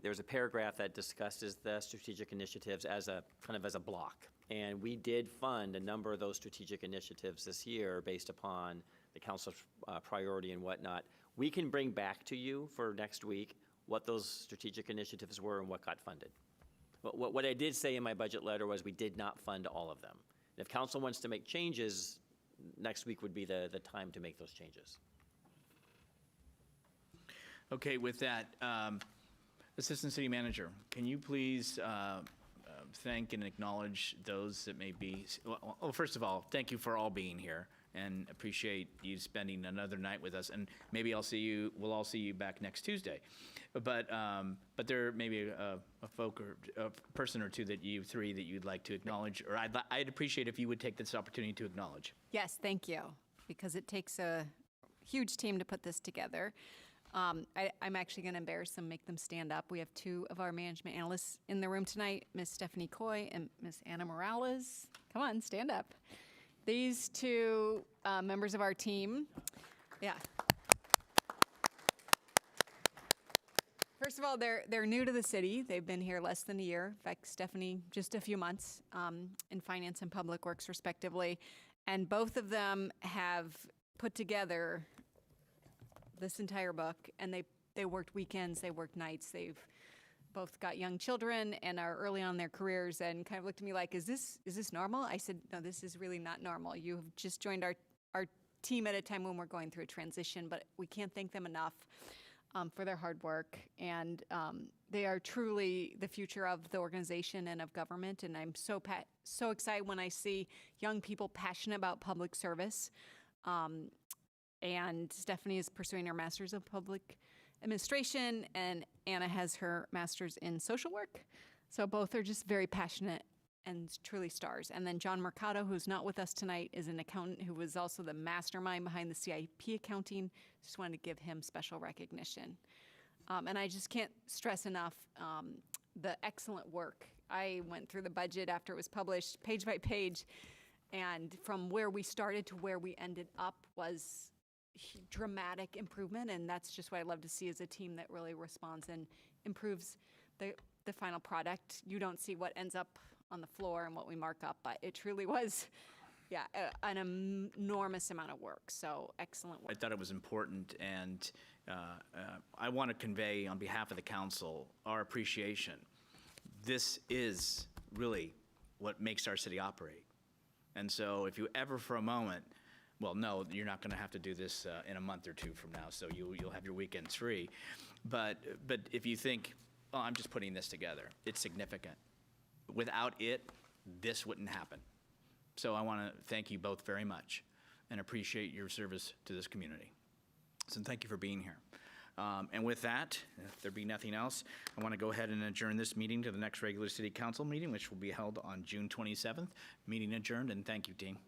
there's a paragraph that discusses the strategic initiatives as a kind of as a block. And we did fund a number of those strategic initiatives this year based upon the council's priority and whatnot. We can bring back to you for next week what those strategic initiatives were and what got funded. What I did say in my budget letter was we did not fund all of them. If council wants to make changes, next week would be the time to make those changes. Okay, with that, Assistant City Manager, can you please thank and acknowledge those that may be, well, first of all, thank you for all being here and appreciate you spending another night with us. And maybe we'll all see you back next Tuesday. But there may be a person or two that you'd like to acknowledge, or I'd appreciate if you would take this opportunity to acknowledge. Yes, thank you, because it takes a huge team to put this together. I'm actually going to embarrass them, make them stand up. We have two of our management analysts in the room tonight, Ms. Stephanie Coy and Ms. Anna Morales. Come on, stand up. These two members of our team, yeah. First of all, they're new to the city. They've been here less than a year. In fact, Stephanie, just a few months in finance and public works, respectively. And both of them have put together this entire book, and they worked weekends, they worked nights. They've both got young children and are early on in their careers, and kind of looked at me like, is this normal? I said, no, this is really not normal. You've just joined our team at a time when we're going through a transition, but we can't thank them enough for their hard work. And they are truly the future of the organization and of government, and I'm so excited when I see young people passionate about public service. And Stephanie is pursuing her master's of public administration, and Anna has her master's in social work. So both are just very passionate and truly stars. And then John Mercado, who's not with us tonight, is an accountant who was also the mastermind behind the CIP accounting. Just wanted to give him special recognition. And I just can't stress enough the excellent work. I went through the budget after it was published, page by page, and from where we started to where we ended up was dramatic improvement, and that's just what I love to see as a team that really responds and improves the final product. You don't see what ends up on the floor and what we mark up, but it truly was, an enormous amount of work. So excellent work. I thought it was important, and I want to convey on behalf of the council our appreciation. This is really what makes our city operate. And so if you ever for a moment, well, no, you're not going to have to do this in a month or two from now, so you'll have your weekends free. But if you think, oh, I'm just putting this together, it's significant. Without it, this wouldn't happen. So I want to thank you both very much and appreciate your service to this community. So thank you for being here. And with that, if there be nothing else, I want to go ahead and adjourn this meeting to the next regular city council meeting, which will be held on June 27th. Meeting adjourned, and thank you, team.